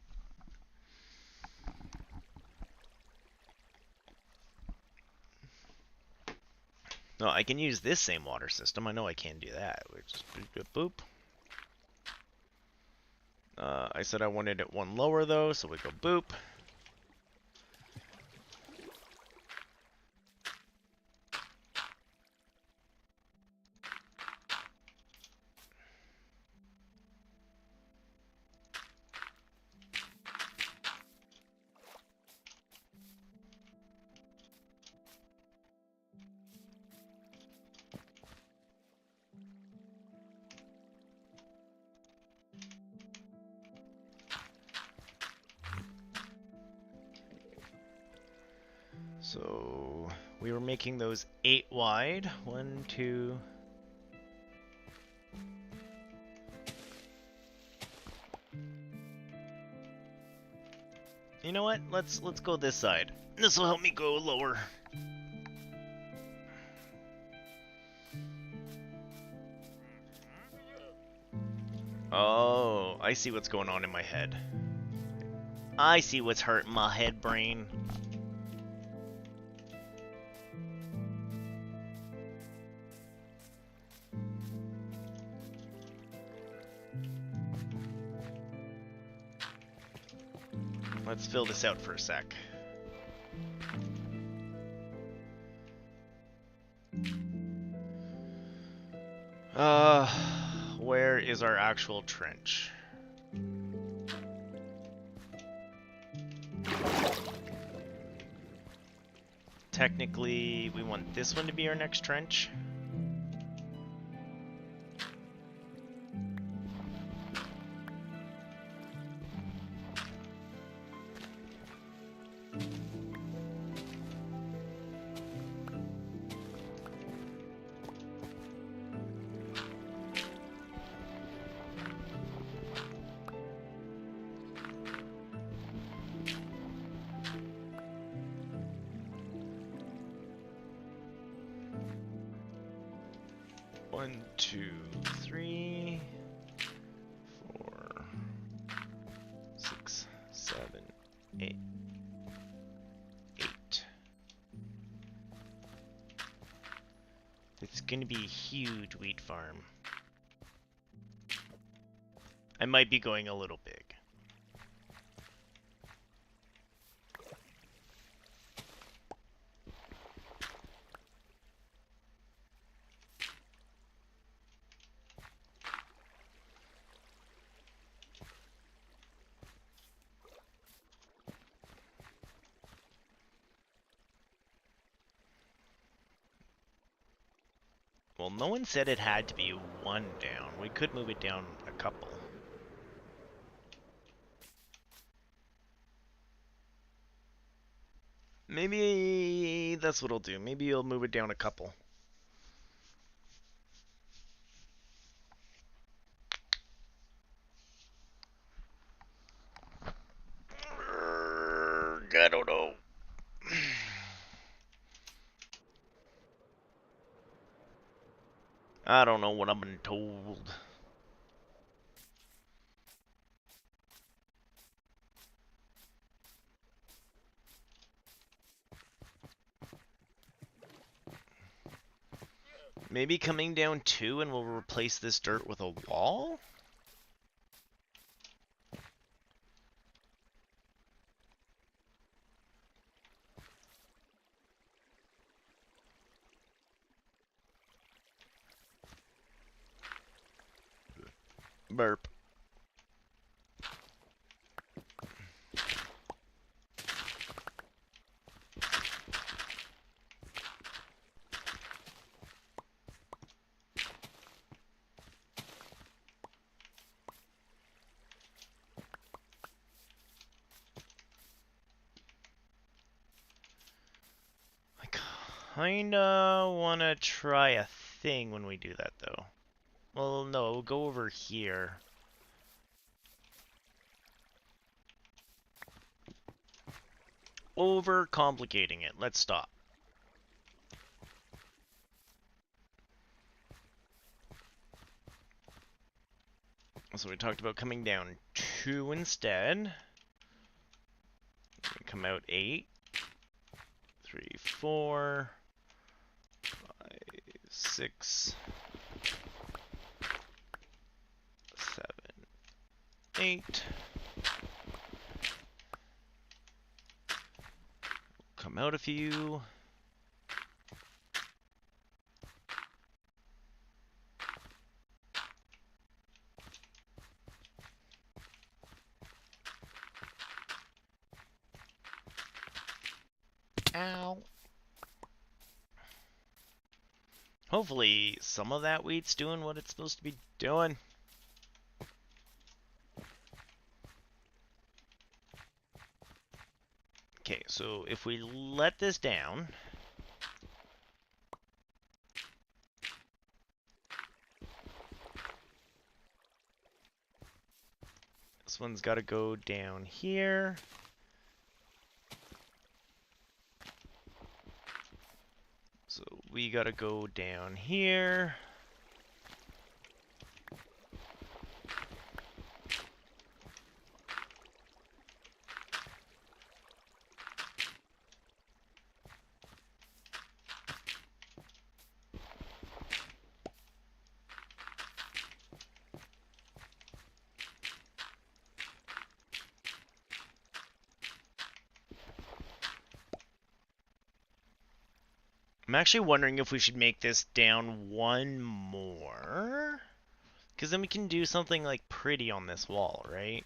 No, I can use this same water system. I know I can do that. We just boop. I said I wanted it one lower though, so we go boop. So we were making those 8 wide. 1, 2. You know what? Let's go this side. This will help me go lower. Oh, I see what's going on in my head. I see what's hurting my head brain. Let's fill this out for a sec. Where is our actual trench? Technically, we want this one to be our next trench. One, two, three, 4, 6, 7, 8. It's gonna be a huge wheat farm. I might be going a little big. Well, no one said it had to be one down. We could move it down a couple. Maybe that's what I'll do. Maybe I'll move it down a couple. I don't know. I don't know what I've been told. Maybe coming down 2 and we'll replace this dirt with a wall? Burp. Kinda wanna try a thing when we do that though. Well, no, we'll go over here. Over complicating it. Let's stop. So we talked about coming down 2 instead. Come out 8. 3, 4, 5, 6, 7, 8. Come out a few. Ow. Hopefully some of that wheat's doing what it's supposed to be doing. Okay, so if we let this down, this one's got to go down here. So we got to go down here. I'm actually wondering if we should make this down one more. Because then we can do something like pretty on this wall, right?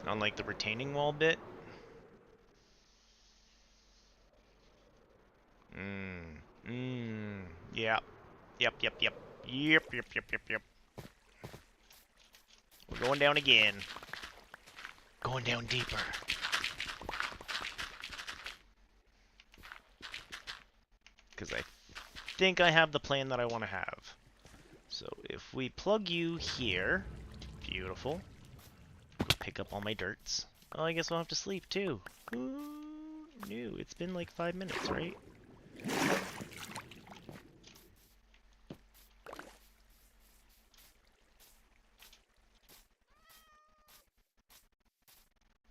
On like the retaining wall bit. Yeah. Yep. Yep. We're going down again. Going down deeper. Because I think I have the plan that I want to have. So if we plug you here, beautiful. Go pick up all my dirts. Oh, I guess I'll have to sleep too. Who knew? It's been like 5 minutes, right?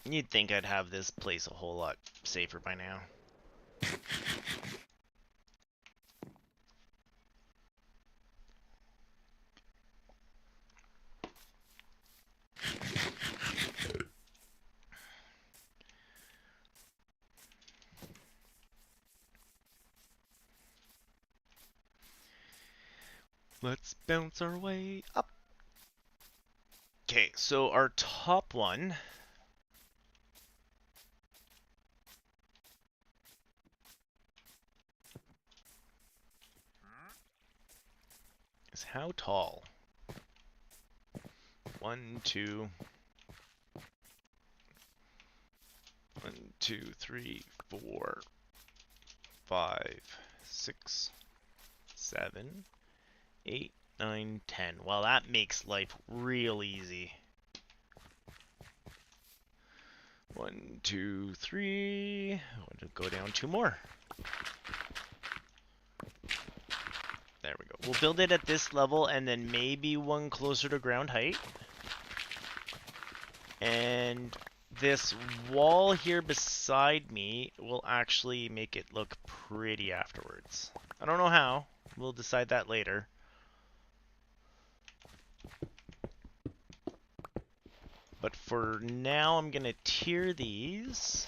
You'd think I'd have this place a whole lot safer by now. Let's bounce our way up. Okay, so our top one is how tall? 1, 2, 1, 2, 3, 4, 5, 6, 7, 8, 9, 10. Well, that makes life real easy. 1, 2, 3. I want to go down 2 more. There we go. We'll build it at this level and then maybe one closer to ground height. And this wall here beside me will actually make it look pretty afterwards. I don't know how. We'll decide that later. But for now, I'm going to tier these.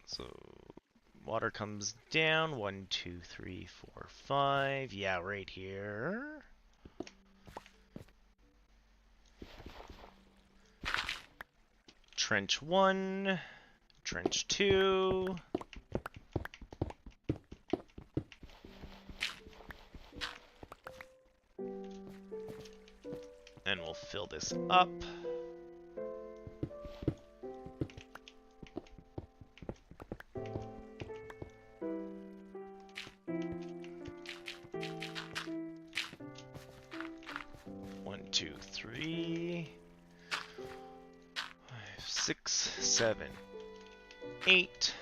So water comes down. 1, 2, 3, 4, 5. Yeah, right here. Trench 1. Trench 2. And we'll fill this up. One, 2, 3, 5, 6, 7, 8.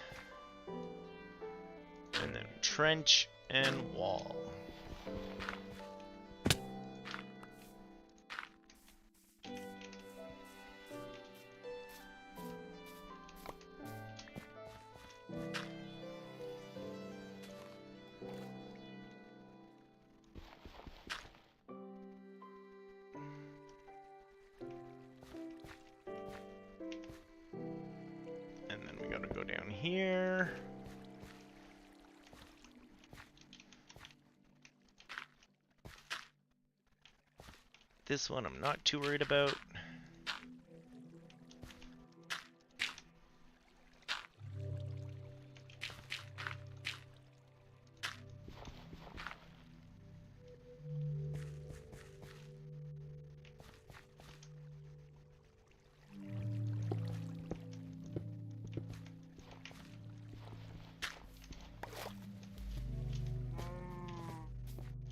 And then trench and wall. And then we gotta go down here. This one I'm not too worried about.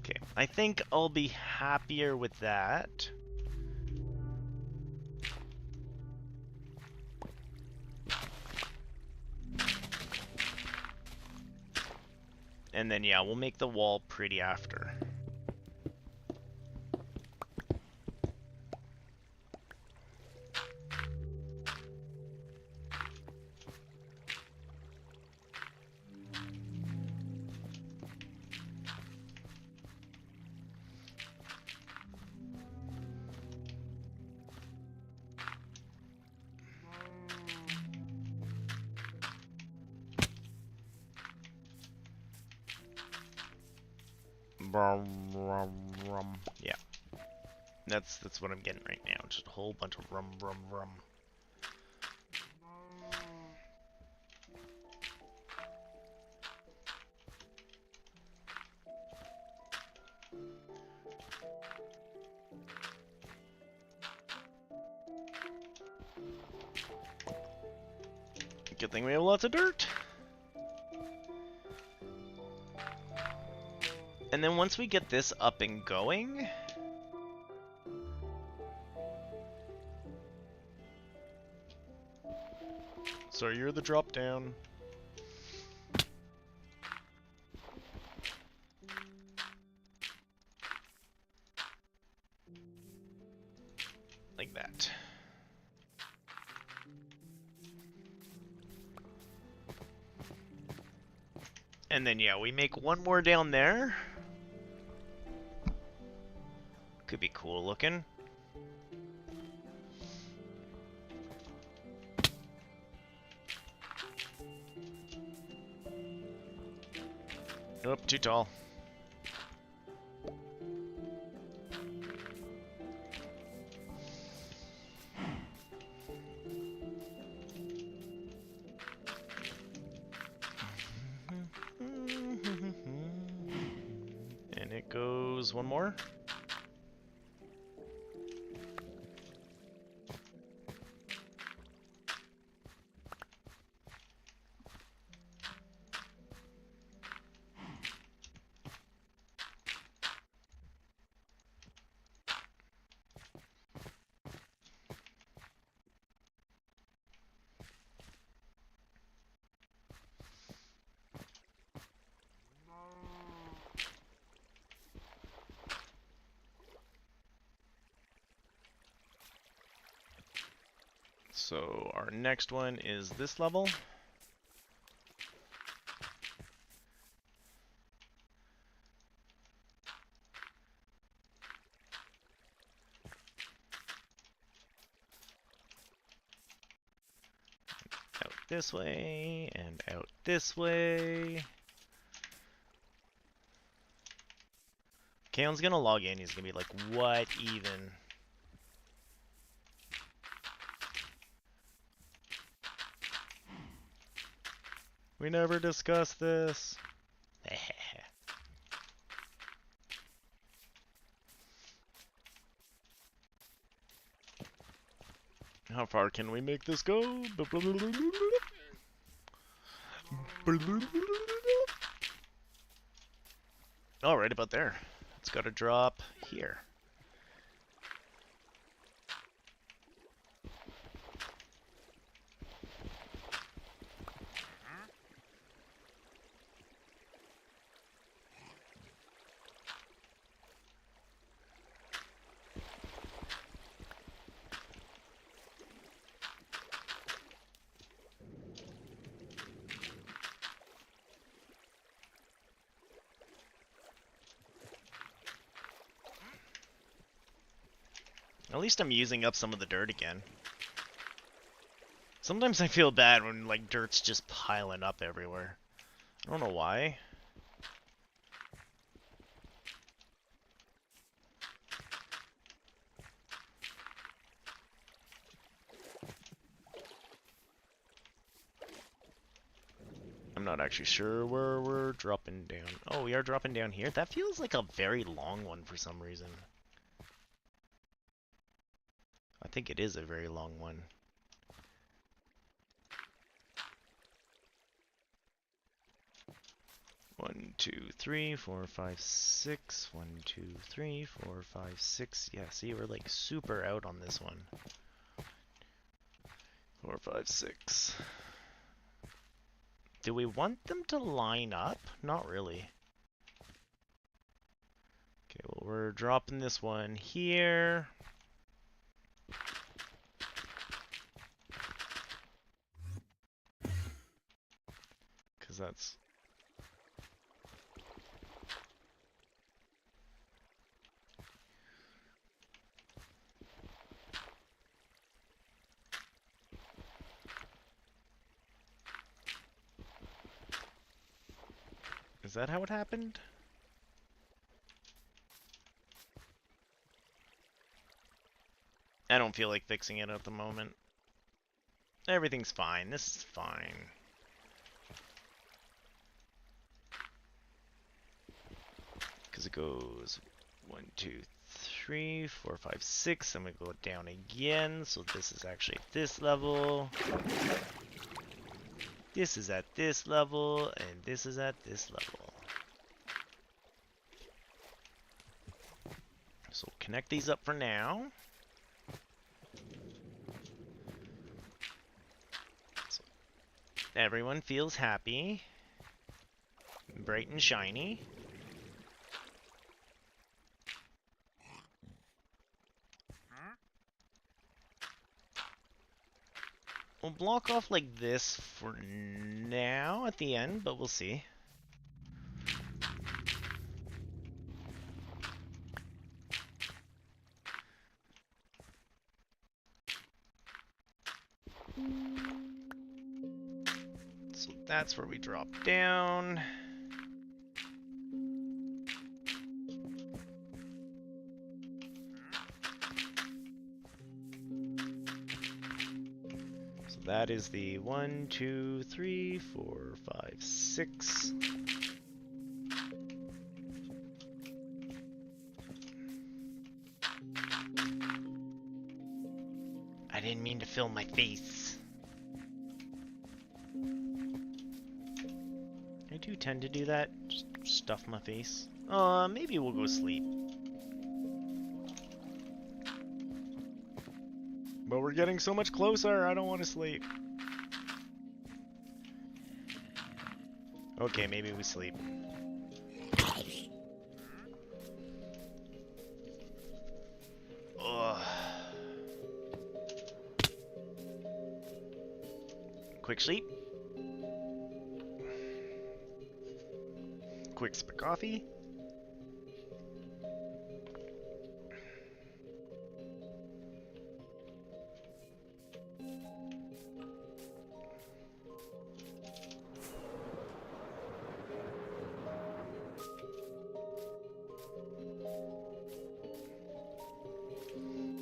Okay, I think I'll be happier with that. And then, yeah, we'll make the wall pretty after. Yeah. That's what I'm getting right now. Just a whole bunch of rum. Good thing we have lots of dirt. And then once we get this up and going, so you're the drop down. Like that. And then yeah, we make one more down there. Could be cool looking. Nope, too tall. And it goes one more. So our next one is this level. Out this way, and out this way. Kalen's gonna log in, he's gonna be like, what even? We never discussed this. How far can we make this go? Oh, right about there. It's got to drop here. At least I'm using up some of the dirt again. Sometimes I feel bad when, like, dirt's just piling up everywhere. I don't know why. I'm not actually sure where we're dropping down. Oh, we are dropping down here? That feels like a very long one for some reason. I think it is a very long one. One, two, three, 4, 5, 6. 1, 2, 3, 4, 5, 6. Yeah, see, we're like super out on this one. 4, 5, 6. Do we want them to line up? Not really. Okay, well, we're dropping this one here. Because that's... Is that how it happened? I don't feel like fixing it at the moment. Everything's fine. This is fine. Because it goes 1, 2, 3, 4, 5, 6. I'm going to go down again. So this is actually at this level. This is at this level. And this is at this level. So connect these up for now. So everyone feels happy. Bright and shiny. We'll block off like this for now at the end, but we'll see. So that's where we drop down. So that is the 1, 2, 3, 4, 5, 6. I didn't mean to film my face. I do tend to do that. Just stuff my face. Maybe we'll go sleep. But we're getting so much closer, I don't want to sleep. Okay, maybe we sleep. Ugh. Quick sleep. Quick sip of coffee.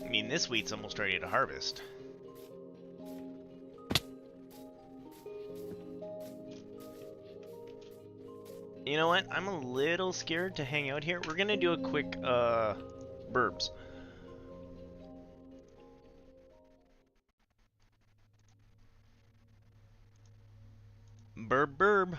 I mean, this wheat's almost ready to harvest. You know what? I'm a little scared to hang out here. We're gonna do a quick, burbs. Burb.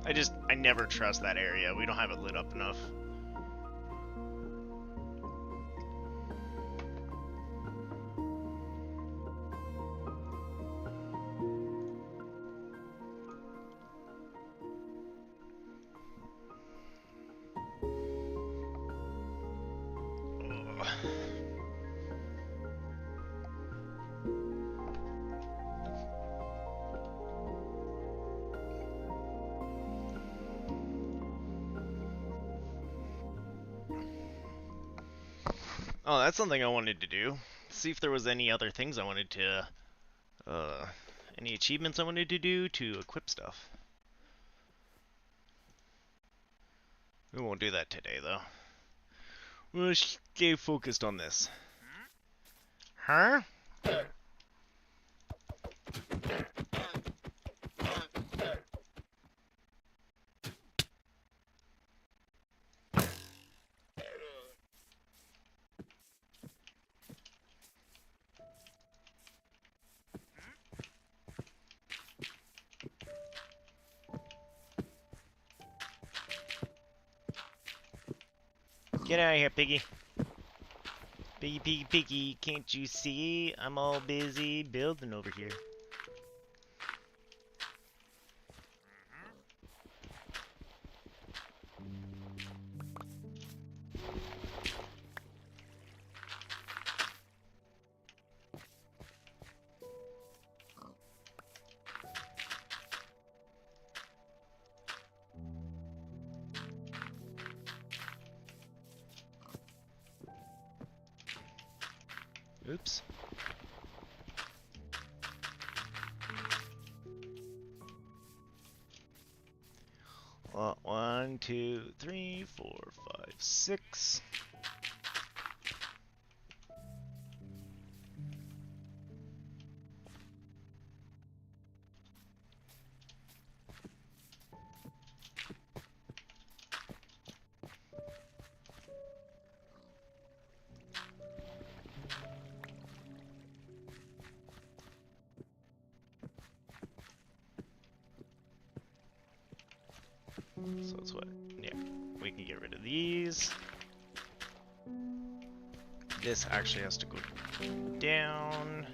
I never trust that area. We don't have it lit up enough. Oh, that's something I wanted to do. See if there was any other things I wanted to, any achievements I wanted to do to equip stuff. We won't do that today, though. We'll stay focused on this. Huh? Get out of here, piggy. Piggy, piggy, piggy, can't you see? I'm all busy building over here. Oops. Well, 1, 2, 3, 4, 5, 6. So that's what, yeah, we can get rid of these. This actually has to go down.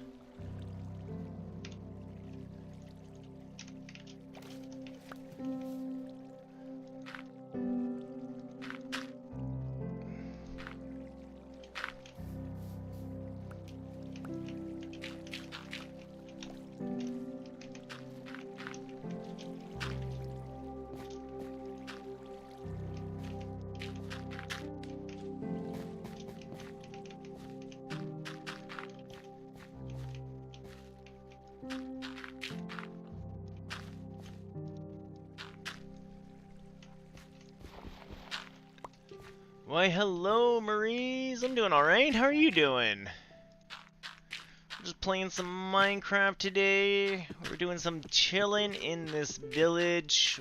Why, hello, Maurice. I'm doing alright. How are you doing? I'm just playing some Minecraft today. We're doing some chilling in this village.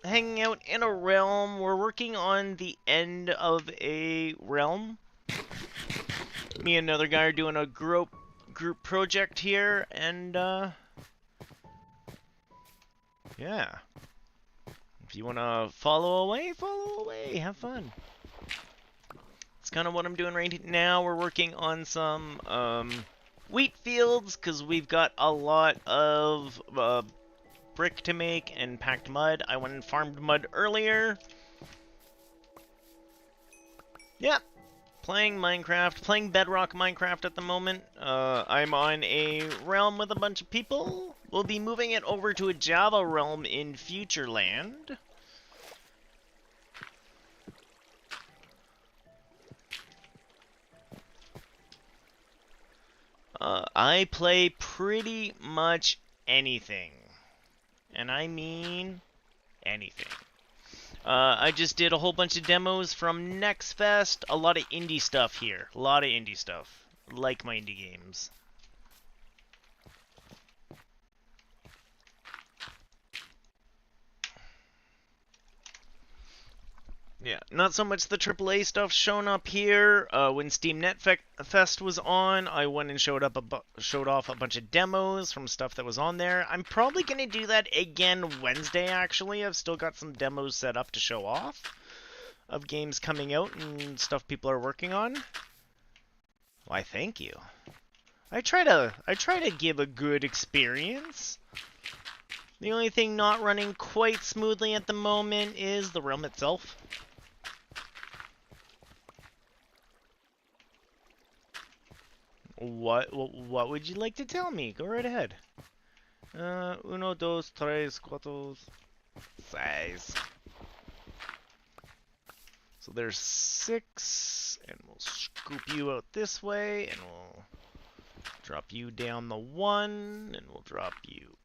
Hanging out in a realm. We're working on the end of a realm. Me and another guy are doing a group project here, and, yeah. If you want to follow away, have fun. It's kind of what I'm doing right now. We're working on some wheat fields because we've got a lot of brick to make and packed mud. I went and farmed mud earlier. Yeah, playing Minecraft, playing Bedrock Minecraft at the moment. I'm on a realm with a bunch of people. We'll be moving it over to a Java realm in Futureland. I play pretty much anything. And I mean anything. I just did a whole bunch of demos from NextFest. A lot of indie stuff here. A lot of indie stuff. Like my indie games. Yeah, not so much the AAA stuff shown up here. When Steam Net Fest was on, I went and showed off a bunch of demos from stuff that was on there. I'm probably gonna do that again Wednesday. Actually, I've still got some demos set up to show off of games coming out and stuff people are working on. Why, thank you. I try to give a good experience. The only thing not running quite smoothly at the moment is the realm itself. What would you like to tell me? Go right ahead. Uno, dos, tres, cuatro, seis. So there's 6, and we'll scoop you out this way, and we'll drop you down the 1, and we'll drop you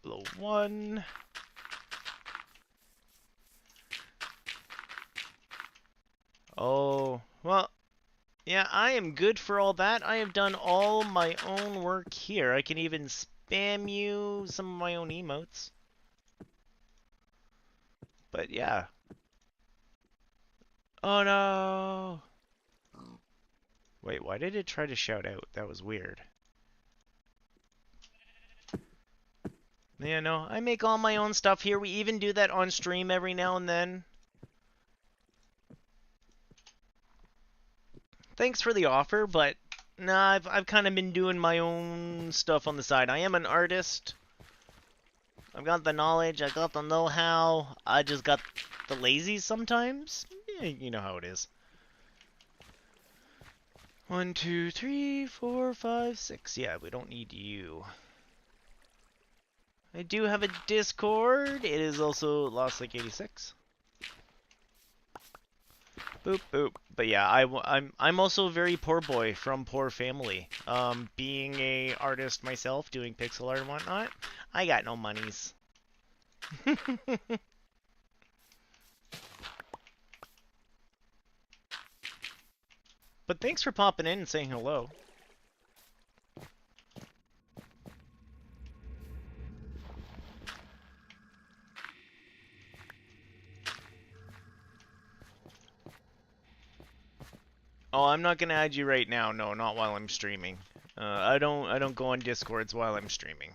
below 1. Oh, well, yeah, I am good for all that. I have done all my own work here. I can even spam you some of my own emotes. But yeah. Oh no! Wait, why did it try to shout out? That was weird. Yeah, no, I make all my own stuff here. We even do that on stream every now and then. Thanks for the offer, but nah, I've kind of been doing my own stuff on the side. I am an artist. I've got the knowledge, I got the know-how. I just got the lazy sometimes. Yeah, you know how it is. 1, 2, 3, 4, 5, 6. Yeah, we don't need you. I do have a Discord. It is also Lost Lake 86. Boop boop. But yeah, I'm also a very poor boy from poor family. Being a artist myself, doing pixel art and whatnot, I got no monies. But thanks for popping in and saying hello. Oh, I'm not gonna add you right now. No, not while I'm streaming. I don't go on Discords while I'm streaming.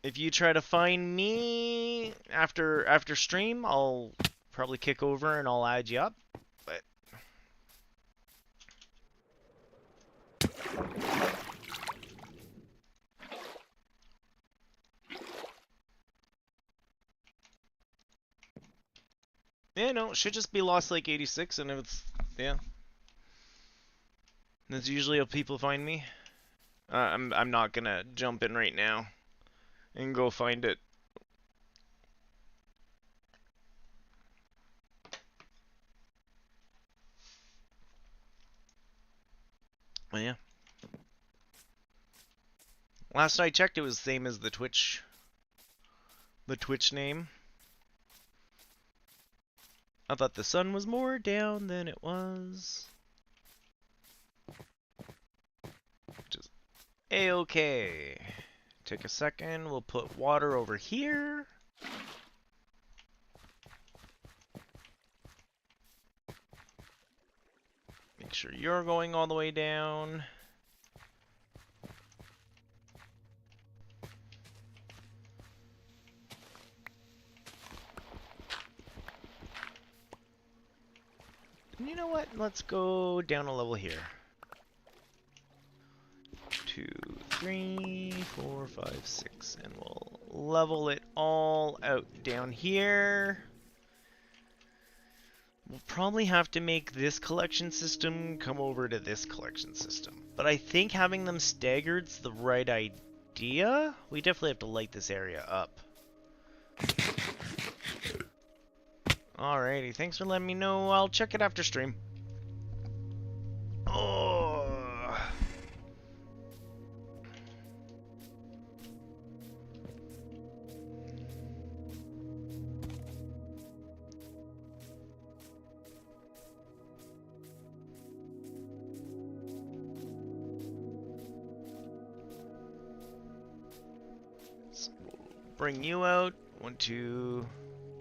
If you try to find me after stream, I'll probably kick over and I'll add you up. But yeah, no, it should just be Lost Lake 86, and if it's yeah, that's usually how people find me. I'm not gonna jump in right now and go find it. But yeah. Last I checked, it was the same as the Twitch name. I thought the sun was more down than it was. Just A-okay. Take a second. We'll put water over here. Make sure you're going all the way down. And you know what? Let's go down a level here. 2, 3, 4, 5, 6, and we'll level it all out down here. We'll probably have to make this collection system come over to this collection system. But I think having them staggered's the right idea. We definitely have to light this area up. Alrighty, thanks for letting me know. I'll check it after stream. Oh. bring you out. 1, 2,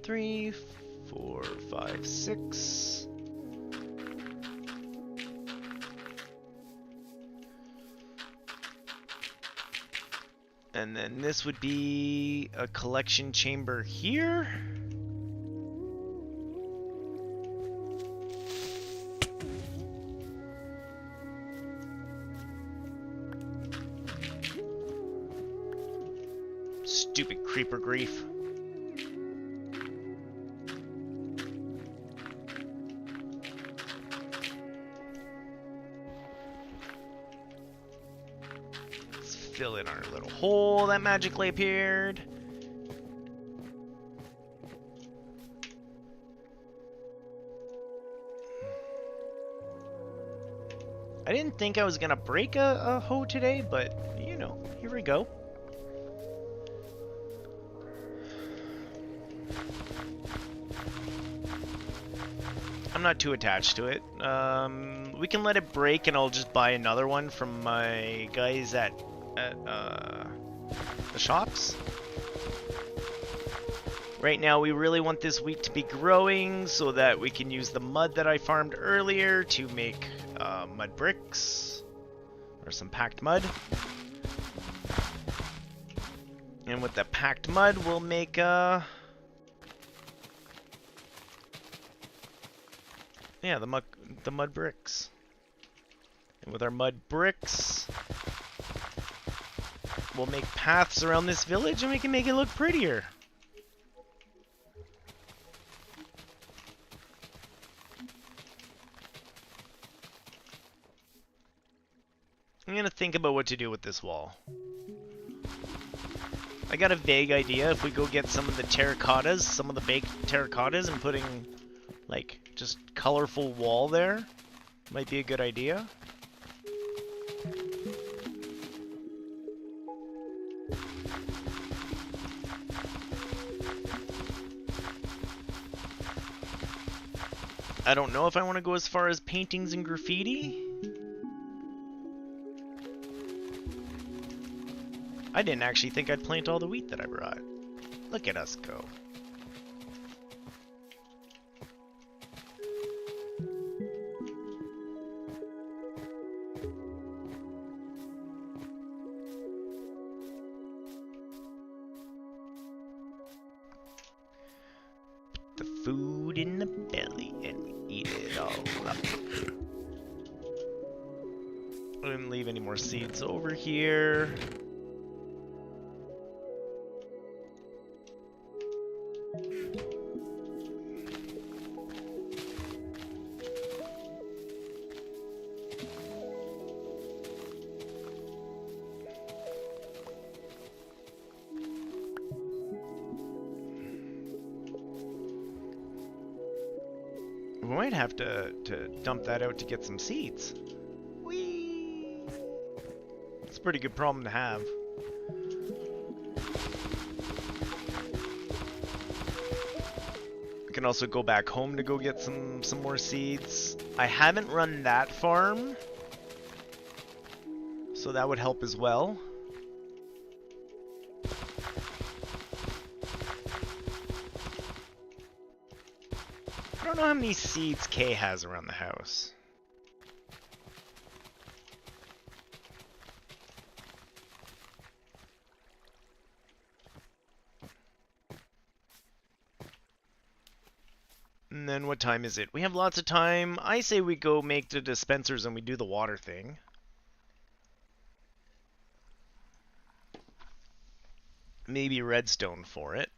3, 4, 5, 6. And then this would be a collection chamber here. Stupid creeper grief. Let's fill in our little hole that magically appeared. I didn't think I was gonna break a hoe today, but you know, here we go. I'm not too attached to it. We can let it break and I'll just buy another one from my guys at the shops. Right now we really want this wheat to be growing so that we can use the mud that I farmed earlier to make mud bricks or some packed mud. And with the packed mud we'll make yeah, the mud bricks. And with our mud bricks, we'll make paths around this village and we can make it look prettier. I'm gonna think about what to do with this wall. I got a vague idea. If we go get some of the terracottas, some of the baked terracottas, and putting like just colorful wall there might be a good idea. I don't know if I want to go as far as paintings and graffiti. I didn't actually think I'd plant all the wheat that I brought. Look at us go. Put the food in the belly and we eat it all up. I didn't leave any more seeds over here. We might have to dump that out to get some seeds. Whee! It's a pretty good problem to have. We can also go back home to go get some more seeds. I haven't run that farm, so that would help as well. I don't know how many seeds Kay has around the house. And then what time is it? We have lots of time. I say we go make the dispensers and we do the water thing. Maybe redstone for it.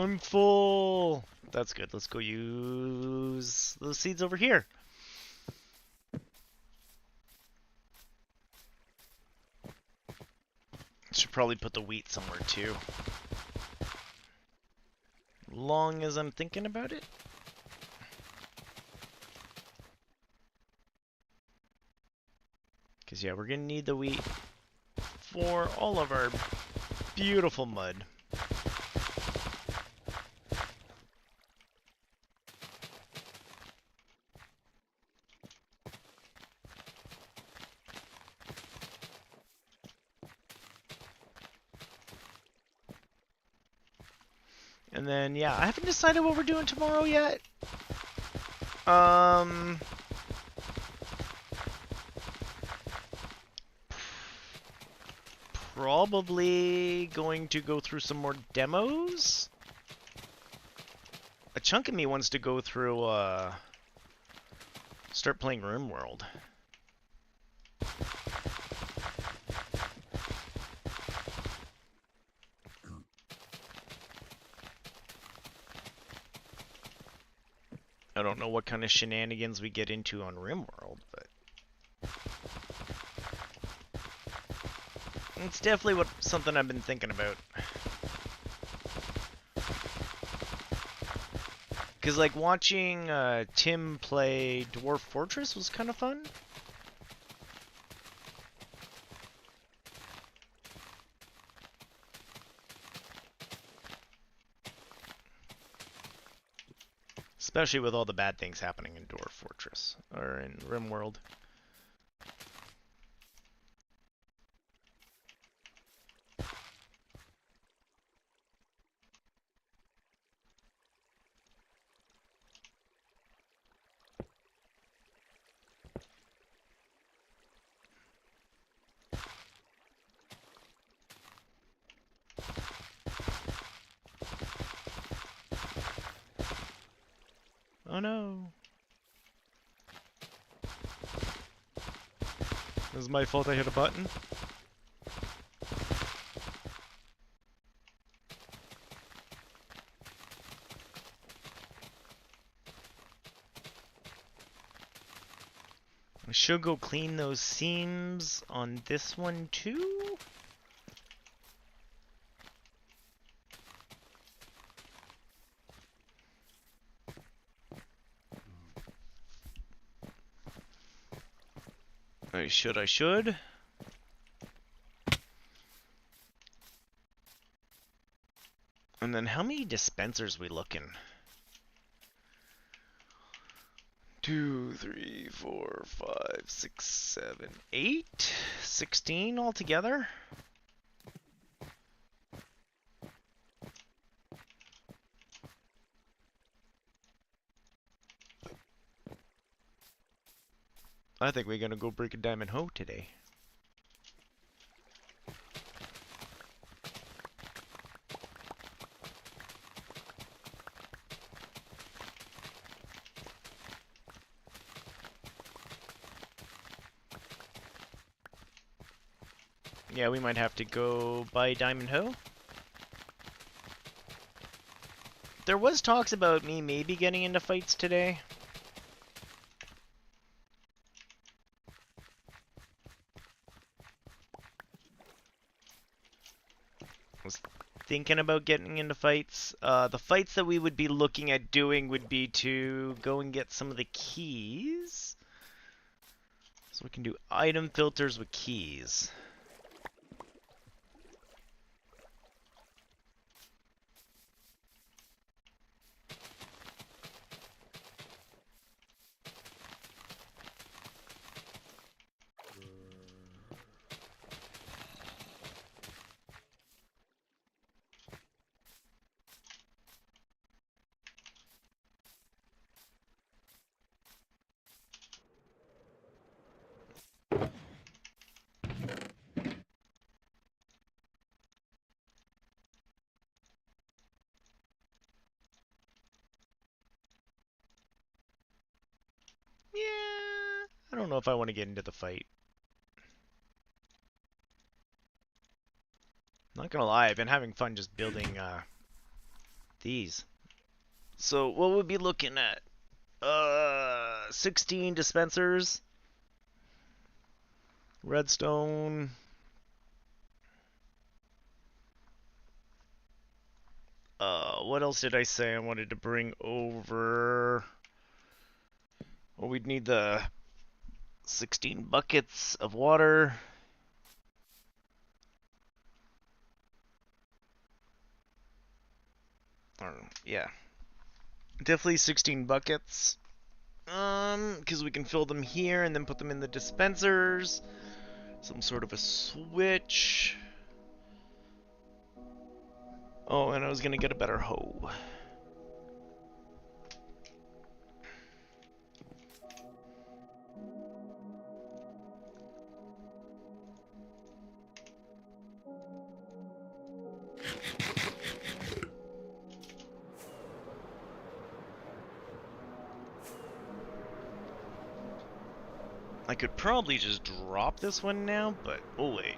I'm full. That's good. Let's go use those seeds over here. Should probably put the wheat somewhere too. Long as I'm thinking about it. Because yeah, we're going to need the wheat for all of our beautiful mud. And then, yeah, I haven't decided what we're doing tomorrow yet. Probably going to go through some more demos. A chunk of me wants to go through, start playing RimWorld. I don't know what kind of shenanigans we get into on RimWorld, but it's definitely something I've been thinking about. Because, like, watching Tim play Dwarf Fortress was kind of fun. Especially with all the bad things happening in Dwarf Fortress, or in RimWorld. Oh no. It was my fault I hit a button. I should go clean those seams on this one too. I should. And then how many dispensers we looking? 2, 3, 4, 5, 6, 7, 8, 16 altogether. I think we're gonna go break a diamond hoe today. Yeah, we might have to go buy diamond hoe. There was talks about me maybe getting into fights today. Was thinking about getting into fights. The fights that we would be looking at doing would be to go and get some of the keys. So we can do item filters with keys. Yeah, I don't know if I want to get into the fight. Not gonna lie, I've been having fun just building these. So what would we be looking at? 16 dispensers. Redstone. What else did I say I wanted to bring over? Well, we'd need the 16 buckets of water. Or, yeah. Definitely 16 buckets. Because we can fill them here and then put them in the dispensers. Some sort of a switch. Oh, and I was gonna get a better hoe. I could probably just drop this one now, but oh wait.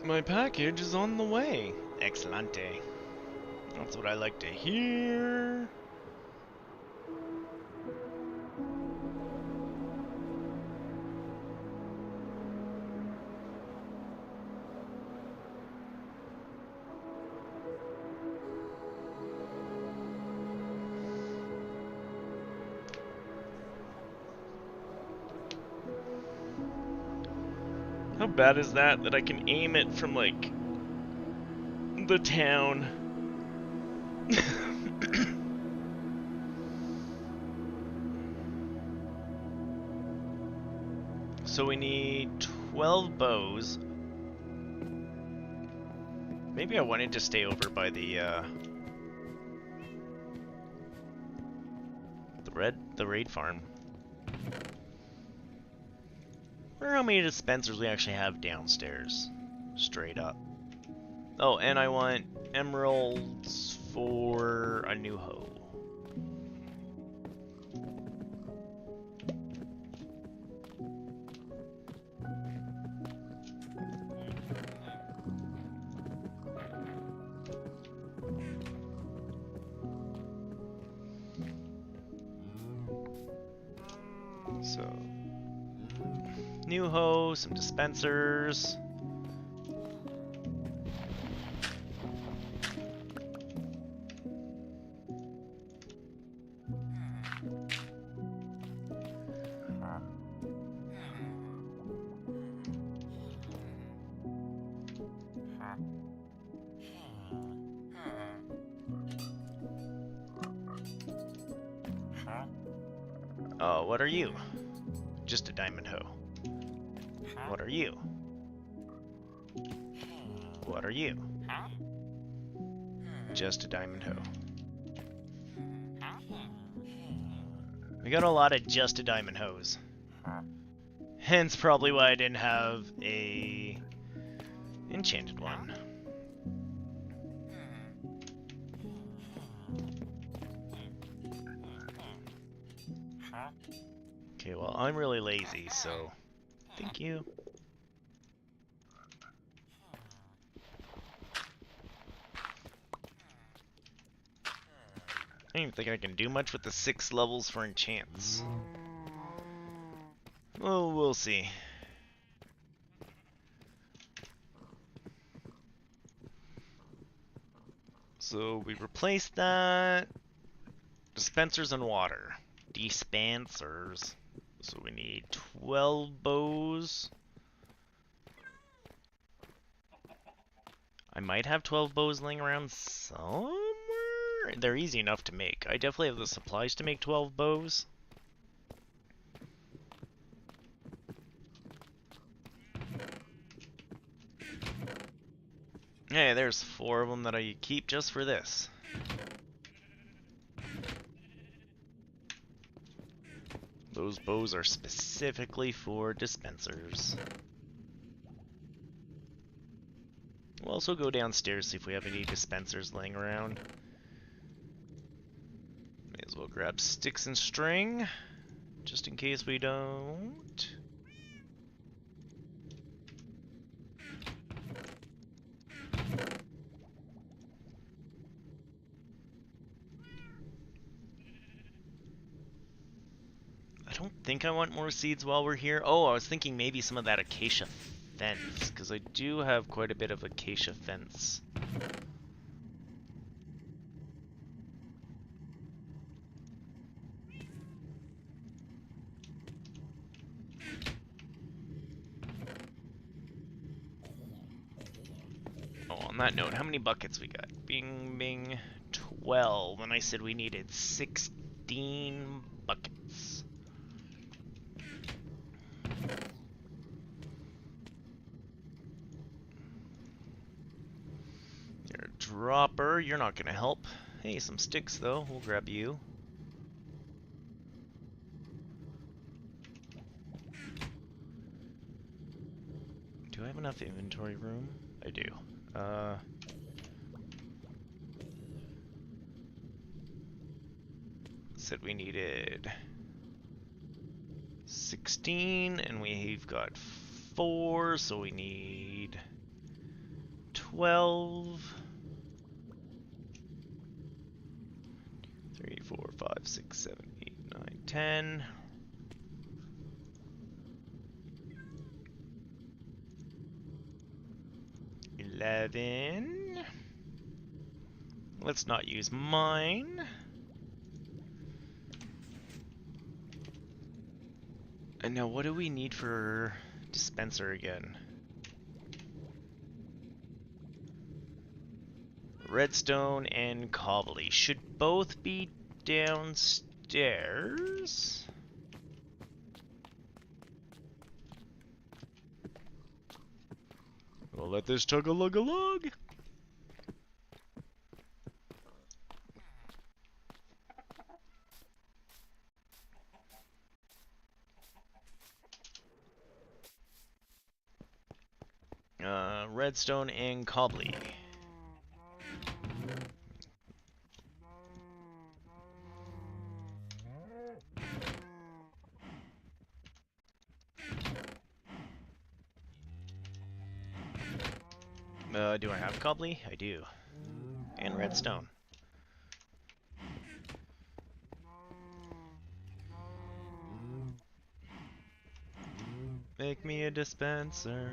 My package is on the way. Excellente. That's what I like to hear. How bad is that I can aim it from, like, the town? So we need 12 bows. Maybe I wanted to stay over by the raid farm. I wonder how many dispensers we actually have downstairs. Straight up. Oh, and I want emeralds for a new hoe. So, new hoe, some dispensers. Oh, what are you? Just a diamond hoe. What are you? What are you? Just a diamond hoe. We got a lot of just a diamond hoes. Hence probably why I didn't have a enchanted one. Okay, well, I'm really lazy, so thank you. I don't even think I can do much with the 6 levels for enchants. Well, we'll see. So we replaced that. Dispensers and water. Dispensers. So we need 12 bows. I might have 12 bows laying around somewhere. They're easy enough to make. I definitely have the supplies to make 12 bows. Hey, there's 4 of them that I keep just for this. Those bows are specifically for dispensers. We'll also go downstairs, see if we have any dispensers laying around. May as well grab sticks and string, just in case we don't. don't think I want more seeds while we're here. Oh, I was thinking maybe some of that acacia fence, because I do have quite a bit of acacia fence. Oh, on that note, how many buckets we got? Bing, bing, 12, and I said we needed 16 buckets. You're a dropper, you're not gonna help. Hey, some sticks though, we'll grab you. Do I have enough inventory room? I do. Said we needed 16, and we've got 4, so we need 12. 3, 4, 5, 6, 7, 8, 9, 10. 11. Let's not use mine. And now what do we need for dispenser again? Redstone and cobbly should both be downstairs. We'll let this chug-a-lug-a-lug. Redstone and cobbly. Do I have cobbly? I do. And redstone. Make me a dispenser.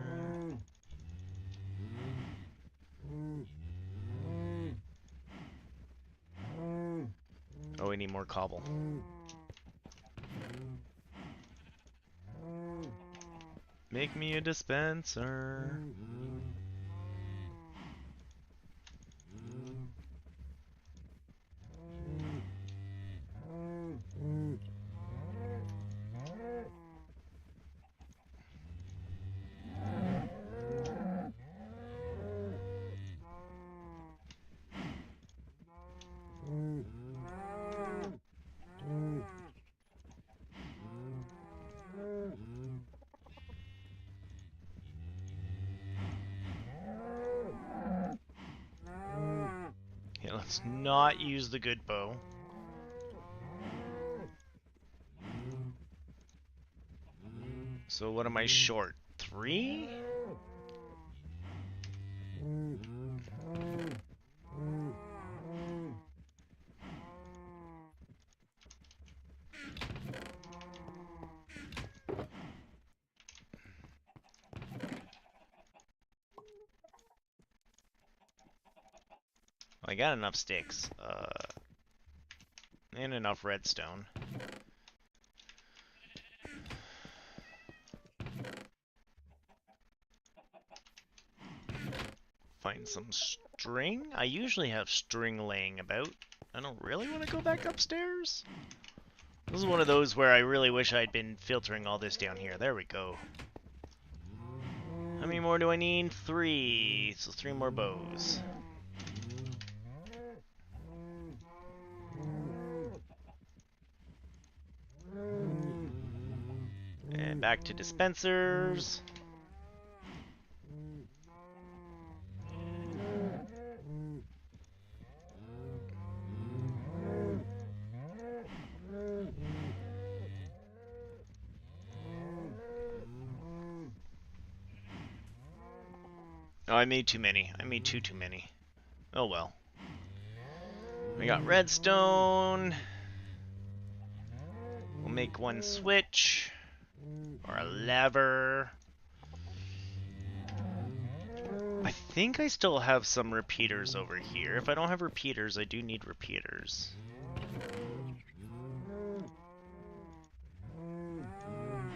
Oh, we need more cobble. Make me a dispenser. Yeah, let's not use the good bow. So what am I short? 3? I got enough sticks, and enough redstone. Find some string? I usually have string laying about. I don't really want to go back upstairs. This is one of those where I really wish I'd been filtering all this down here. There we go. How many more do I need? 3. So 3 more bows. And back to dispensers. Oh, I made too many. I made too many. Oh well. We got redstone. We'll We'll make one switch. Or a lever. I think I still have some repeaters over here. If I don't have repeaters, I do need repeaters.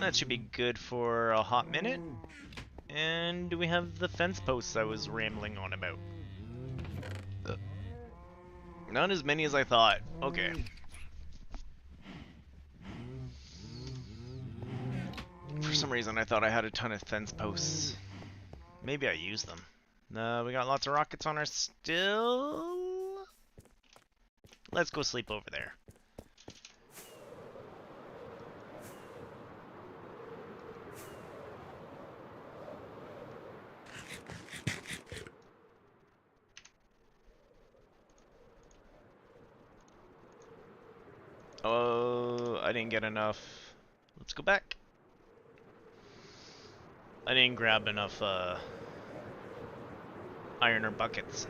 That should be good for a hot minute. And do we have the fence posts I was rambling on about? Not as many as I thought. Okay. For some reason, I thought I had a ton of fence posts. Maybe I used them. We got lots of rockets on our still. Let's go sleep over there. Oh, I didn't get enough. Let's go back. I didn't grab enough iron or buckets.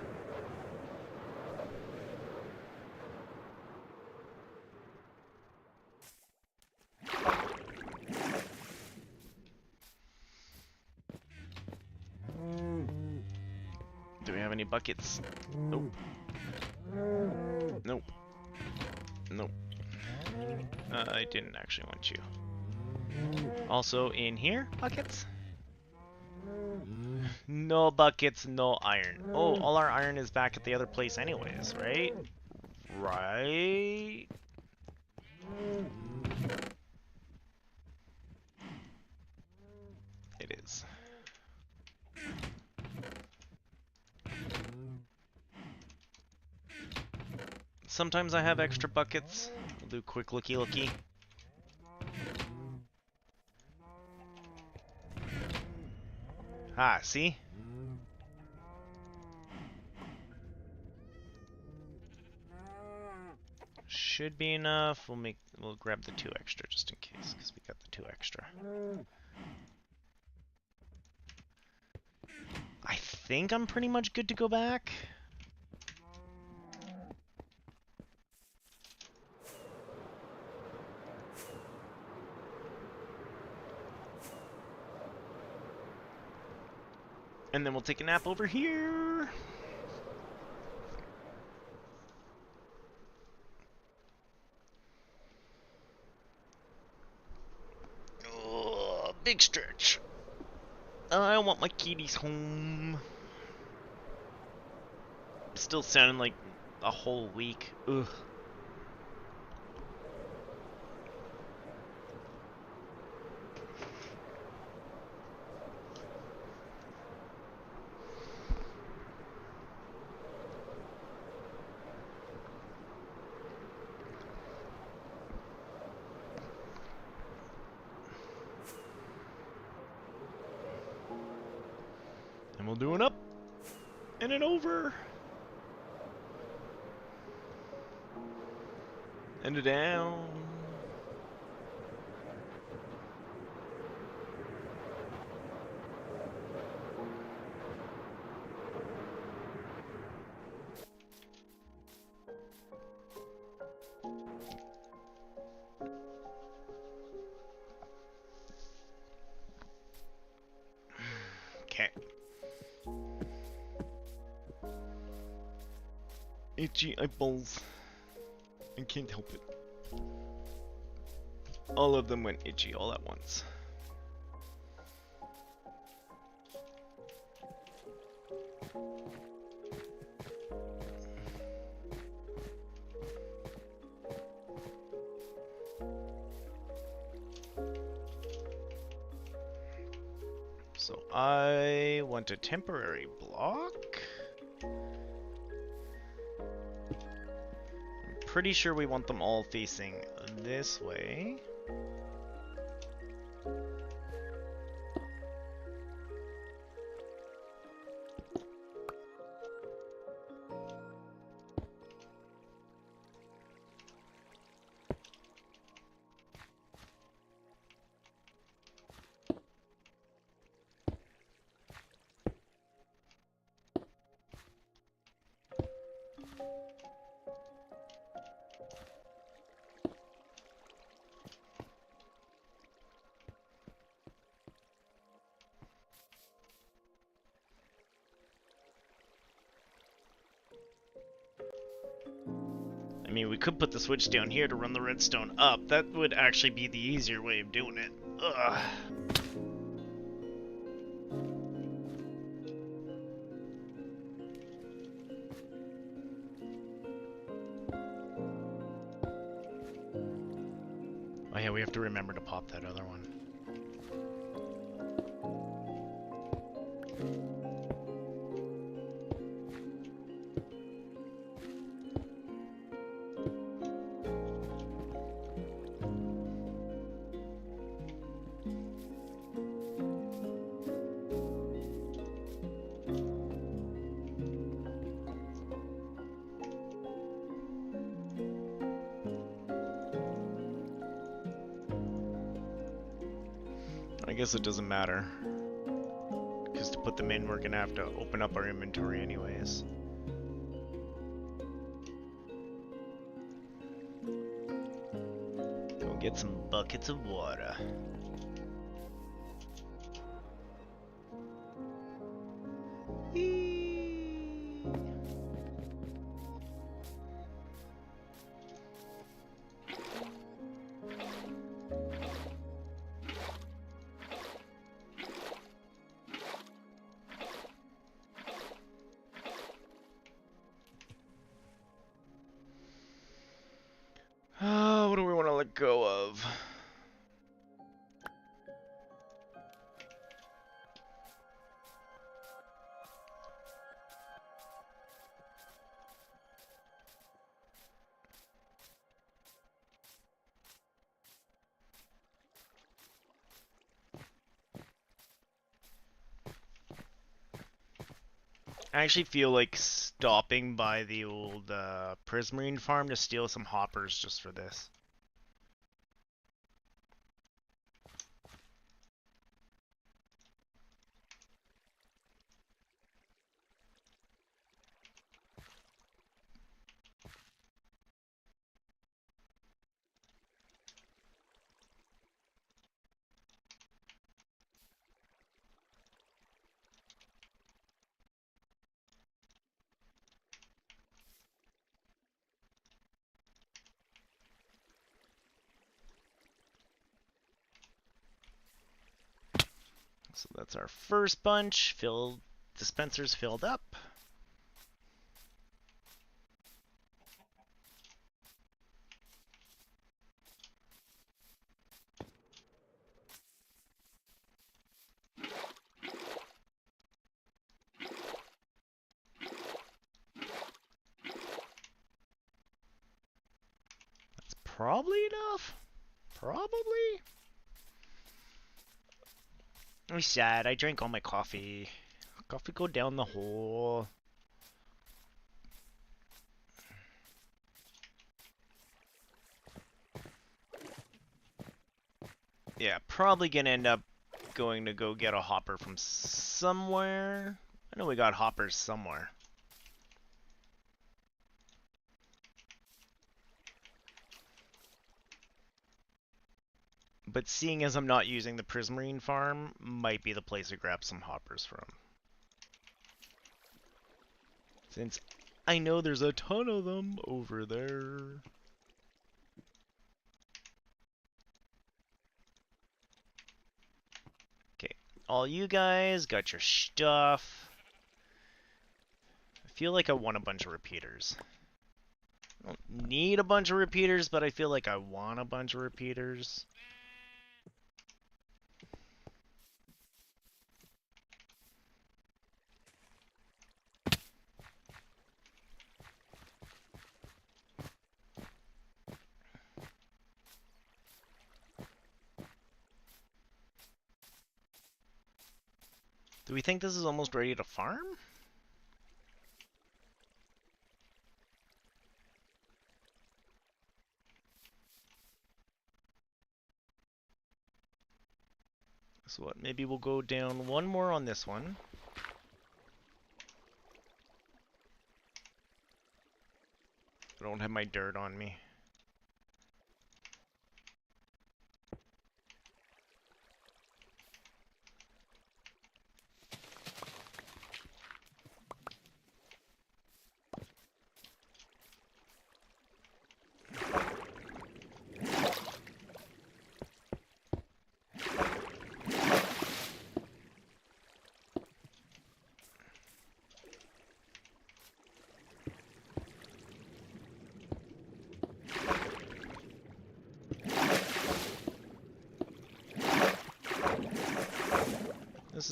Do we have any buckets? Nope. Nope. Nope. I didn't actually want you. Also in here, buckets? No buckets, no iron. Oh, all our iron is back at the other place anyways, right? Right? It is. Sometimes I have extra buckets. We'll do quick looky. Ah, see? Should be enough. We'll grab the 2 extra just in case, because we got the 2 extra. I think I'm pretty much good to go back. And then we'll take a nap over here. Oh, big stretch. I want my kitties home. Still sounding like a whole week. Ugh. And we'll do an up and an over and a down. Okay. Itchy eyeballs. I can't help it. All of them went itchy all at once. So I want a temporary block. I'm pretty sure we want them all facing this way. mean, we could put the switch down here to run the redstone up. That would actually be the easier way of doing it. Ugh. Oh yeah, we have to remember to pop that other one. I guess it doesn't matter. Because to put them in, we're gonna have to open up our inventory anyways. Go get some buckets of water. What do we want to let go of? I actually feel like stopping by the old Prismarine farm to steal some hoppers just for this. So that's our first bunch. Dispensers filled up. That's probably enough. Probably. I'm sad. I drank all my coffee. Coffee go down the hole. Yeah, probably gonna end up going to go get a hopper from somewhere. I know we got hoppers somewhere. But seeing as I'm not using the Prismarine farm, might be the place to grab some hoppers from. Since I know there's a ton of them over there. Okay, all you guys got your stuff. I feel like I want a bunch of repeaters. I don't need a bunch of repeaters, but I feel like I want a bunch of repeaters. Do we think this is almost ready to farm? So what, maybe we'll go down one more on this one. I don't have my dirt on me.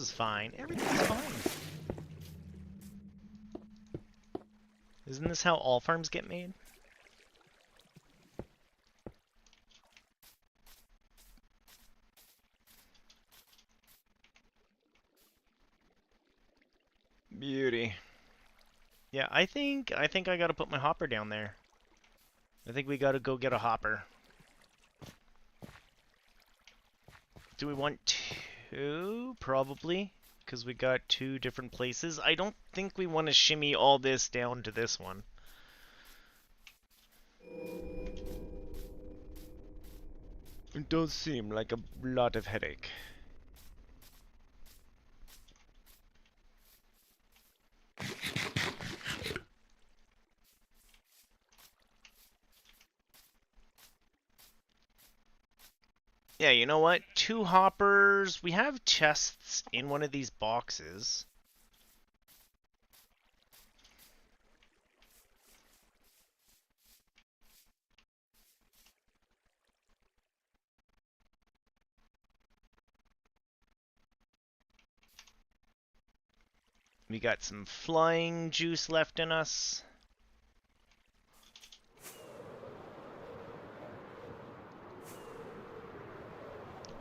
is fine. Everything's fine. Isn't this how all farms get made? Beauty. Yeah, I think I gotta put my hopper down there. I think we gotta go get a hopper. Do we want two? Probably. Because we got two different places. I don't think we want to shimmy all this down to this one. It does seem like a lot of headache. Yeah, you know what? Two hoppers. We have chests in one of these boxes. We got some flying juice left in us.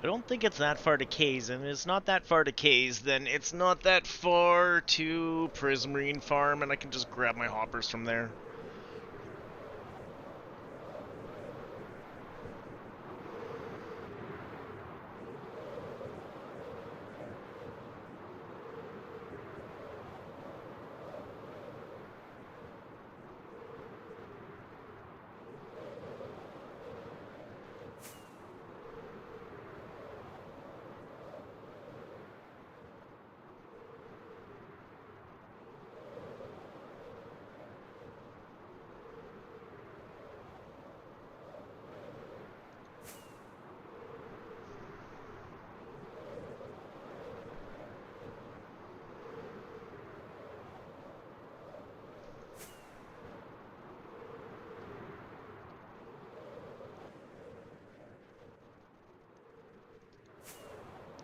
I don't think it's that far to Kays, and if it's not that far to Kays, then it's not that far to Prismarine Farm, and I can just grab my hoppers from there.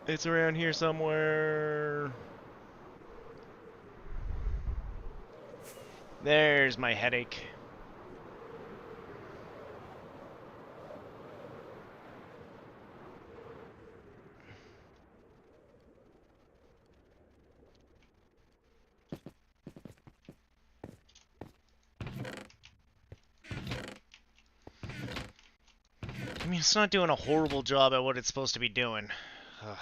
It's around here somewhere. There's my headache. I mean, it's not doing a horrible job at what it's supposed to be doing. Ugh.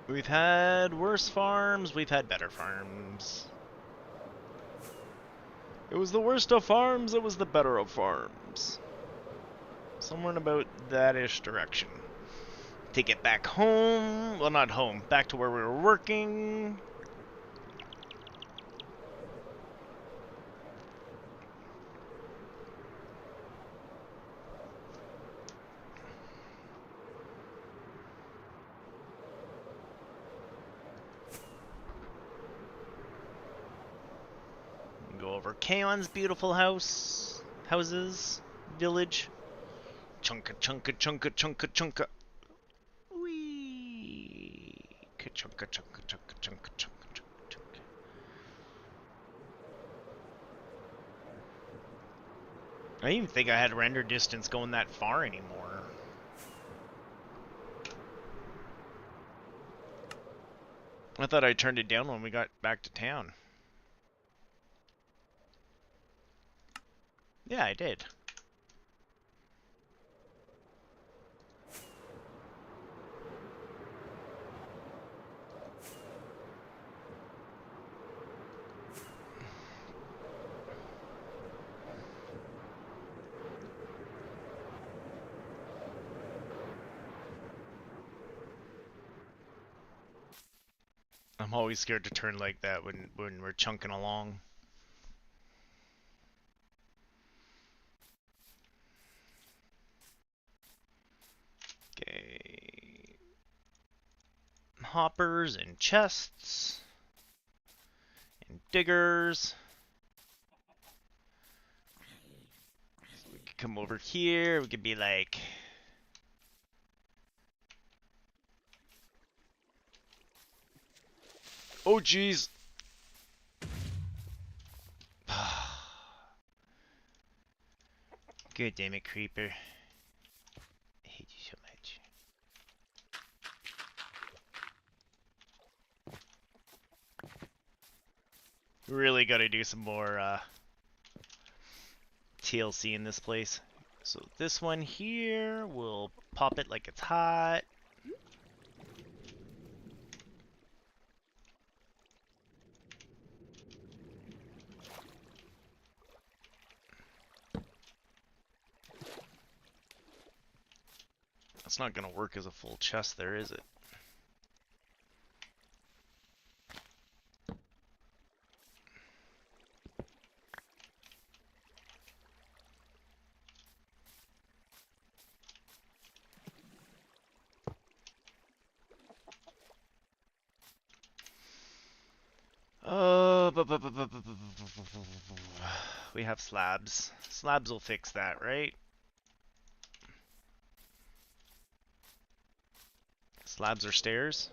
We've had worse farms, we've had better farms. It was the worst of farms, it was the better of farms. Somewhere in about that-ish direction. To get back home, well, not home, back to where we were working. Go over Kaon's beautiful houses, village. Chunka, chunka, chunka, chunka, chunka. Wee. Chunka, chunka, chunka, chunka, chunka, chunka, chunka. I didn't even think I had render distance going that far anymore. I thought I turned it down when we got back to town. Yeah, I did. I'm always scared to turn like that when we're chunking along. Okay. hoppers and chests and diggers. So we could come over here. We could be like, oh jeez. Good damn it, creeper. I hate you so much. Really gotta do some more TLC in this place. So this one here, we'll pop it like it's hot. That's not gonna work as a full chest there, is it? We have slabs. Slabs will fix that, right? Slabs or stairs?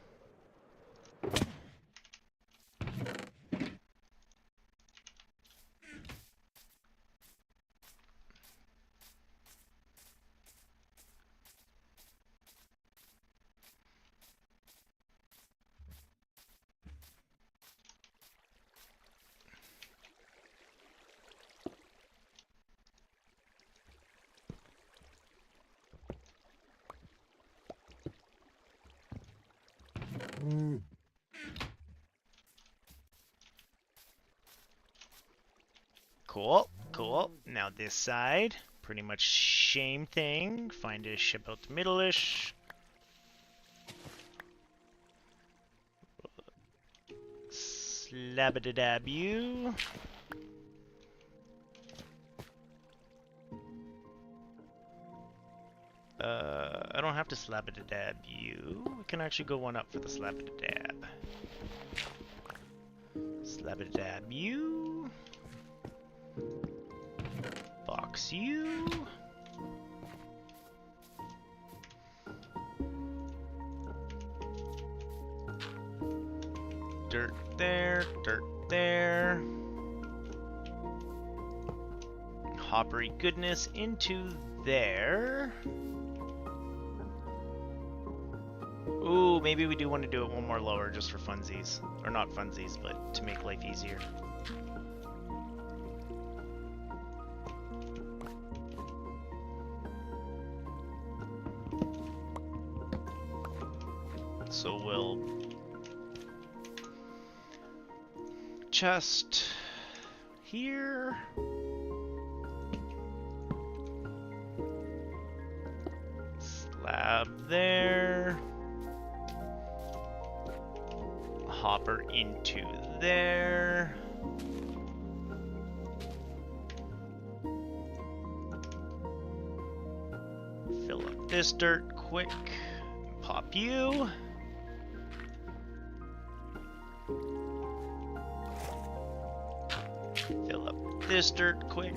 Cool, cool. Now this side, pretty much same thing. Find a ship out the middle-ish. Slab-a-da-dab you. I don't have to slab-a-da-dab you. We can actually go one up for the slab-a-da-dab. Slab-a-da-dab you. Box you. Dirt there, dirt there. Hoppery goodness into there. Ooh, maybe we do want to do it one more lower just for funsies. Or not funsies, but to make life easier. So we'll chest here. Slab there. Hopper into there. Fill up this dirt quick. Pop you. Fill up this dirt quick.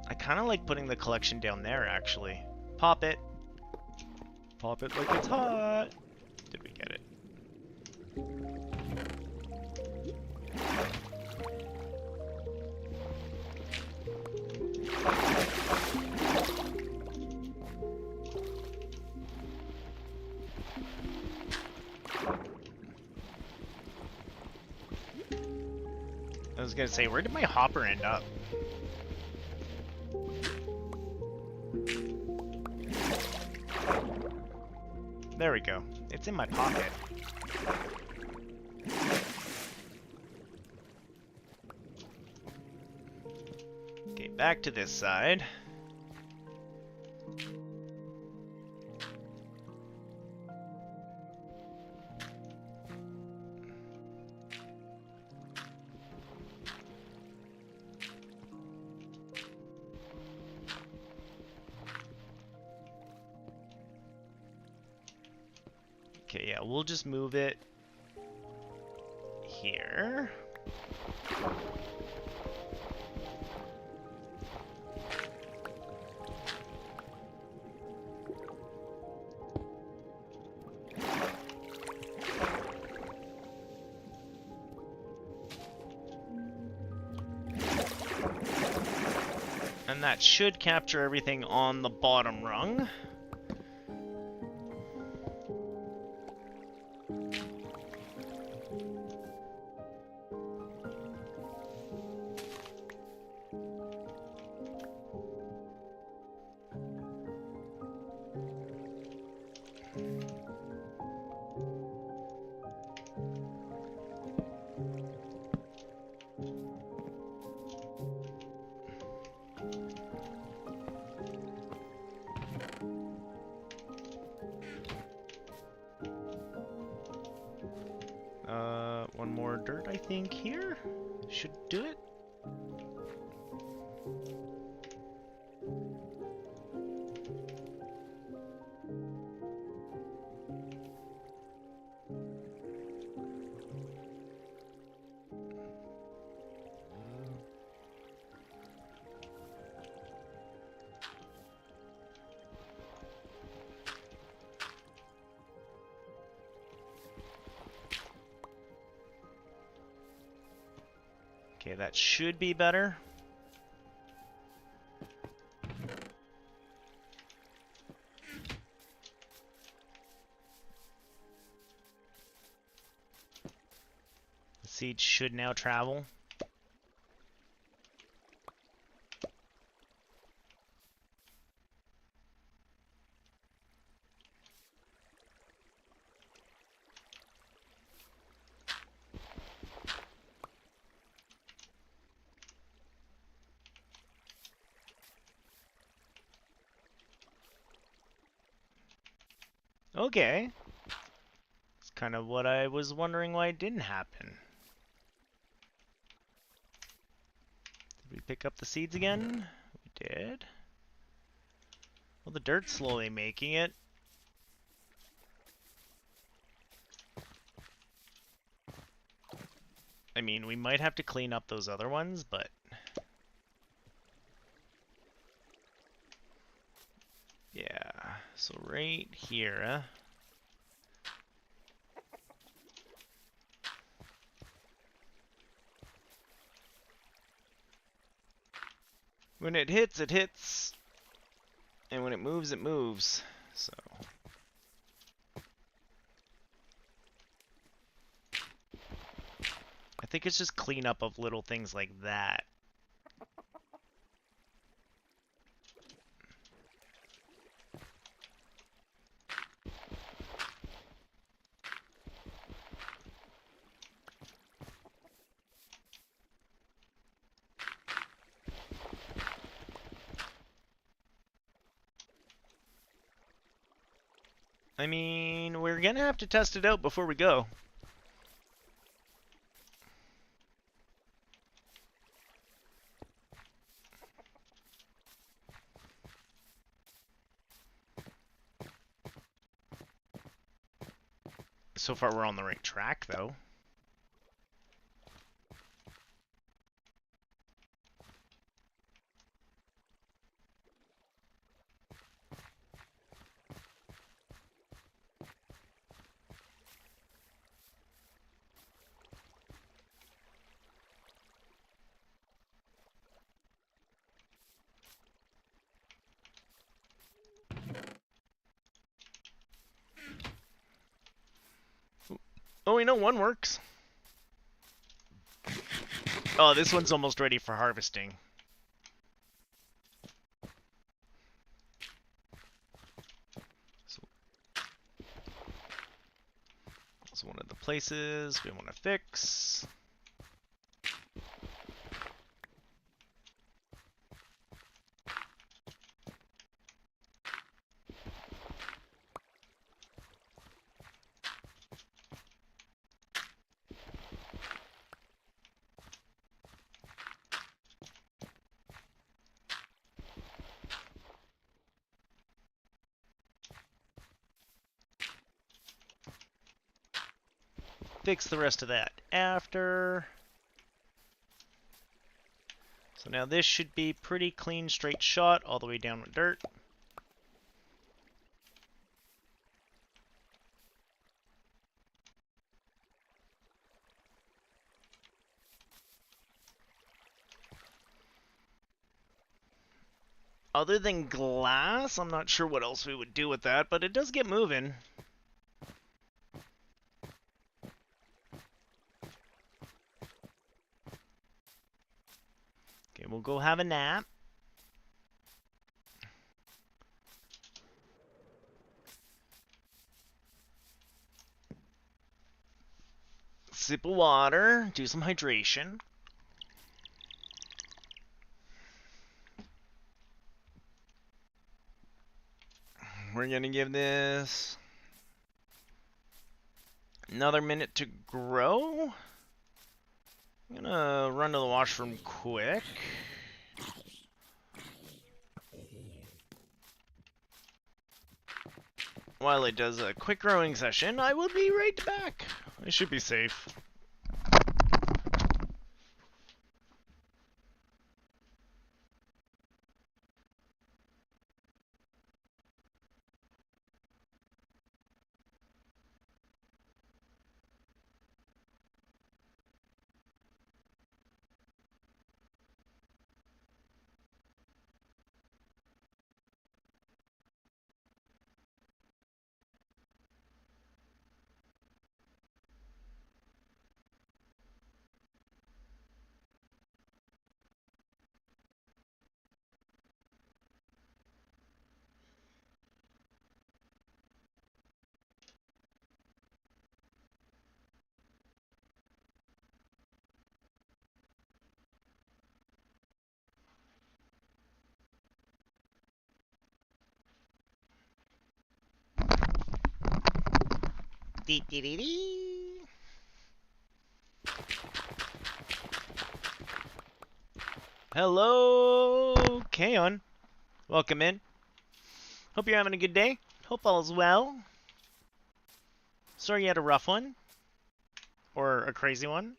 I kind of like putting the collection down there, actually. Pop it. Pop it like it's hot. Did we get it? I was gonna say, where did my hopper end up? There we go. It's in my pocket. Okay, back to this side. Okay, yeah, we'll just move it here. And that should capture everything on the bottom rung. One more dirt, I think, here should do it. Okay, that should be better. The seed should now travel. Okay. It's kind of what I was wondering why it didn't happen. Did we pick up the seeds again? We did. Well, the dirt's slowly making it. I mean, we might have to clean up those other ones, but... yeah, so right here... when it hits, it hits. And when it moves, it moves. So... I think it's just cleanup of little things like that. I mean, we're gonna have to test it out before we go. So far, we're on the right track, though. Oh, we know one works. Oh, this one's almost ready for harvesting. So one of the places we want to fix. fix the rest of that after. So now this should be pretty clean, straight shot all the way down with dirt. Other than glass, I'm not sure what else we would do with that, but it does get moving. Okay, we'll go have a nap. Sip of water, do some hydration. We're gonna give this another minute to grow. I'm gonna run to the washroom quick. While it does a quick growing session, I will be right back. I should be safe. Hello, Kaon. Welcome in. Hope you're having a good day. Hope all is well. Sorry you had a rough one. Or a crazy one.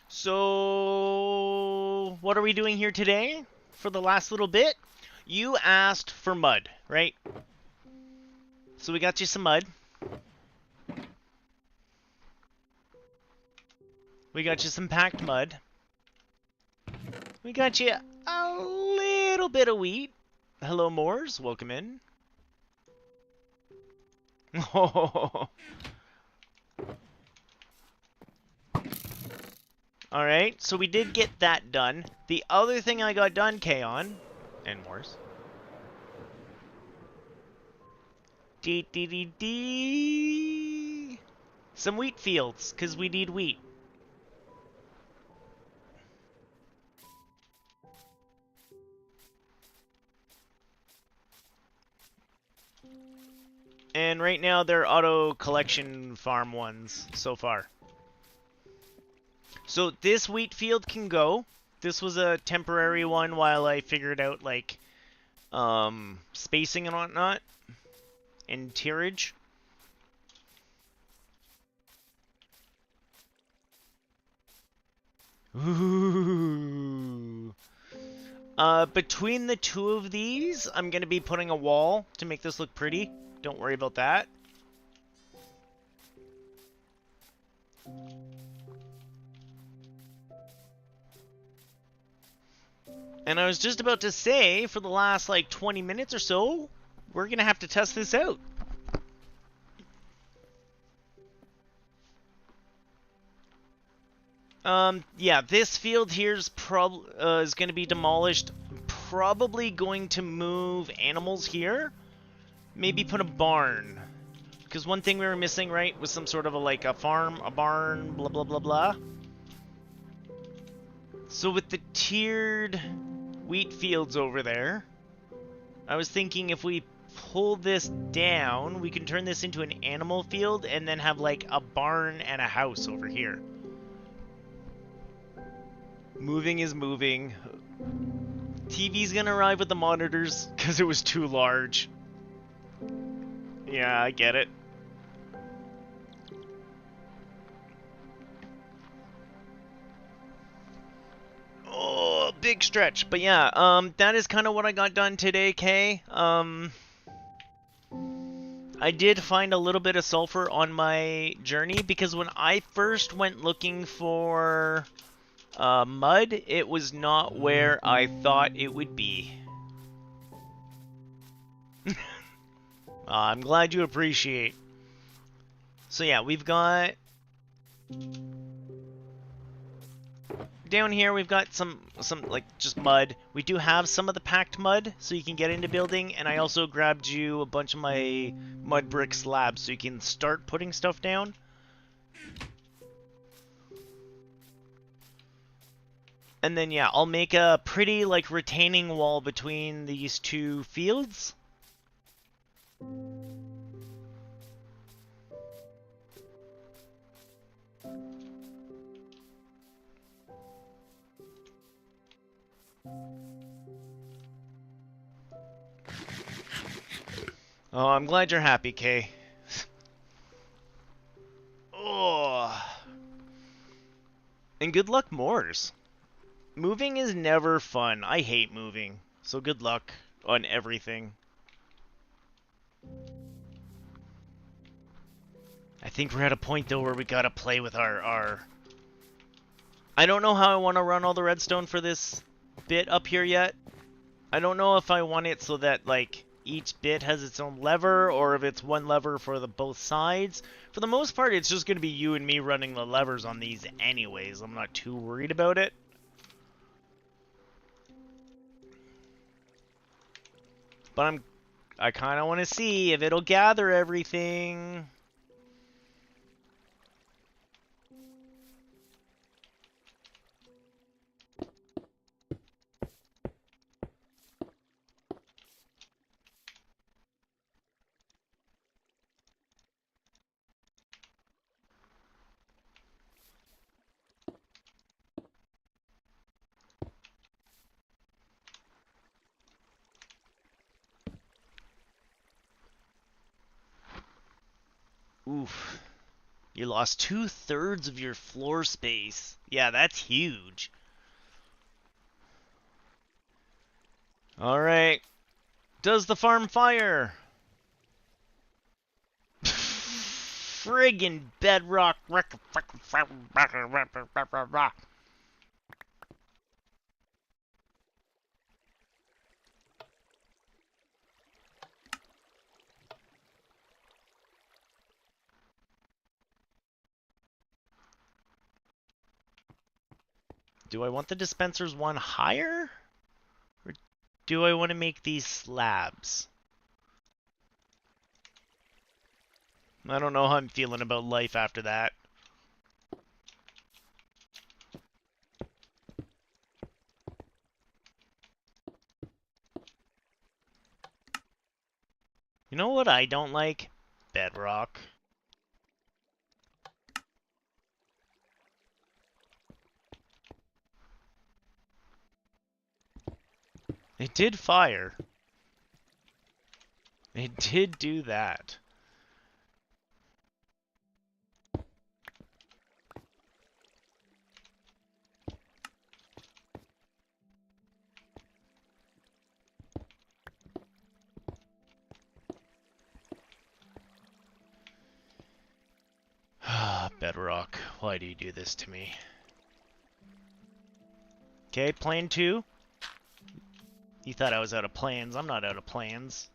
So, what are we doing here today? For the last little bit? You asked for mud, right? So we got you some mud. We got you some packed mud. We got you a little bit of wheat. Hello, Moors. Welcome in. Oh. Alright, so we did get that done. The other thing I got done, Kaon, and Moors. Some wheat fields, because we need wheat. And right now they're auto collection farm ones so far. So this wheat field can go. This was a temporary one while I figured out like spacing and whatnot and tillage. Ooh. Between the two of these, I'm gonna be putting a wall to make this look pretty. Don't worry about that. And I was just about to say, for the last like 20 minutes or so, we're gonna have to test this out. Yeah, this field here is going to be demolished. Probably going to move animals here. Maybe put a barn. Because one thing we were missing, right, was some sort of a farm, a barn, blah, blah, blah, blah. So with the tiered wheat fields over there, I was thinking if we pull this down, we can turn this into an animal field and then have like a barn and a house over here. Moving is moving. TV's gonna arrive with the monitors because it was too large. Yeah, I get it. Oh, big stretch. But yeah, that is kind of what I got done today, Kay. I did find a little bit of sulfur on my journey because when I first went looking for mud, it was not where I thought it would be. I'm glad you appreciate. So yeah, we've got... Down here we've got some like just mud. We do have some of the packed mud so you can get into building, and I also grabbed you a bunch of my mud brick slabs so you can start putting stuff down. And then yeah, I'll make a pretty like retaining wall between these two fields. Oh, I'm glad you're happy, Kay. Oh. And good luck, Moors. Moving is never fun. I hate moving. So good luck on everything. I think we're at a point, though, where we gotta play with our... I don't know how I want to run all the redstone for this bit up here yet. I don't know if I want it so that, like, each bit has its own lever, or if it's one lever for the both sides. For the most part, it's just going to be you and me running the levers on these anyways. I'm not too worried about it. But I kind of want to see if it'll gather everything. Oof. You lost 2/3 of your floor space. Yeah, that's huge. Alright. Does the farm fire? Friggin' bedrock. Do I want the dispensers one higher? Or do I want to make these slabs? I don't know how I'm feeling about life after that. You know what I don't like? Bedrock. It did fire. It did do that. Bedrock, why do you do this to me? Okay, plan 2. You thought I was out of plans. I'm not out of plans.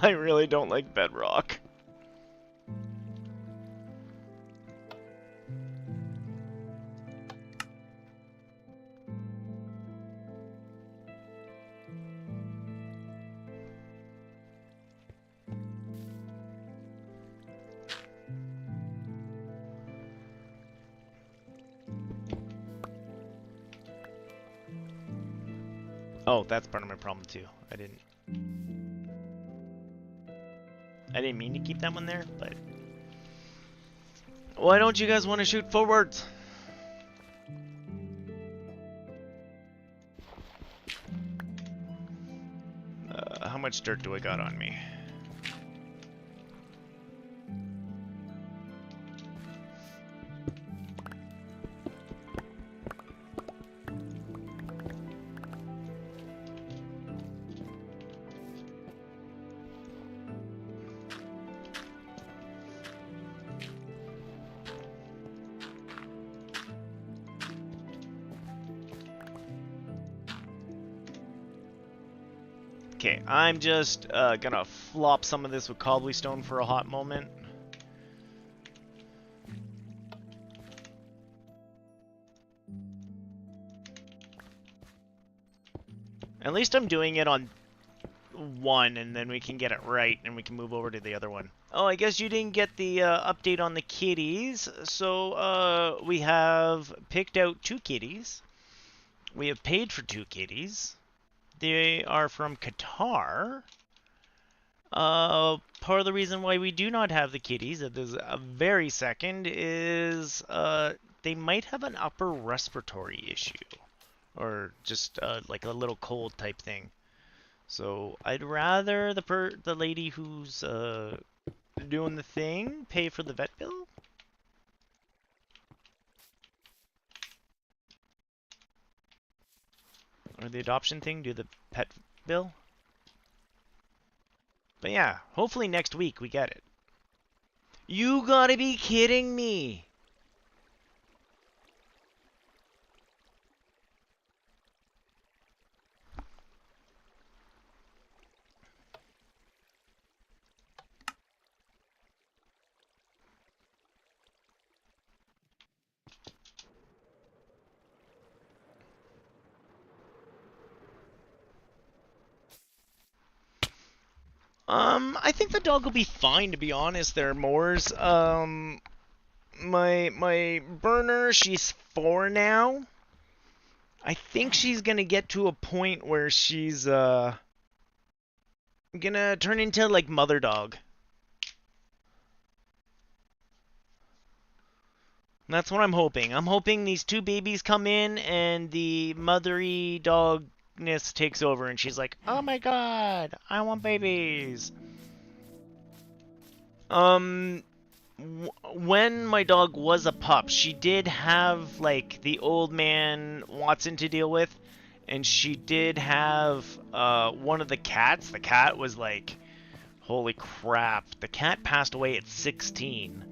I really don't like bedrock. Oh, that's part of my problem too. I didn't mean to keep that one there, but why don't you guys want to shoot forwards? How much dirt do I got on me? Okay, I'm just gonna flop some of this with cobblestone for a hot moment. At least I'm doing it on one, and then we can get it right, and we can move over to the other one. Oh, I guess you didn't get the update on the kitties. So we have picked out 2 kitties. We have paid for 2 kitties. They are from Qatar. Part of the reason why we do not have the kitties at this very second is they might have an upper respiratory issue. Or just like a little cold type thing. So I'd rather the lady who's doing the thing pay for the vet bill. Or the adoption thing, do the pet bill. But yeah, hopefully next week we get it. You gotta be kidding me! I think the dog will be fine, to be honest there, Moors. My burner, she's 4 now. I think she's gonna get to a point where she's, gonna turn into, like, mother dog. That's what I'm hoping. I'm hoping these 2 babies come in and the mothery dogness takes over and she's like, oh my god, I want babies. When my dog was a pup, she did have, like, the old man Watson to deal with, and she did have, one of the cats. The cat was like, holy crap. The cat passed away at 16.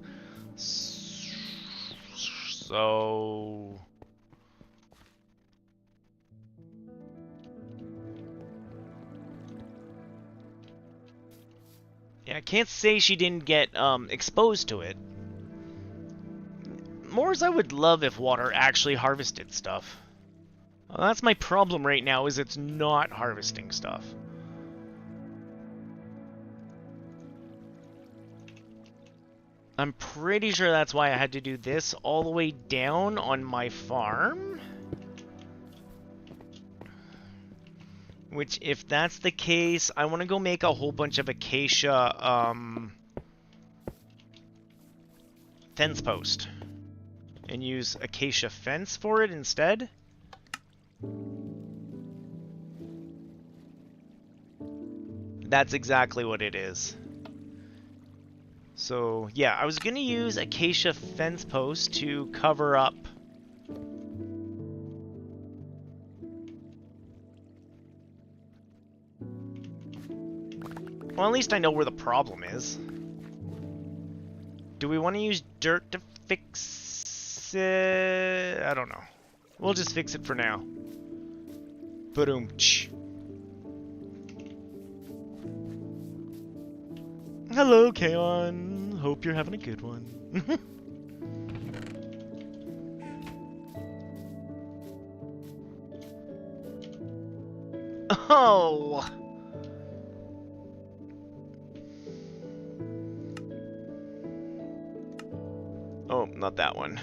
So... yeah, I can't say she didn't get exposed to it. Moors, I would love if water actually harvested stuff. Well, that's my problem right now, is it's not harvesting stuff. I'm pretty sure that's why I had to do this all the way down on my farm. Which, if that's the case, I want to go make a whole bunch of acacia fence post. And use acacia fence for it instead. That's exactly what it is. So, yeah, I was going to use acacia fence post to cover up. Well, at least I know where the problem is. Do we want to use dirt to fix it? I don't know. We'll just fix it for now. Ba-doom-tsh. Hello, Kaon. Hope you're having a good one. Oh! Oh, not that one.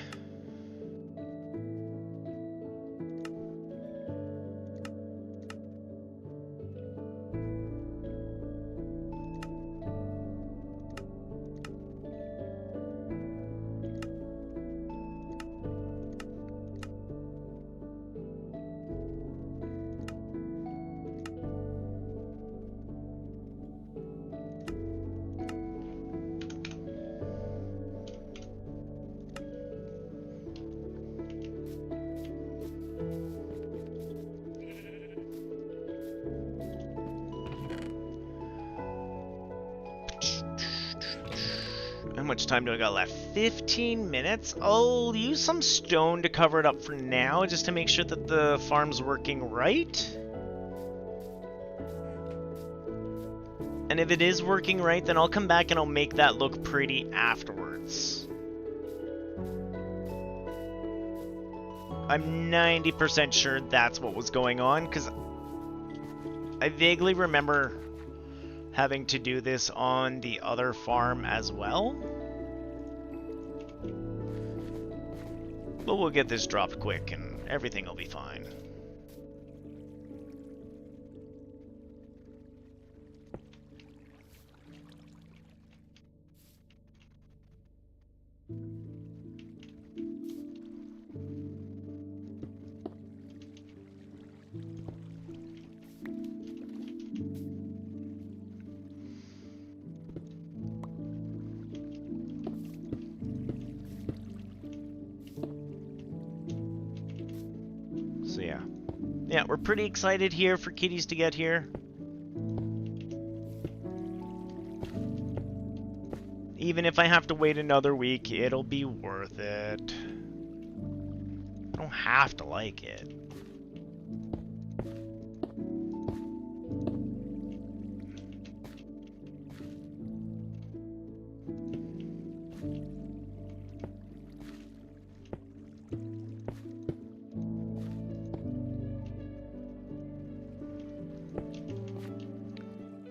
much time do I got left? 15 minutes? I'll use some stone to cover it up for now, just to make sure that the farm's working right. And if it is working right, then I'll come back and I'll make that look pretty afterwards. I'm 90% sure that's what was going on, because I vaguely remember having to do this on the other farm as well. But we'll get this dropped quick and everything will be fine. So yeah, we're pretty excited here for kitties to get here. Even if I have to wait another week, it'll be worth it. I don't have to like it.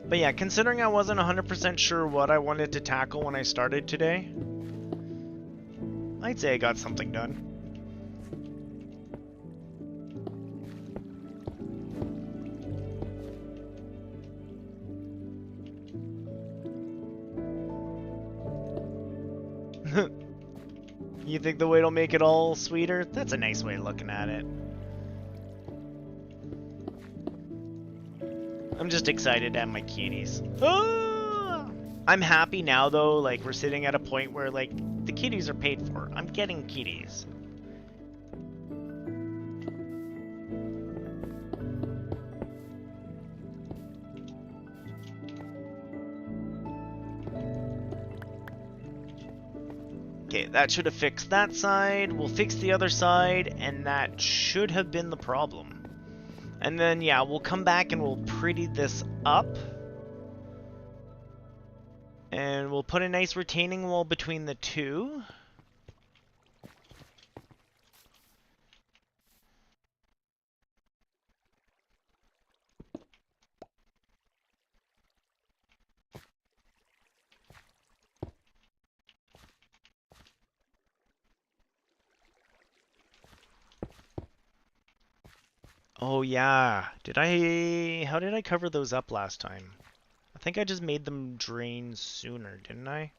But yeah, considering I wasn't 100% sure what I wanted to tackle when I started today, I'd say I got something done. You think the wait'll make it all sweeter? That's a nice way of looking at it. I'm just excited to have my kitties. Ah! I'm happy now though, like we're sitting at a point where like the kitties are paid for. I'm getting kitties. Okay, that should have fixed that side. We'll fix the other side, and that should have been the problem. And then, yeah, we'll come back and we'll pretty this up. And we'll put a nice retaining wall between the two. Oh yeah, how did I cover those up last time? I think I just made them drain sooner, didn't I?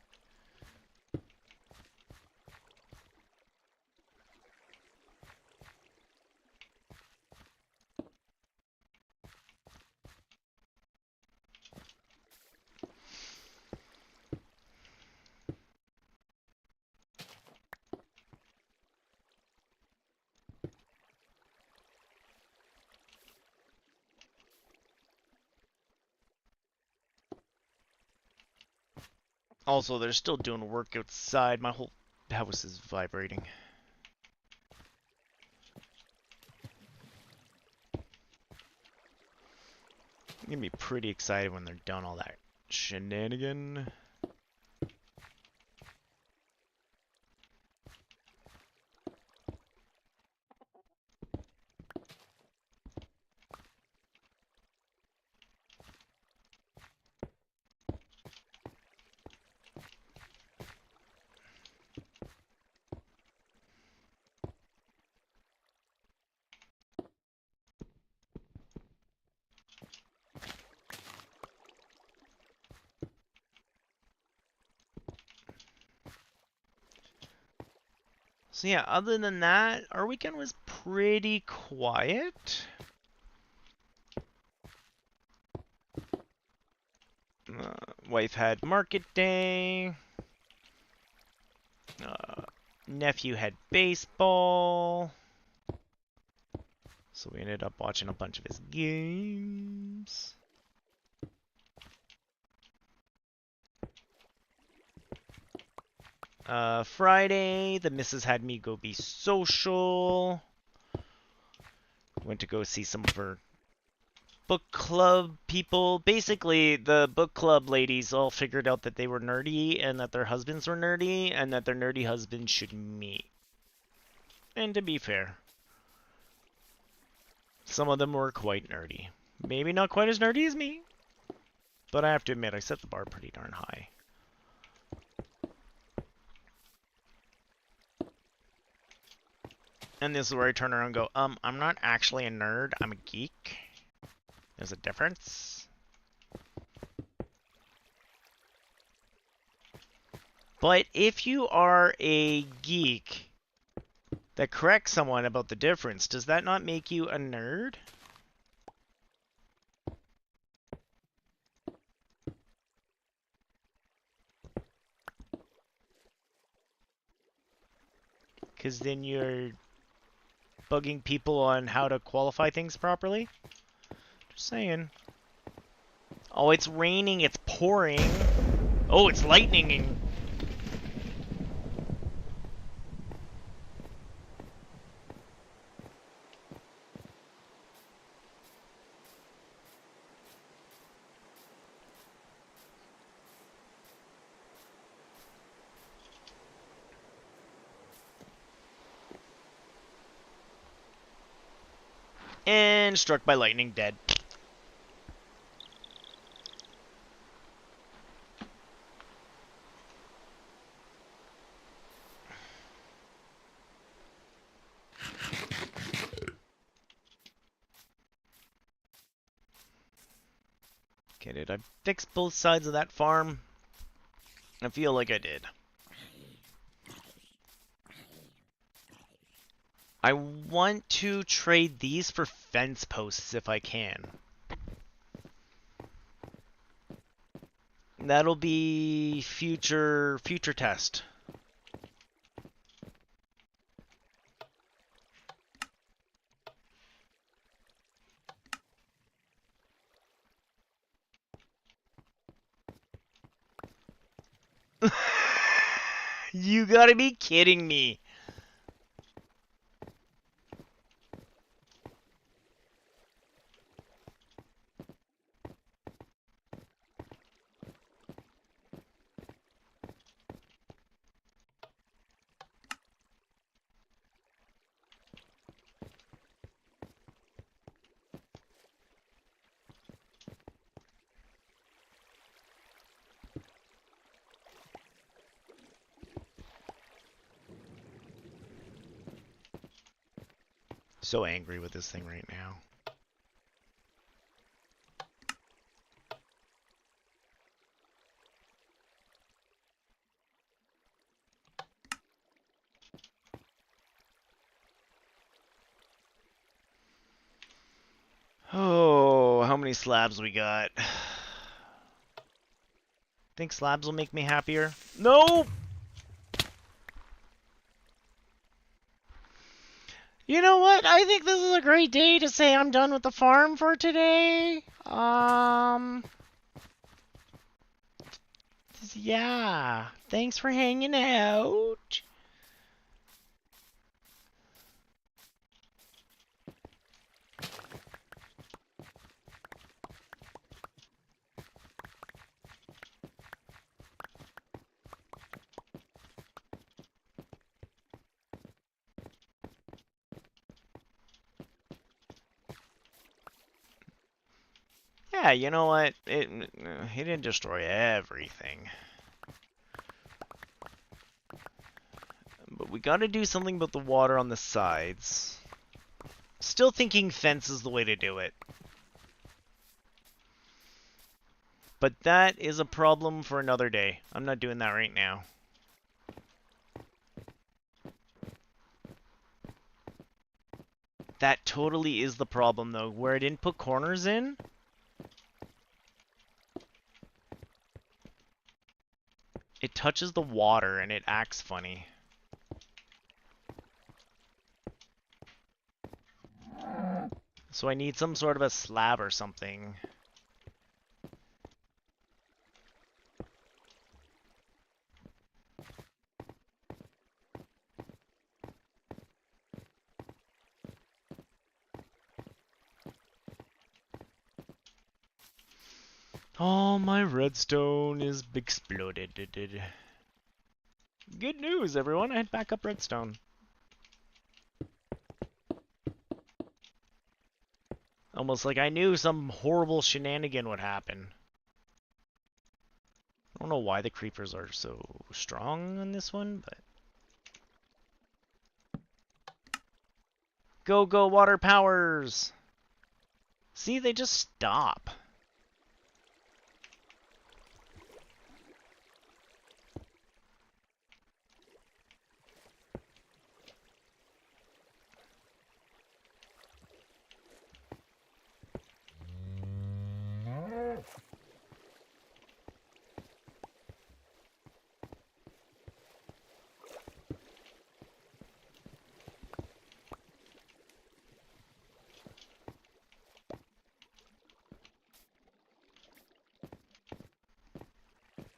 Also, they're still doing work outside. My whole house is vibrating. I'm gonna be pretty excited when they're done all that shenanigan. So yeah, other than that, our weekend was pretty quiet. Wife had market day. Nephew had baseball. So we ended up watching a bunch of his games. Friday, the missus had me go be social. Went to go see some of her book club people. Basically, the book club ladies all figured out that they were nerdy and that their husbands were nerdy and that their nerdy husbands should meet. And to be fair, some of them were quite nerdy. Maybe not quite as nerdy as me, but I have to admit, I set the bar pretty darn high. And this is where I turn around and go, I'm not actually a nerd, I'm a geek. There's a difference. But if you are a geek that corrects someone about the difference, does that not make you a nerd? Because then you're bugging people on how to qualify things properly. Just saying. Oh, it's raining, it's pouring. Oh, it's lightninging. And struck by lightning, dead. Okay, did I fix both sides of that farm? I feel like I did. I want to trade these for fence posts if I can. That'll be future test. You gotta be kidding me. So angry with this thing right now. Oh, how many slabs we got? Think slabs will make me happier? No! You know what? I think this is a great day to say I'm done with the farm for today. Yeah. Thanks for hanging out. Yeah, you know what? He didn't destroy everything. But we gotta do something about the water on the sides. Still thinking fence is the way to do it. But that is a problem for another day. I'm not doing that right now. That totally is the problem, though. Where I didn't put corners in, it touches the water and it acts funny. So I need some sort of a slab or something. All my redstone is exploded. Good news, everyone. I had backup redstone. Almost like I knew some horrible shenanigan would happen. I don't know why the creepers are so strong on this one, but... Go, go, water powers! See, they just stop.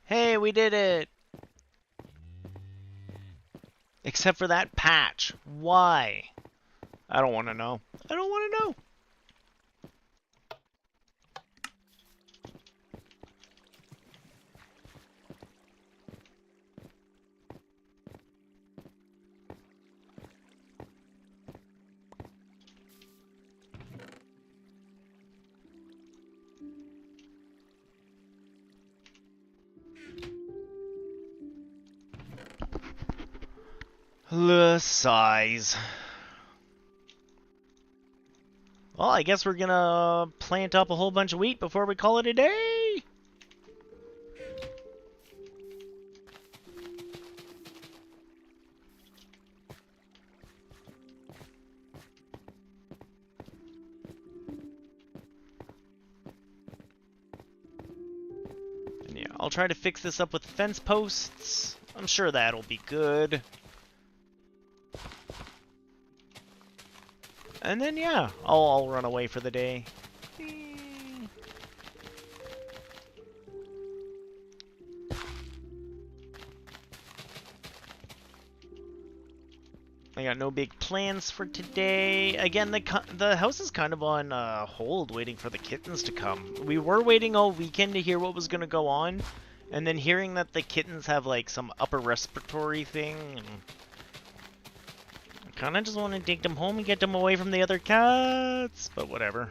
Hey, we did it! Except for that patch. Why? I don't want to know. I don't want to know. The size. Well, I guess we're gonna plant up a whole bunch of wheat before we call it a day. And yeah, I'll try to fix this up with fence posts. I'm sure that'll be good. And then, yeah, I'll run away for the day. I got no big plans for today. Again, the house is kind of on hold, waiting for the kittens to come. We were waiting all weekend to hear what was going to go on, and then hearing that the kittens have, like, some upper respiratory thing, and I kind of just want to take them home and get them away from the other cats, but whatever.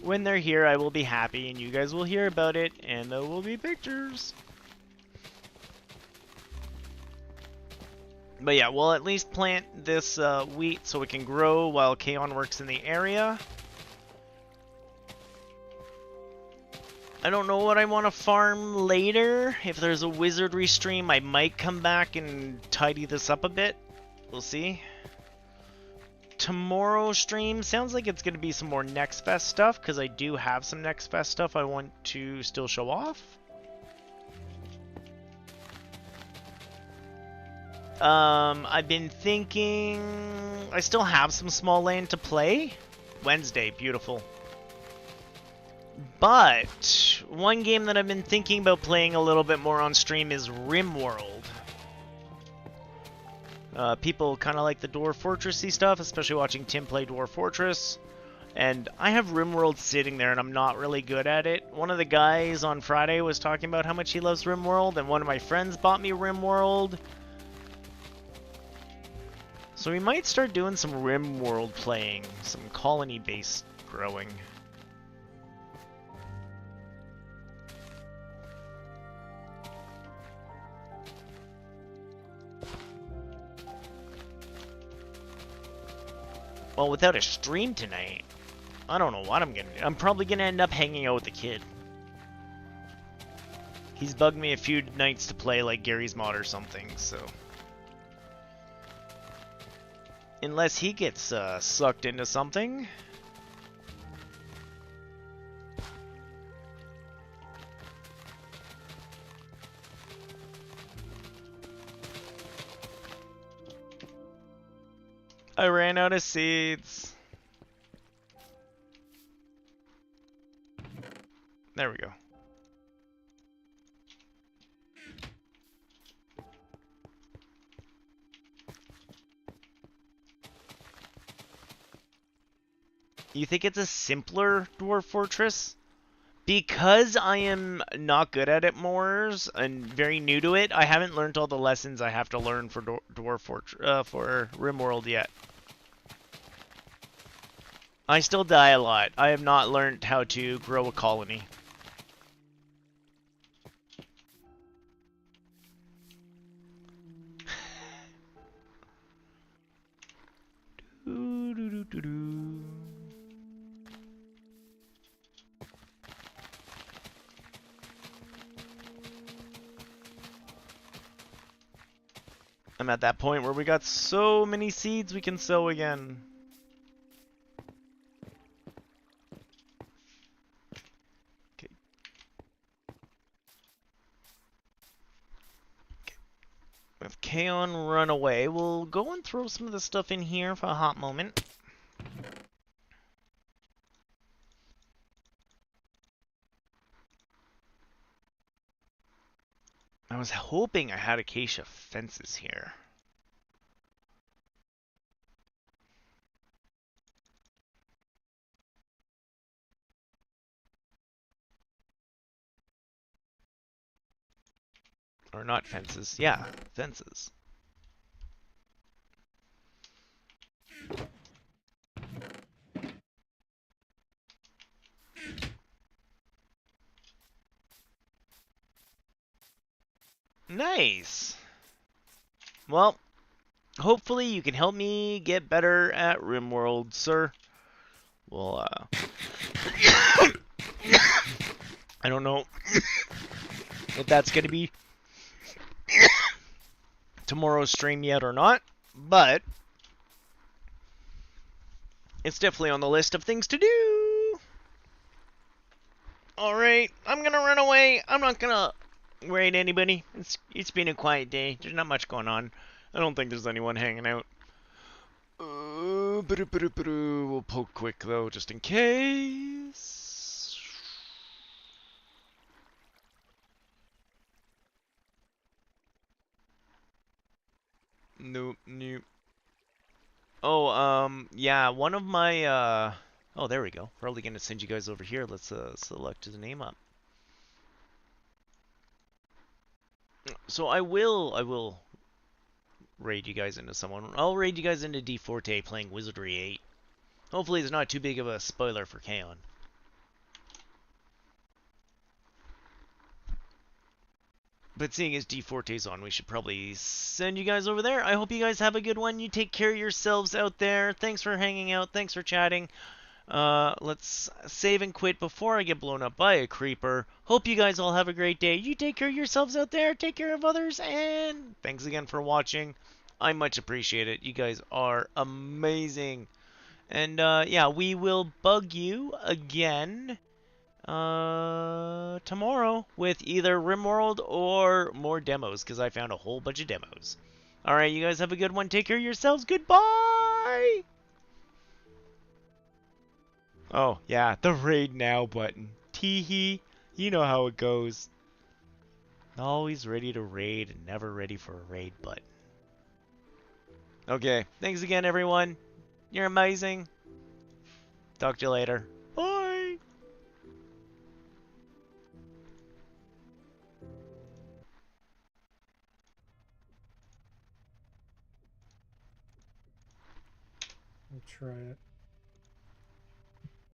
When they're here, I will be happy, and you guys will hear about it, and there will be pictures. But yeah, we'll at least plant this wheat so it can grow while Kaon works in the area. I don't know what I want to farm later. If there's a wizardry stream, I might come back and tidy this up a bit. We'll see. Tomorrow's stream sounds like it's going to be some more Next Fest stuff, because I do have some Next Fest stuff I want to still show off. I've been thinking I still have some small land to play. Wednesday, beautiful. But one game that I've been thinking about playing a little bit more on stream is RimWorld. People kind of like the Dwarf Fortressy stuff, especially watching Tim play Dwarf Fortress. And I have RimWorld sitting there and I'm not really good at it. One of the guys on Friday was talking about how much he loves RimWorld, and one of my friends bought me RimWorld. So we might start doing some RimWorld playing, some colony-based growing. Well, without a stream tonight, I don't know what I'm gonna do. I'm probably gonna end up hanging out with the kid. He's bugged me a few nights to play like Gary's Mod or something, so... Unless he gets sucked into something. I ran out of seeds. There we go. You think it's a simpler Dwarf Fortress? Because I am not good at it, Moors, and very new to it, I haven't learned all the lessons I have to learn for Dwarf Fortress, for RimWorld yet. I still die a lot. I have not learned how to grow a colony. I'm at that point where we got so many seeds we can sow again. Okay. With Kaon run away, we'll go and throw some of the stuff in here for a hot moment. I was hoping I had acacia fences here. Or not fences. Yeah, fences. Nice! Well, hopefully you can help me get better at RimWorld, sir. Well, I don't know if that's going to be tomorrow's stream yet or not, but it's definitely on the list of things to do. Alright, I'm going to run away. I'm not going to raid anybody. It's been a quiet day. There's not much going on. I don't think there's anyone hanging out. We'll poke quick though, just in case. Nope, nope. Oh, yeah, one of my, oh, there we go. Probably gonna send you guys over here. Let's, select his name up. So I will raid you guys into someone. I'll raid you guys into D Forte playing Wizardry 8. Hopefully it's not too big of a spoiler for Kaon. But seeing as D Forte's on, we should probably send you guys over there. I hope you guys have a good one. You take care of yourselves out there. Thanks for hanging out. Thanks for chatting. Let's save and quit before I get blown up by a creeper. Hope you guys all have a great day. You take care of yourselves out there. Take care of others. And thanks again for watching. I much appreciate it. You guys are amazing. And, yeah, we will bug you again tomorrow with either RimWorld or more demos, because I found a whole bunch of demos. Alright, you guys have a good one. Take care of yourselves. Goodbye! Oh, yeah, the raid now button. Teehee, you know how it goes. Always ready to raid and never ready for a raid button. Okay, thanks again, everyone. You're amazing. Talk to you later. Bye! I'll try it.